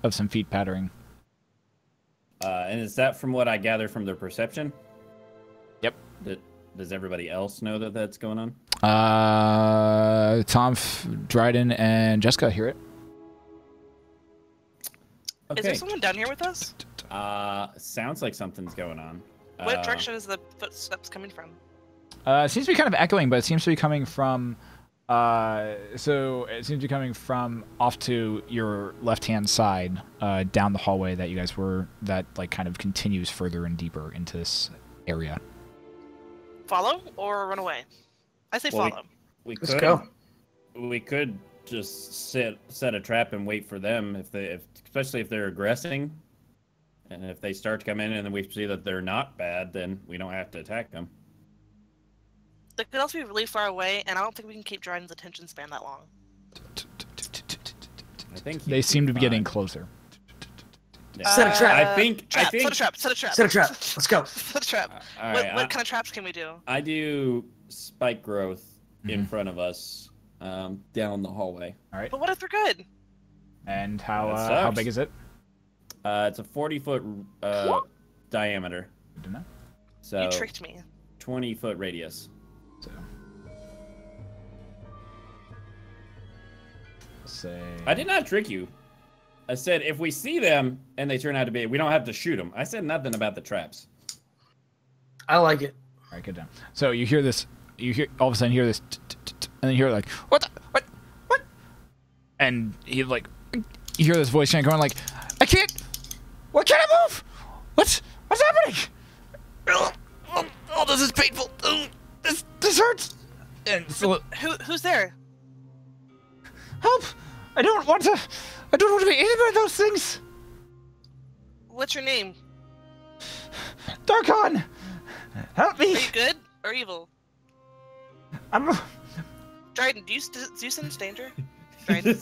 of some feet pattering. And is that from what I gather from their perception? Yep. Does everybody else know that that's going on? Tom, Dryden, and Jessica hear it. Is there Okay. someone down here with us? Sounds like something's going on. What direction is the footsteps coming from? It seems to be kind of echoing, but it seems to be coming from. So it seems to be coming from off to your left-hand side, down the hallway that you guys were. That like kind of continues further and deeper into this area. Follow or run away? I say Well, follow. We Let's could, go. We could just set a trap and wait for them especially if they're aggressing, and if they start to come in and then we see that they're not bad, then we don't have to attack them. They could also be really far away, and I don't think we can keep Dryden's attention span that long. I think They seem to be getting closer. Yeah. Set a trap. I think Set a trap. Set a trap. Let's go. Set a trap. All What, right, what kind of traps can we do? I do spike growth in front of us, down the hallway. All right. But what if they're good? And That how sucks. big is it? It's a 40-foot diameter, Good to know. so You tricked me. 20-foot radius. So, say. I did not trick you. I said if we see them and they turn out to be, we don't have to shoot them. I said nothing about the traps. I like it. All right, good down. So you hear this. You hear all of a sudden hear this, and then you hear like what? And he like you hear this voice kind of going like, I can't. What can't I move? What's happening? Oh, this is painful. This hurts. And so Who's there? help! I don't want to be eaten by those things. What's your name? Darkon, help me. Are you good or evil? I'm. Dryden, do you sense danger? Dryden?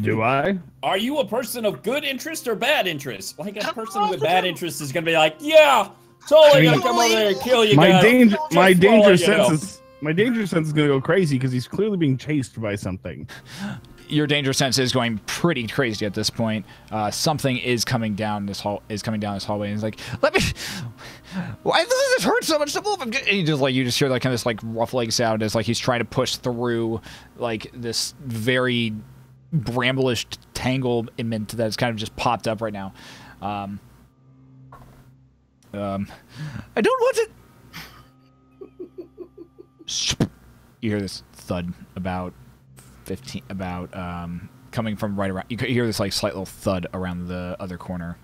Do I? Are you a person of good interest or bad interest? Like a person with bad interest is gonna be like, yeah, totally gonna come over there and kill you My guys. danger, Just my wanna danger let you know. sense is my danger sense is gonna go crazy because he's clearly being chased by something. Your danger sense is going pretty crazy at this point. Something is coming down this hallway, and he's like, "Let me. Why does this hurt so much to move?" And you just hear like kind of this like ruffling sound as like he's trying to push through like this very bramblish tanglement that's kind of just popped up right now. I don't want it. You hear this thud about 15 coming from right around. You could hear this like slight little thud around the other corner.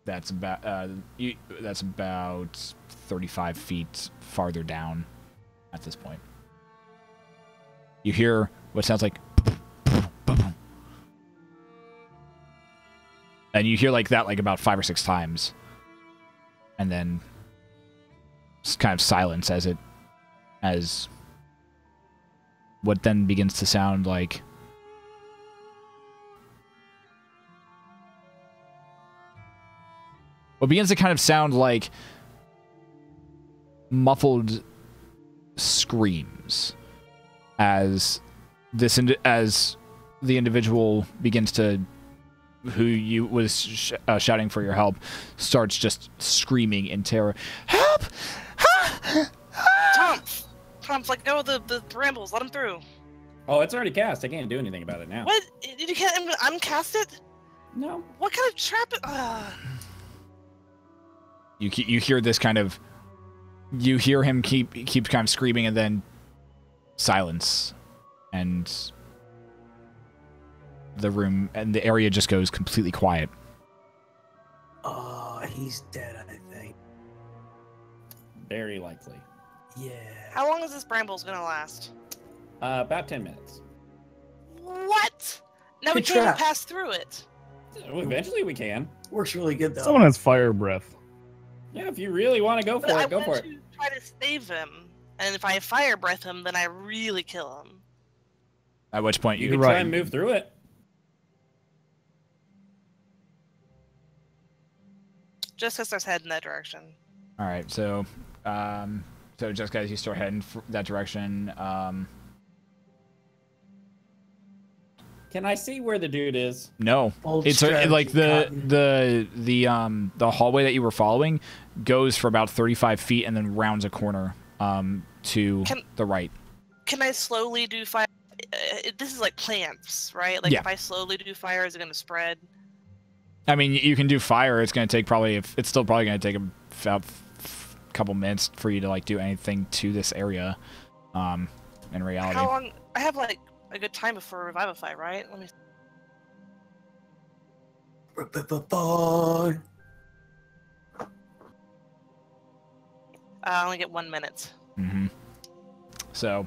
That's about 35 feet farther down at this point. You hear what sounds like and you hear like that like about 5 or 6 times, and then just kind of silence as what then begins to sound like what begins to kind of sound like muffled screams as as the individual begins to who you was shouting for your help starts just screaming in terror. Help! Tom's let go of the brambles. Let him through. Oh, it's already cast. I can't do anything about it now. What? You can't uncast it? No. What kind of trap? You hear this kind of. You hear him keep kind of screaming, and then silence, and the room and the area just goes completely quiet. Oh, he's dead, I think. Very likely. Yeah. How long is this brambles gonna last? About 10 minutes. What? Now we Good can't even trap. pass through it. Well, eventually we can. Works really good, though. Someone has fire breath. Yeah, if you really want to go for But I it, go for want it. to try to save him, and if I fire breath him, then I really kill him. At which point You you can try and move through it. Just as starts heading in that direction. All right, so just guys, you start heading that direction. Can I see where the dude is? No, Old it's strategy, like Cotton. the hallway that you were following goes for about 35 feet and then rounds a corner to the right. Can I slowly do fire? This is like plants, right? Like Yeah. if I slowly do fire, is it going to spread? I mean, you can do fire. It's going to take it's still probably going to take about a couple minutes for you to like do anything to this area. In reality, How long? I have like a good time before Revivify, right? Let me. I only get 1 minute. Mm-hmm. So,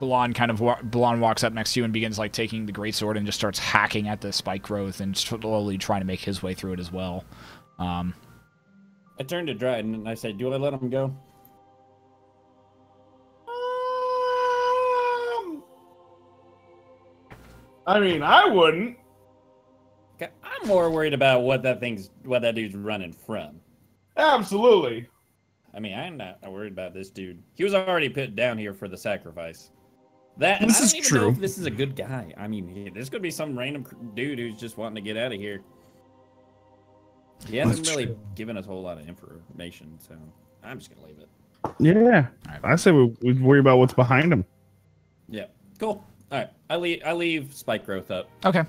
Balon walks up next to you and begins like taking the greatsword and just starts hacking at the spike growth and slowly trying to make his way through it as well. I turned to Dryden and I said, "Do I let him go?" I mean, I wouldn't. I'm more worried about what that dude's running from. Absolutely. I mean, I'm not worried about this dude. He was already put down here for the sacrifice. This This I is don't even know true. if this is a good guy. I mean, there's gonna be some random dude who's just wanting to get out of here. He hasn't That's really true. given us a whole lot of information, so I'm just gonna leave it. Yeah. Alright. I say we worry about what's behind him. Yeah, cool. All right, I leave spike growth up. Okay.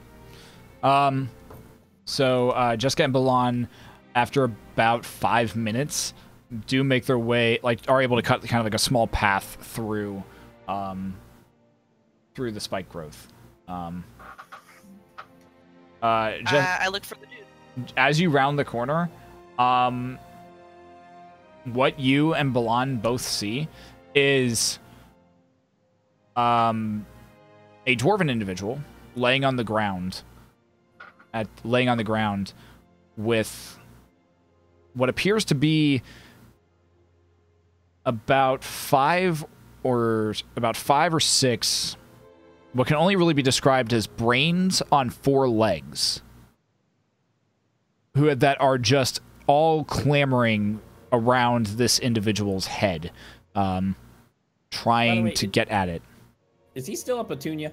So Jessica and Balon, after about 5 minutes, do make their way, like, are able to cut kind of like a small path through the spike growth. I look for the dude. As you round the corner, what you and Balon both see is a dwarven individual laying on the ground with what appears to be about five or six what can only really be described as brains on 4 legs that are just all clamoring around this individual's head, trying to get at it. Is he still a petunia?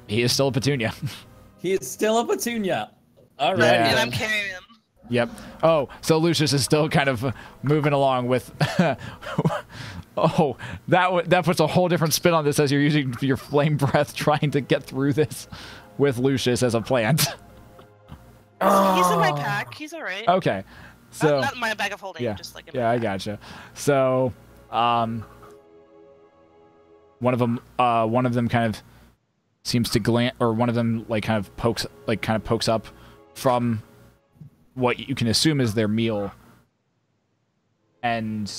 He is still a petunia. He is still a petunia. All right. Yeah. And I'm carrying him. Yep. Oh, so Lucius is still kind of moving along with... Oh, that puts a whole different spin on this as you're using your flame breath trying to get through this with Lucius as a plant. He's in my pack. He's all right. Okay. So Not in my bag of holding. yeah, Just like in yeah, my I pack. gotcha. So, one of them kind of seems to glance, or one of them kind of pokes up from what you can assume is their meal, and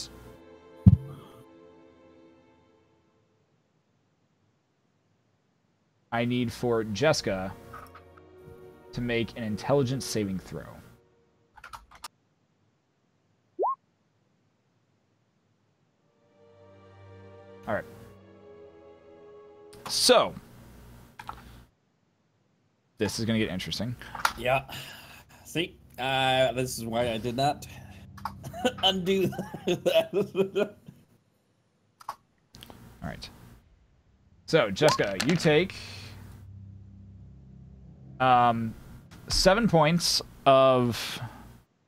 I need for Jessica to make an intelligence saving throw. All right. So, this is going to get interesting. Yeah. See, this is why I did not undo that. All right. So, Jessica, you take 7 points of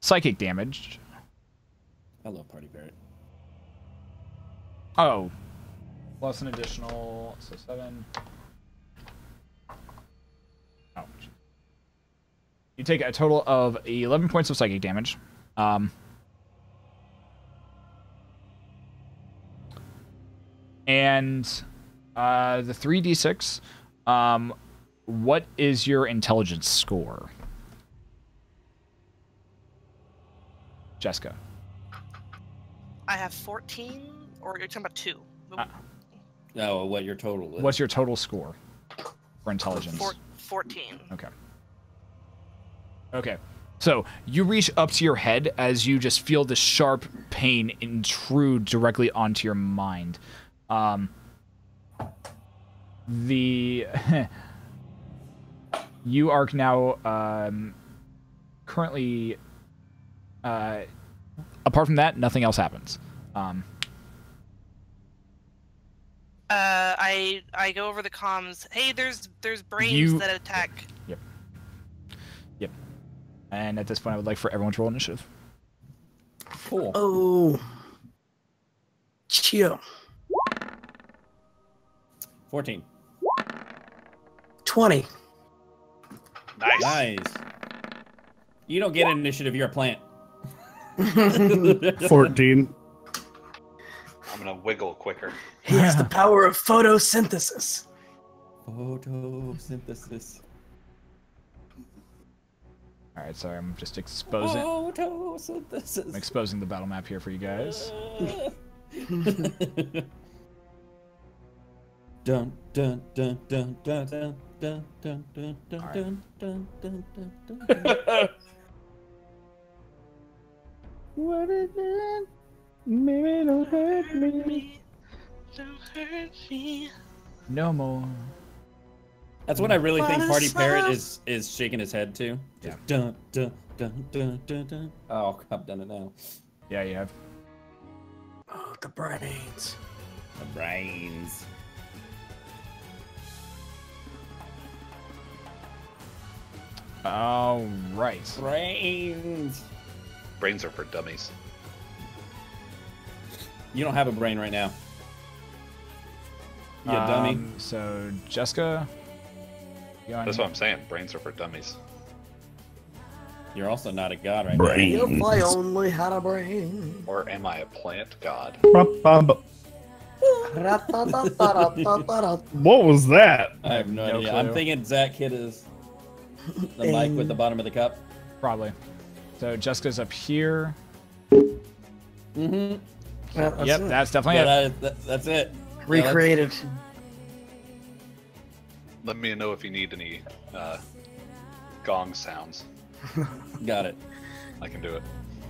psychic damage. I love Party Parrot. Oh, plus an additional, so 7. Oh. You take a total of 11 points of psychic damage. And the 3d6, what is your intelligence score? Jessica. I have 14, or you're talking about 2? Oh, what your total is? What's your total score for intelligence? 14. Okay. Okay. So you reach up to your head as you just feel this sharp pain intrude directly onto your mind. You are now currently apart from that, nothing else happens. I go over the comms. Hey, there's brains that attack. Yep. And at this point, I would like for everyone to roll initiative. Cool. Oh. Chill. 14. 20. Nice. You don't get an initiative, you're a plant. 14. I'm gonna wiggle quicker. He has the power of photosynthesis. Photosynthesis. All right, sorry, I'm just exposing. Photosynthesis. I'm exposing the battle map here for you guys. Dun dun dun dun dun dun dun dun dun dun All right. dun dun dun dun dun. What is it? Maybe don't hurt me. Don't hurt me. No more. That's what I really think What Party is Parrot love? is shaking his head to. Yeah. Just dun dun dun dun dun dun. Oh, I've done it now. Yeah, you have. Oh, the brains. The brains. All right. Brains. Brains are for dummies. You don't have a brain right now. You dummy. So Jessica. That's what I'm saying. Brains are for dummies. You're also not a god right Brain. If I only had a brain. Or am I a plant god? What was that? now. I have no No idea. clue. I'm thinking Zach hit his the mic with the bottom of the cup. Probably. So Jessica's up here. Mm-hmm. Yep, that's definitely Yeah, it. that's it. Recreated. Let me know if you need any gong sounds. Got it. I can do it.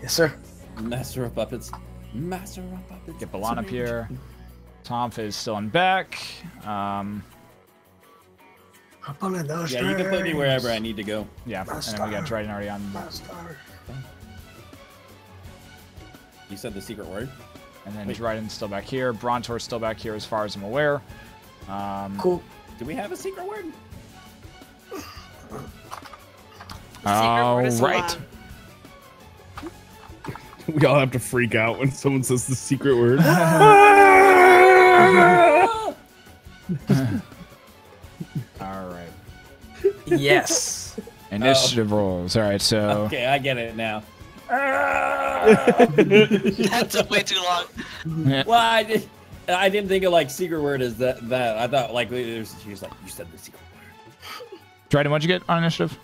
Yes, sir. Master of puppets. Master of puppets. Get Balon up here. Tomf is still in back. Up on those Yeah, you can put me wherever I need to go. Yeah, and then we got Dryden already on. You said the secret word? And then Wait. Dryden's still back here. Brontor's still back here as far as I'm aware. Cool. Do we have a secret word? All word is right. salon. We all have to freak out when someone says the secret word. All right. Yes. Initiative rolls. All right, so Okay, I get it now. That took way too long. Well, I didn't think of like secret word as that. I thought like she was like, you said the secret word. Dryden, what'd you get on initiative?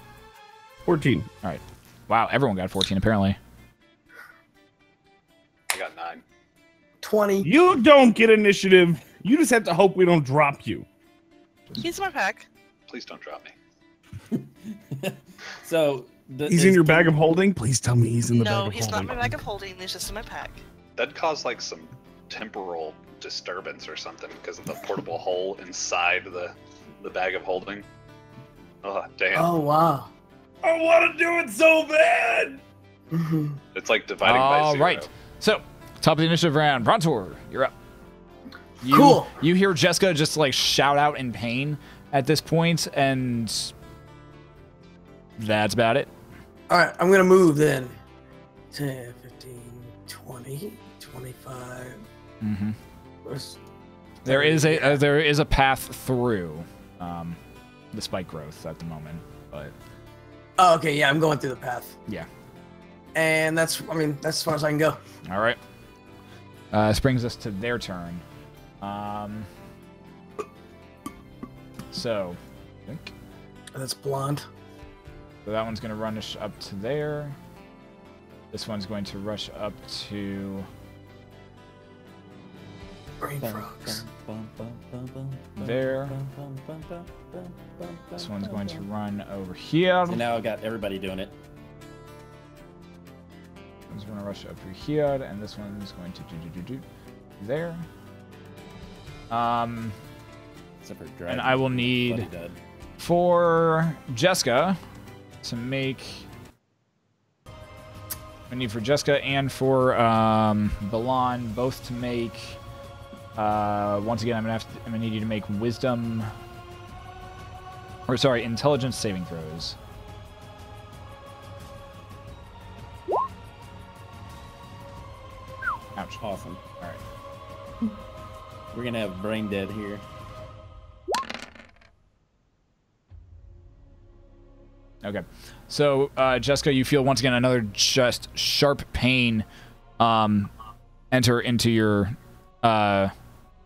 14. All right. Wow, everyone got 14 apparently. I got 9. 20. You don't get initiative. You just have to hope we don't drop you. He's in my pack. Please don't drop me. So He's in your bag of holding? Please tell me he's in the bag No, of he's not holding. in my bag of holding. He's just in my pack. That'd cause like some temporal disturbance or something because of the portable hole inside the bag of holding. Oh, damn. Oh, wow. I want to do it so bad. It's like dividing by All 0. right. So, top of the initiative round. Brontor, you're up. Cool. You hear Jessica just like shout out in pain at this point, and that's about it. All right, I'm going to move then. 10, 15, 20, 25. Mm-hmm. Where's- There is a path through the spike growth at the moment, but Oh, okay, yeah, I'm going through the path. yeah. And that's as far as I can go. All right. This brings us to their turn. So, I think That's blonde. so that one's going to rush up to there. This one's going to rush up to Brain frogs. there. This one's going to run over here. And now I got everybody doing it. This one's going to rush up through here, and this one's going to do there. Except for And Dragon. I will Bloody need dead. for Jessica to make. I need for Jessica and for Balan both to make. Once again, I'm gonna need you to make wisdom. Or sorry, intelligence saving throws. Ouch. Awesome. All right. We're gonna have brain dead here. Okay. So, Jessica, you feel once again another just sharp pain enter into your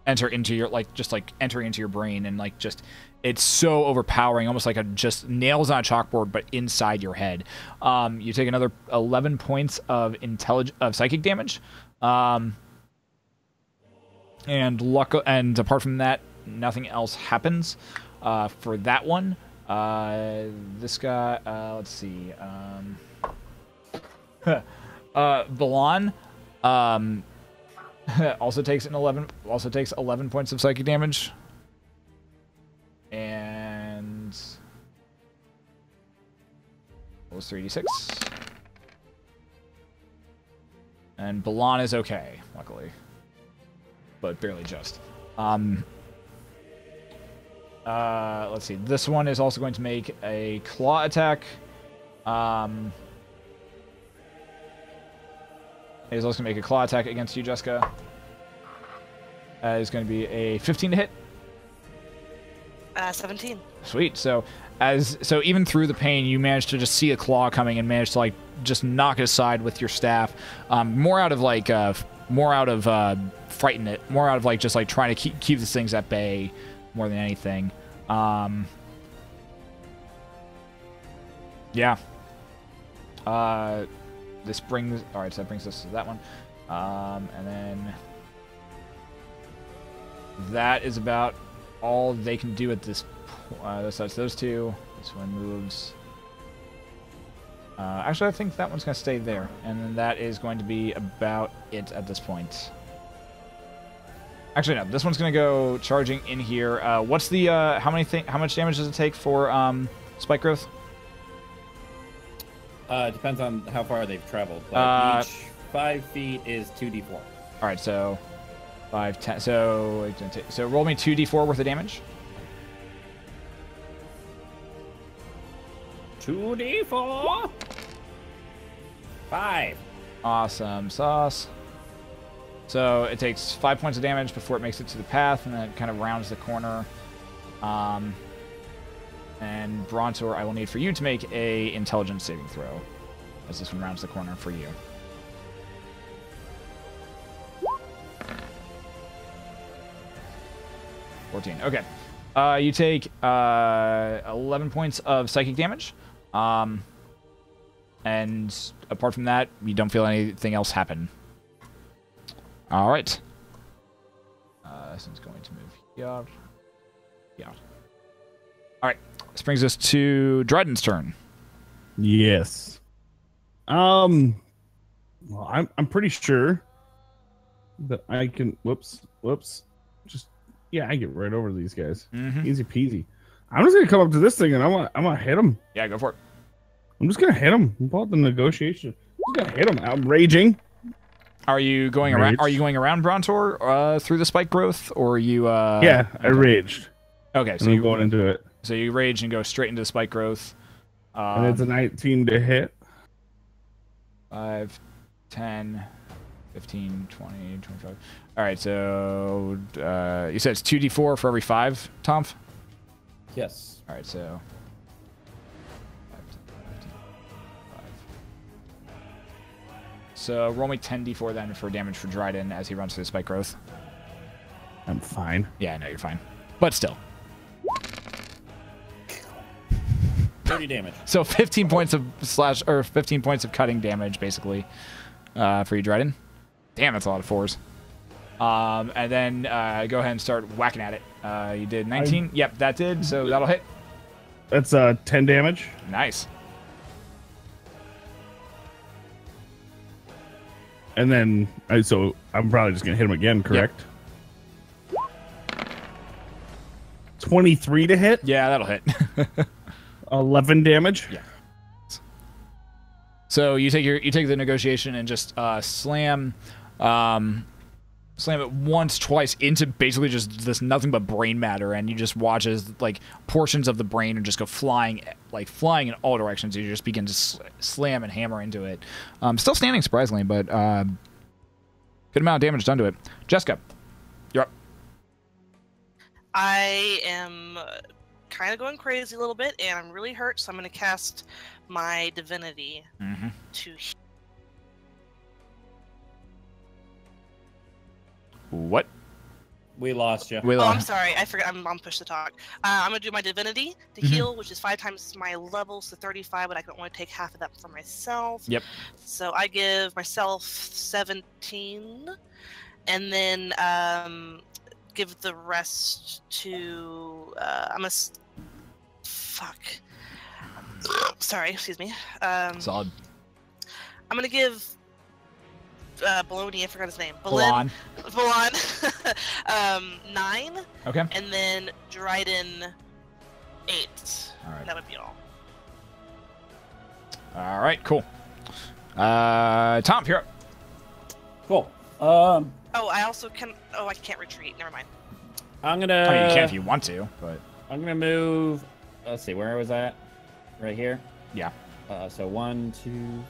entering into your brain, and like just it's so overpowering, almost like a just nails on a chalkboard, but inside your head. You take another 11 points of psychic damage. And apart from that, nothing else happens for that one. This guy, let's see. Balan also takes 11 points of psychic damage. And rolls 3d6. And Balan is okay, luckily. But barely just. Let's see. This one is also going to make a claw attack. It is also going to make a claw attack against you, Jessica. It's going to be a 15 to hit. 17. Sweet. So even through the pain, you managed to just see a claw coming and managed to like just knock it aside with your staff. More out of frighten it. More out of like just like trying to keep these things at bay more than anything. Yeah. This brings... Alright, so that brings us to that one. And then... That is about all they can do at this point. So it's those two. This one moves... actually, I think that one's going to stay there. And then that is going to be about it at this point. Actually, no. This one's going to go charging in here. What's the... How much damage does it take for spike growth? Depends on how far they've traveled. But each 5 feet is 2d4. All right, so 5, 10. So roll me 2d4 worth of damage. 2d4. 5. Awesome sauce. So it takes 5 points of damage before it makes it to the path, and then it kind of rounds the corner. And Brontor, I will need for you to make a intelligence saving throw, as this one rounds the corner for you. $14. Okay. You take 11 points of psychic damage. And apart from that, you don't feel anything else happen. All right. This one's going to move here. Yeah. All right. This brings us to Dryden's turn. Yes. Well, I'm pretty sure that I can. Whoops. Just I get right over these guys. Easy peasy. I'm just gonna come up to this thing and I'm gonna hit him. Yeah, go for it. I'm just gonna hit him. I'm about the negotiation. I'm just gonna hit him. I'm raging. Are you going around? Are you going around Brontor through the spike growth, or are you? Yeah, I raged. Okay, so you're going into it. So you rage and go straight into the spike growth. And it's a 19 to hit. 5, 10, 15, 20, 25. All right, so you said it's 2d4 for every 5, Tom? Yes. All right, so 5, 10, 15, 5. So roll me 10d4 then for damage for Dryden as he runs through the spike growth. I'm fine. Yeah, I know you're fine, but still. 30 damage. So 15 points of 15 points of cutting damage, basically, for you, Dryden. Damn, that's a lot of 4s. And then go ahead and start whacking at it. You did 19. Yep, that did. So that'll hit. That's 10 damage. Nice. And then, so I'm probably just gonna hit him again, correct? Yep. 23 to hit. Yeah, that'll hit. 11 damage. Yeah. So you take the negotiation and just slam it once, twice into basically just this nothing but brain matter, and you just watch as like portions of the brain and just go flying in all directions. You just begin to slam and hammer into it. Still standing surprisingly, but good amount of damage done to it. Jessica, you're up. I am kind of going crazy a little bit, and I'm really hurt, so I'm going to cast my divinity to. What? We lost you. Oh, I'm sorry. I forgot. I'm on push to talk. I'm going to do my divinity to heal, which is 5 times my level, so 35, but I can only take half of that for myself. Yep. So I give myself 17, and then give the rest to fuck. Sorry, excuse me. Solid. I'm gonna give Baloney, I forgot his name. Balon. 9. Okay. And then Dryden 8. All right. That would be all. All right. Cool. Tom, you're up. Cool. Oh, I also can. Oh, I can't retreat. Never mind. I'm gonna. I mean, you can if you want to, but I'm gonna move. Let's see, where was that? Right here. yeah. So 1, 2, 3,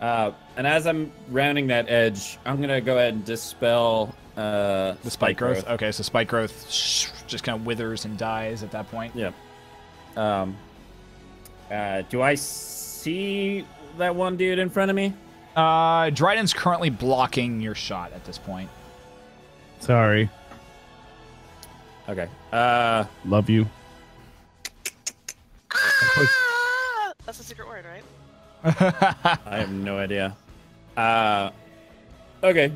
4. And as I'm rounding that edge, I'm gonna go ahead and dispel The spike growth. Okay, so spike growth just kind of withers and dies at that point. Yeah. Do I see that one dude in front of me? Dryden's currently blocking your shot at this point. Sorry. Okay. Love you. That's a secret word, right? I have no idea. Okay.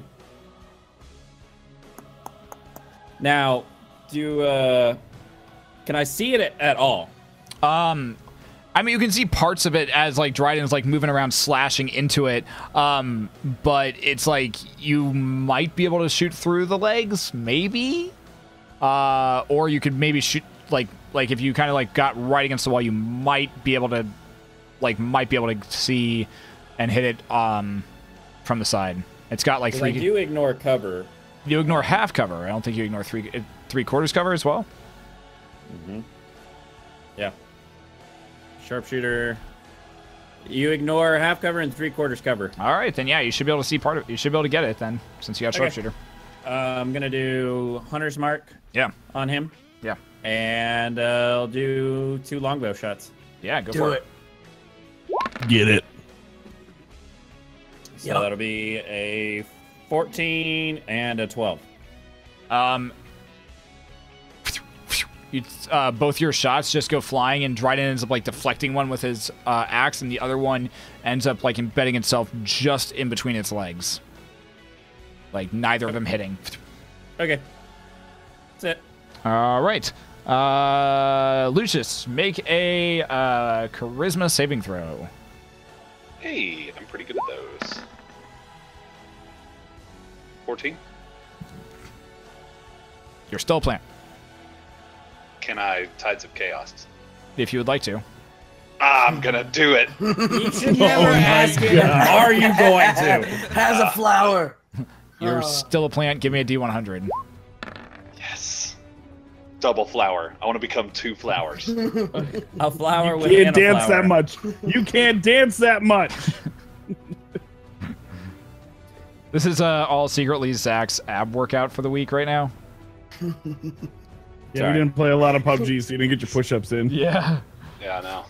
Now, can I see it at all? I mean, you can see parts of it as like Dryden's like moving around, slashing into it. But it's like you might be able to shoot through the legs, maybe. Or you could maybe shoot like if you kind of like got right against the wall, you might be able to see and hit it from the side. It's got like 3. I do ignore cover. You ignore half cover. I don't think you ignore 3/4 cover as well. Mm-hmm. Yeah. Sharpshooter. You ignore half cover and 3/4 cover. All right, then yeah, you should be able to see part of it. You should be able to get it then, since you got sharpshooter. I'm gonna do Hunter's Mark. Yeah. On him. Yeah. And I'll do 2 longbow shots. Yeah, go for it. Get it. So that'll be a 14 and a 12. Both your shots just go flying, and Dryden ends up like deflecting one with his axe, and the other one ends up like embedding itself just in between its legs. Like neither of them hitting. Okay. That's it. All right. Lucius, make a charisma saving throw. Hey, I'm pretty good at those. 14. You're still a plant, Can I Tides of Chaos? if you would like to. I'm gonna do it. You should never ask him, are you going to? Has a flower. You're still a plant. Give me a D100. Yes. Double flower. I want to become 2 flowers. A flower with You can't a dance flower. that much. You can't dance that much. This is all secretly Zach's ab workout for the week right now. Yeah, Sorry. we didn't play a lot of PUBG, so you didn't get your push-ups in. Yeah. Yeah, I know.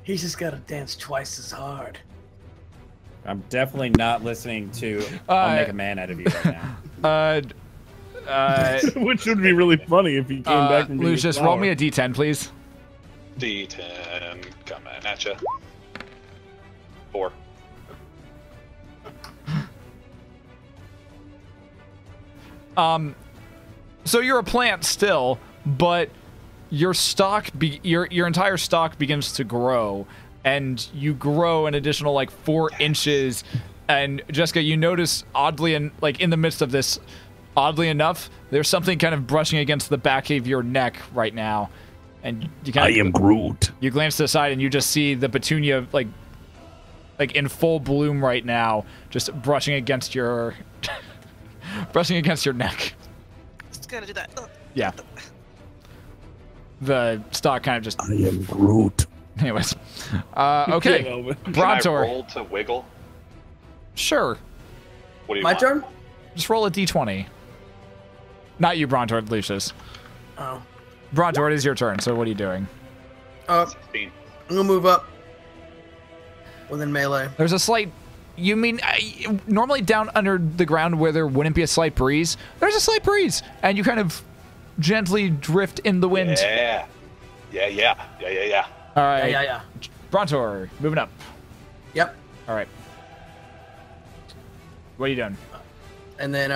He's just got to dance twice as hard. I'm definitely not listening to I'll make a man out of you right now. Which would be really funny if he came back from being a Lucius, roll flower. me a D10, please. D10 coming at ya. 4. So you're a plant still, but your stock, your entire stock begins to grow, and you grow an additional like 4 inches. And Jessica, you notice oddly, in the midst of this, oddly enough, there's something kind of brushing against the back of your neck right now, and you kind of, I am Groot. you glance to the side and you just see the petunia like in full bloom right now, just brushing against your neck. Just gonna do that. Ugh. Yeah. The stock kind of just. I am Groot. Anyways. Okay. Can I Brontor. roll to wiggle? Sure. What do you My want? turn? Just roll a d20. Not you, Brontor, Lucius. Oh. Brontor, it is your turn, so what are you doing? 16. I'm going to move up. Within melee. There's a slight. You mean normally down under the ground where there wouldn't be a slight breeze? There's a slight breeze, and you kind of gently drift in the wind. Yeah. Yeah. All right. Yeah. Brontor, moving up. Yep. All right. What are you doing? And then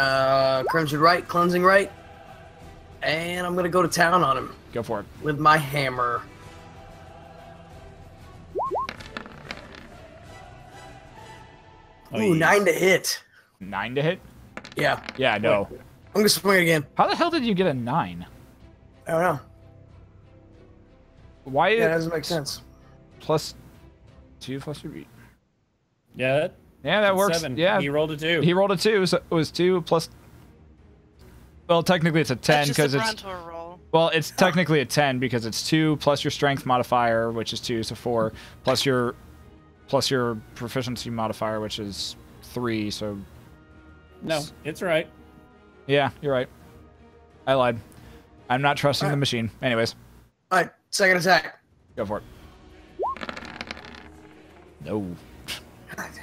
Crimson Right, Cleansing Right. And I'm going to go to town on him Go for it. with my hammer. Ooh, 9 to hit. 9 to hit? Yeah. Yeah, no. I'm going to swing again. How the hell did you get a 9? I don't know. Why? Yeah, that doesn't make sense. Plus 2 plus 3. Yeah, That works. 7. Yeah. He rolled a 2. He rolled a 2, so it was 2 plus. Well, technically it's a 10 because it's. Brontor roll. Well, it's technically a 10 because it's 2 plus your strength modifier, which is 2, so 4, plus your proficiency modifier, which is 3, so. No, it's right. Yeah, you're right. I lied. I'm not trusting the machine. Anyways, All right, second attack. go for it. No. God dang it.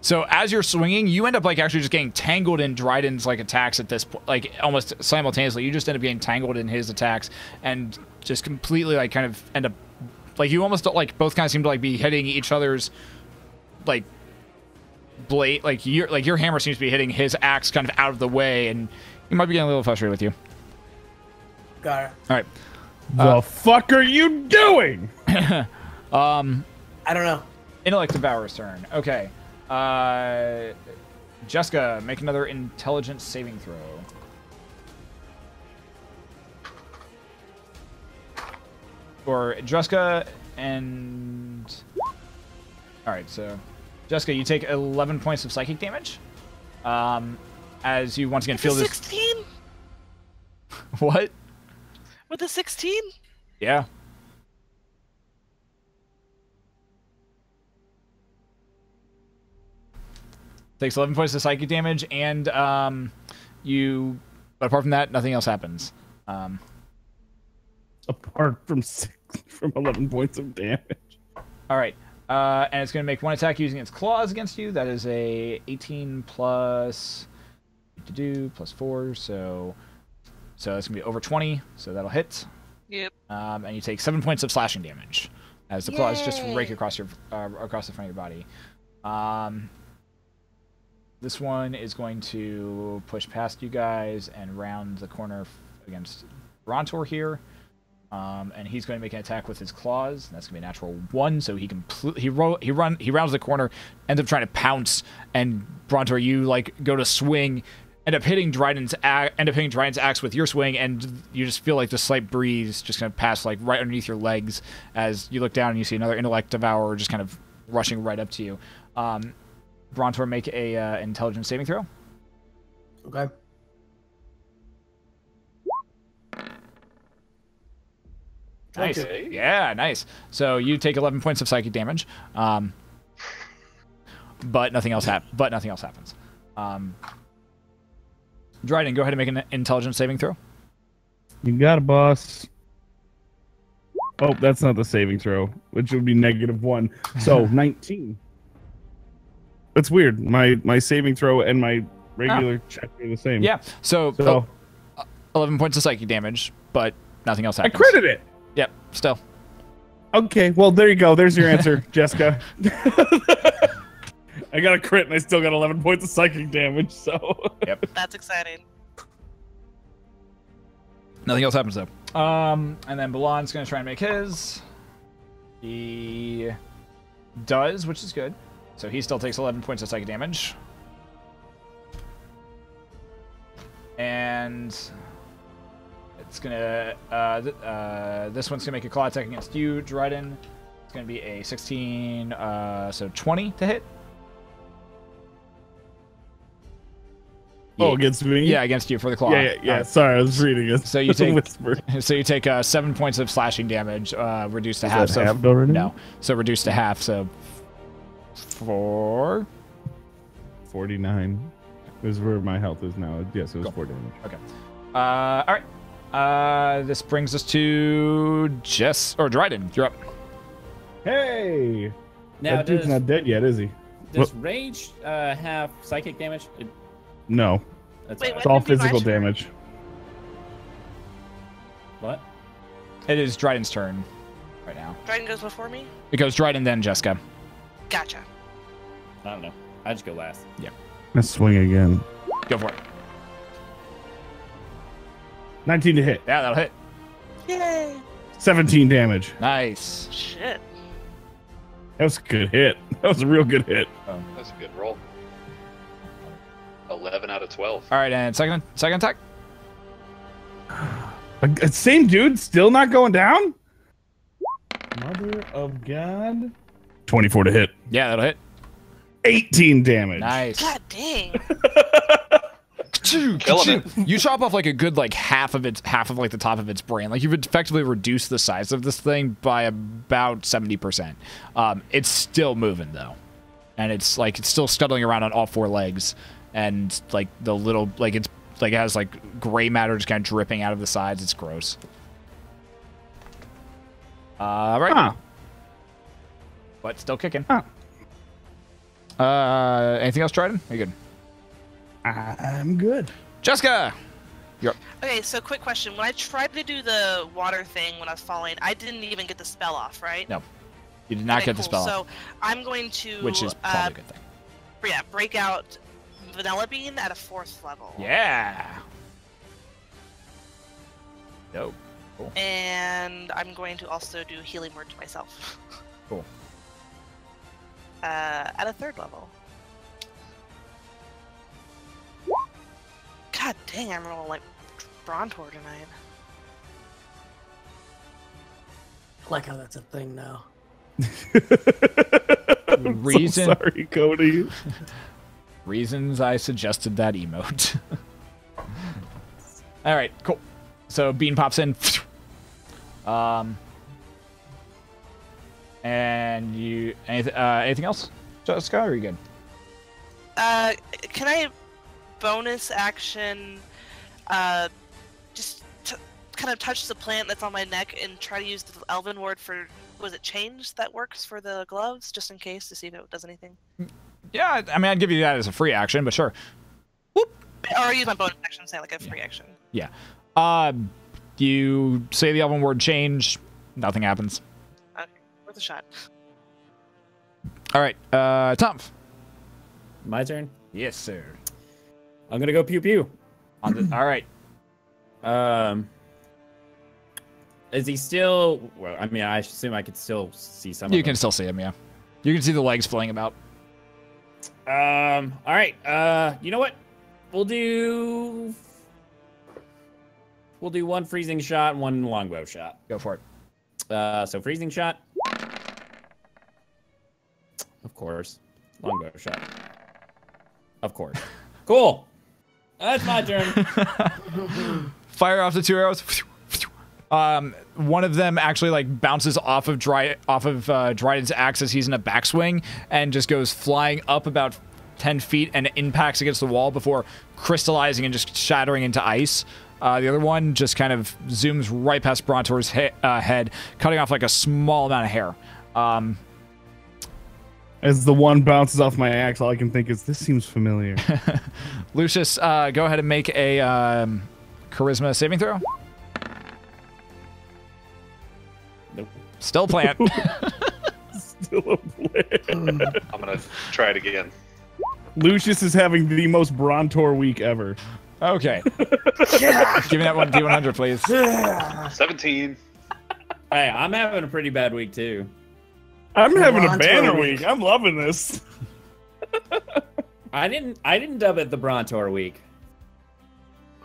So as you're swinging, you end up like actually just getting tangled in Dryden's like attacks at this point, like almost simultaneously. You just end up getting tangled in his attacks and just completely like kind of end up like you almost like both kind of seem to like be hitting each other's like blade. Like your hammer seems to be hitting his axe kind of out of the way, and he might be getting a little frustrated with you. Got it. All right. The fuck are you doing? I don't know. Intellect Devourer's turn. Okay. Jessica, make another intelligence saving throw. For Jessica and... Alright, so... Jessica, you take 11 points of psychic damage. As you once again feel this... 16? What? With a 16? Yeah. Takes 11 points of psychic damage, and you... But apart from that, nothing else happens. Apart from 11 points of damage. All right. And it's going to make one attack using its claws against you. That is a 18 plus... plus 4, so that's going to be over 20, so that'll hit. Yep. And you take 7 points of slashing damage as the claws just Yay. rake across your across the front of your body. This one is going to push past you guys and round the corner against Brontor here. And he's going to make an attack with his claws. That's going to be a natural 1, so he rounds the corner, ends up trying to pounce, and Brontor, you like go to swing, end up hitting Dryden's axe with your swing, and you just feel like the slight breeze just kind of pass like right underneath your legs as you look down and you see another Intellect Devourer just kind of rushing right up to you. Brontor, make a intelligence saving throw. Okay. Nice. Okay. Yeah, nice. So you take 11 points of psychic damage, but nothing else happens. Dryden, go ahead and make an intelligence saving throw. You got it, boss. Oh, that's not the saving throw, which would be -1. So 19. That's weird. My saving throw and my regular check are the same. Yeah. So 11 points of psychic damage, but nothing else happens. I critted it. Yep. Still. Okay, well, there you go. There's your answer, Jessica. I got a crit and I still got 11 points of psychic damage, so... Yep. That's exciting. Nothing else happens, though. And then Balan's going to try and make his. He does, which is good. So he still takes 11 points of psychic damage. And... It's gonna, this one's gonna make a claw attack against you, Dryden. It's gonna be a 16, so 20 to hit. Oh, against me? Yeah, against you for the claw. Yeah. Sorry, I was reading it. So you take, whisper. so you take 7 points of slashing damage, reduced to Is half. that So halved already? no, so reduced to half. So 4. 49 is where my health is now. Yes, it was 4 damage. Okay. All right. This brings us to Dryden. You're up. Hey! Now, That dude's not dead yet, is he? does rage have psychic damage? No. That's Wait, all right. It's all Wouldn't it be physical my turn? damage. What? It is Dryden's turn right now. Dryden goes before me? It goes Dryden, then Jessica. Gotcha. I don't know. I just go last. Let's swing again. Go for it. 19 to hit. Yeah, that'll hit. Yay! 17 damage. Nice. Shit. That was a good hit. That was a real good hit. That's a good roll. 11 out of 12. All right, and second attack. Same dude, still not going down? Mother of God. 24 to hit. Yeah, that'll hit. 18 damage. Nice. God dang. Killing it. You chop off like a good like half of like the top of its brain. Like you've effectively reduced the size of this thing by about 70%. It's still moving though, and it's still scuttling around on all four legs, and like the little like it's like it has like gray matter just kind of dripping out of the sides. It's gross. Right. Huh. But still kicking. Huh. Anything else, Dryden? Are you good? I'm good. Jessica! You're up. Okay, so quick question. When I tried to do the water thing when I was falling, I didn't even get the spell off, right? No. You did not Okay, get the cool. spell off, So I'm going to which is probably a good thing. yeah, break out Vanilla Bean at a 4th level. Yeah. Dope. Cool. And I'm going to also do Healing Word to myself. Cool. At a 3rd level. God dang, I'm rolling like Brontor tonight. I like how that's a thing now. Reason. So sorry, Cody. Reasons I suggested that emote. All right, cool. So Bean pops in. And you anything else, Jessica? Or are you good? Can I bonus action just kind of touch the plant that's on my neck and try to use the Elven word for, was it change that works for the gloves, just in case, to see if it does anything? Yeah, I mean, I'd give you that as a free action, but sure. Whoop. Or use my bonus action, say like a free action. Yeah. You say the Elven word change, nothing happens. Okay, worth a shot. All right, Tom. My turn. Yes, sir. I'm gonna go pew pew. All right. Is he still? Well, I mean, I assume I could still see some. You of can them. still see him, yeah. You can see the legs flaying about. All right. You know what? We'll do one freezing shot and one longbow shot. Go for it. So freezing shot. Of course. Longbow shot. Of course. Cool. That's my turn. Fire off the 2 arrows. One of them actually like bounces off of Dryden's axe as he's in a backswing and just goes flying up about 10 feet and impacts against the wall before crystallizing and just shattering into ice. The other one just kind of zooms right past Brontor's head, cutting off like a small amount of hair. As the one bounces off my axe, all I can think is, this seems familiar. Lucius, go ahead and make a charisma saving throw. Nope. Still plant. Still a plan. I'm gonna try it again. Lucius is having the most Brontor week ever. Okay. Yeah. Give me that one D100, please. Yeah. 17. Hey, I'm having a pretty bad week too. I'm having a Brontor banner week. week. I'm loving this. I didn't dub it the Brontor week,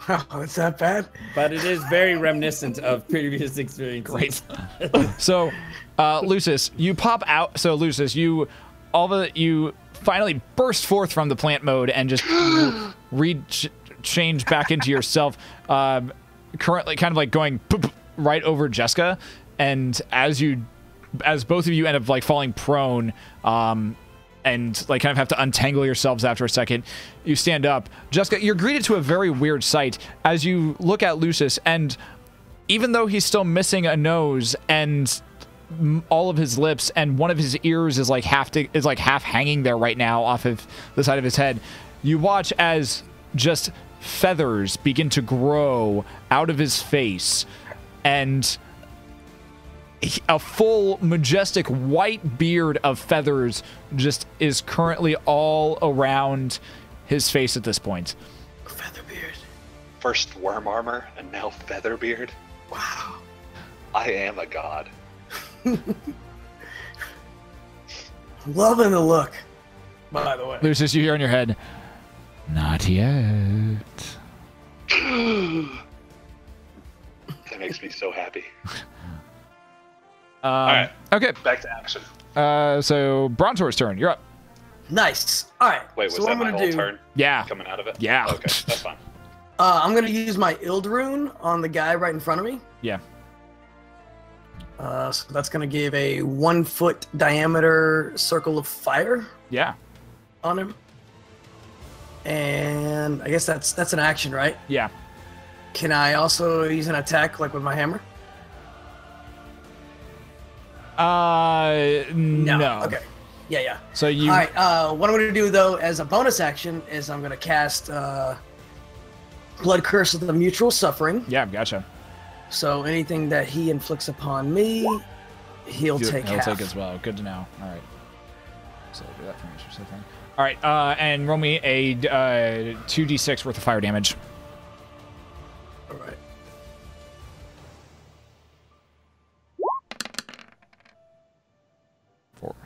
Oh, it's that bad? but it is very reminiscent of previous experiences. Great. So, Lucius, you pop out. So, Lucius, you finally burst forth from the plant mode and just change back into yourself. Currently, kind of like going right over Jessica, and as both of you end up like falling prone, and like kind of have to untangle yourselves after a second, you stand up. Jessica, you're greeted to a very weird sight as you look at Lucius, and even though he's still missing a nose and all of his lips, and one of his ears is like half hanging there right now off of the side of his head, you watch as just feathers begin to grow out of his face, and a full majestic white beard of feathers just is currently all around his face at this point. First worm armor and now featherbeard. Wow. I am a god. Loving the look, by the way. Lucius, you hear in your head, not yet. That makes me so happy. All right. Okay. Back to action. So Brontor's turn. You're up. Nice. All right. Wait, was so what that I'm my gonna whole do, turn Yeah. coming out of it? Yeah. Okay, that's fine. I'm gonna use my Ild rune on the guy right in front of me. Yeah. So that's gonna give a 1 foot diameter circle of fire Yeah. on him. And I guess that's an action, right? Yeah. Can I also use an attack like with my hammer? No. Okay. Yeah. So you. All right. What I'm gonna do though, as a bonus action, is I'm gonna cast Blood Curse of the Mutual Suffering. Yeah, gotcha. So anything that he inflicts upon me, he'll take He'll half. take as well. Good to know. All right. So do that for me. All right. And roll me a 2d6 worth of fire damage. All right.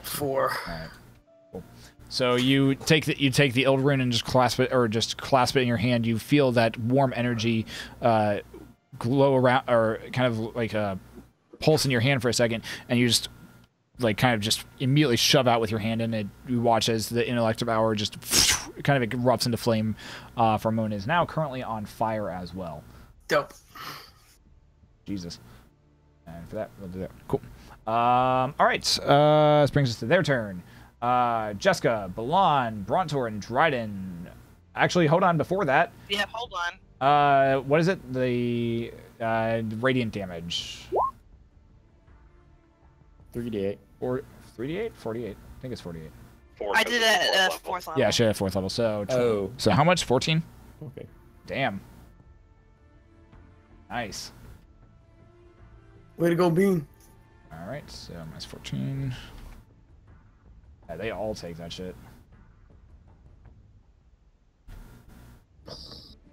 Four. All right. Cool. So you take the Ild rune and just clasp it in your hand. You feel that warm energy glow around, or kind of like a pulse in your hand for a second, and you just like kind of just immediately shove out with your hand, and you watch as the intellect of hour just kind of erupts into flame for a moment. Is now currently on fire as well. Dope. Jesus. And for that, we'll do that. Cool. All right. This brings us to their turn. Jessica, Balan, Brontor, and Dryden. Actually, hold on. Before that. Yeah, hold on. What is it? The radiant damage. 3d8. Or 3d8? 48. I think it's 48. Four I because did it's it fourth at level. 4th level. Yeah, she had 4th level. So. Oh. So how much? 14. Okay. Damn. Nice. Way to go, Bean. All right. So minus 14. Yeah, they all take that shit.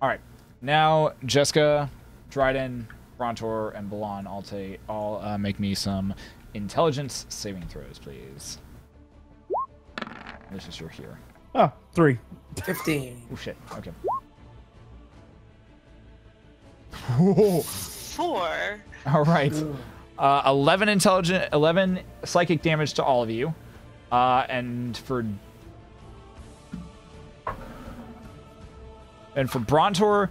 All right. Now Jessica, Dryden, Brontor, and Balan all make me some intelligence saving throws, please. This is your here. Oh, 3. 15. Oh shit. Okay. 4. All right. 11 psychic damage to all of you. And for Brontor,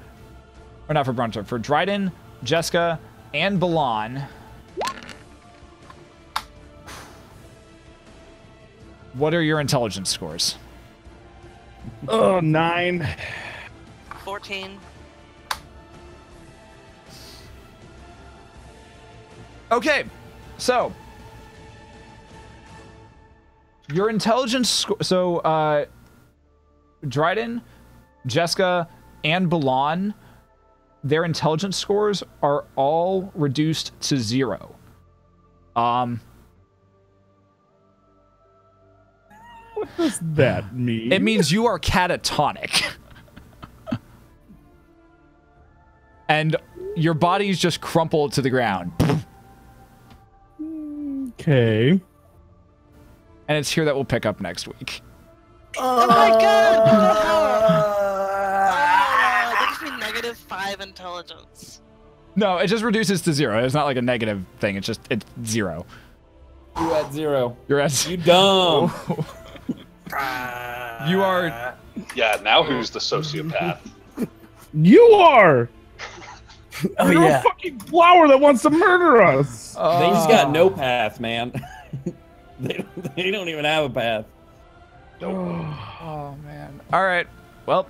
or not for Brontor, for Dryden, Jessica, and Balan. What are your intelligence scores? Oh, 9. 14. Okay, so your intelligence so Dryden, Jessica, and Balan, their intelligence scores are all reduced to 0. What does that mean? It means you are catatonic. And your body's just crumpled to the ground. Okay. And it's here that we'll pick up next week. Oh my god! That gives me -5 intelligence. No, it just reduces to 0. It's not like a negative thing. It's 0. You at 0. You're at You dumb. You are. Yeah, now who's the sociopath? You are! Oh, You're yeah. a fucking flower that wants to murder us! They just got no path, man. they don't even have a path. Oh, man. All right. Well,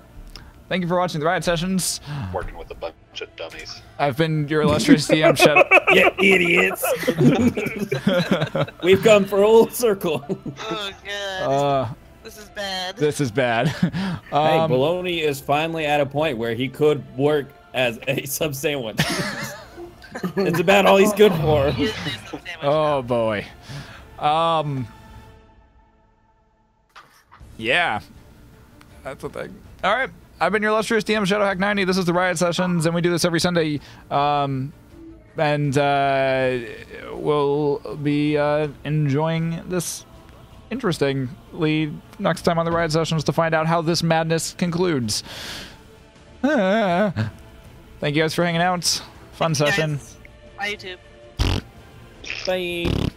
thank you for watching the Riot Sessions. Working with a bunch of dummies. I've been your illustrious DM, Shadow. Yeah, idiots. We've come full circle. Oh god. This is bad. This is bad. Hey, Baloney is finally at a point where he could work as a sub sandwich. It's about all he's good for. He is doing some damage Oh boy. Yeah. That's a thing. All right. I've been your illustrious DM, Shadowhack90. This is the Riot Sessions, and we do this every Sunday. We'll be enjoying this interestingly next time on the Riot Sessions to find out how this madness concludes. Thank you guys for hanging out. Fun session. Bye, YouTube. Bye.